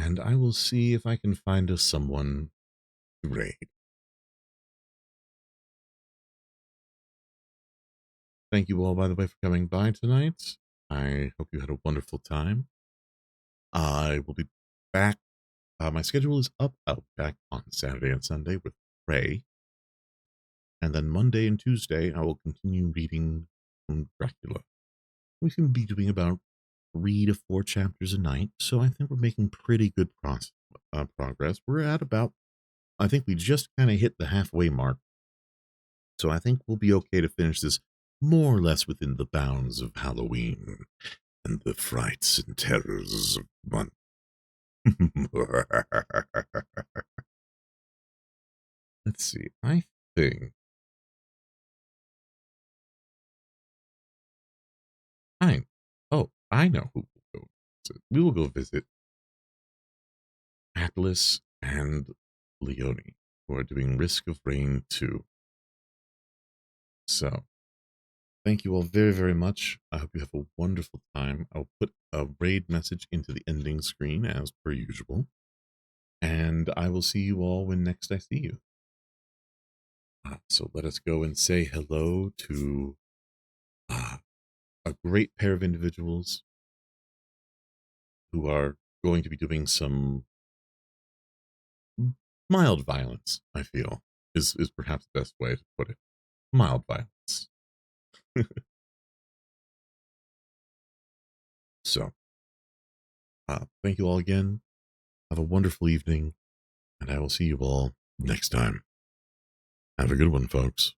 and I will see if I can find us someone to raid. Thank you all, by the way, for coming by tonight. I hope you had a wonderful time. I will be back. My schedule is up. I'll be back on Saturday and Sunday with Ray. And then Monday and Tuesday, I will continue reading from Dracula. We seem to be doing about 3 to 4 chapters a night, so I think we're making pretty good progress. We're at about, I think we just kind of hit the halfway mark. So I think we'll be okay to finish this more or less within the bounds of Halloween and the frights and terrors of month. Let's see. I think I know who will go visit. We will go visit Atlas and Leone, who are doing Risk of Rain 2. So, thank you all very, very much. I hope you have a wonderful time. I'll put a raid message into the ending screen as per usual. And I will see you all when next I see you. So let us go and say hello to a great pair of individuals who are going to be doing some mild violence, I feel, is perhaps the best way to put it. Mild violence. So, thank you all again. Have a wonderful evening, and I will see you all next time. Have a good one, folks.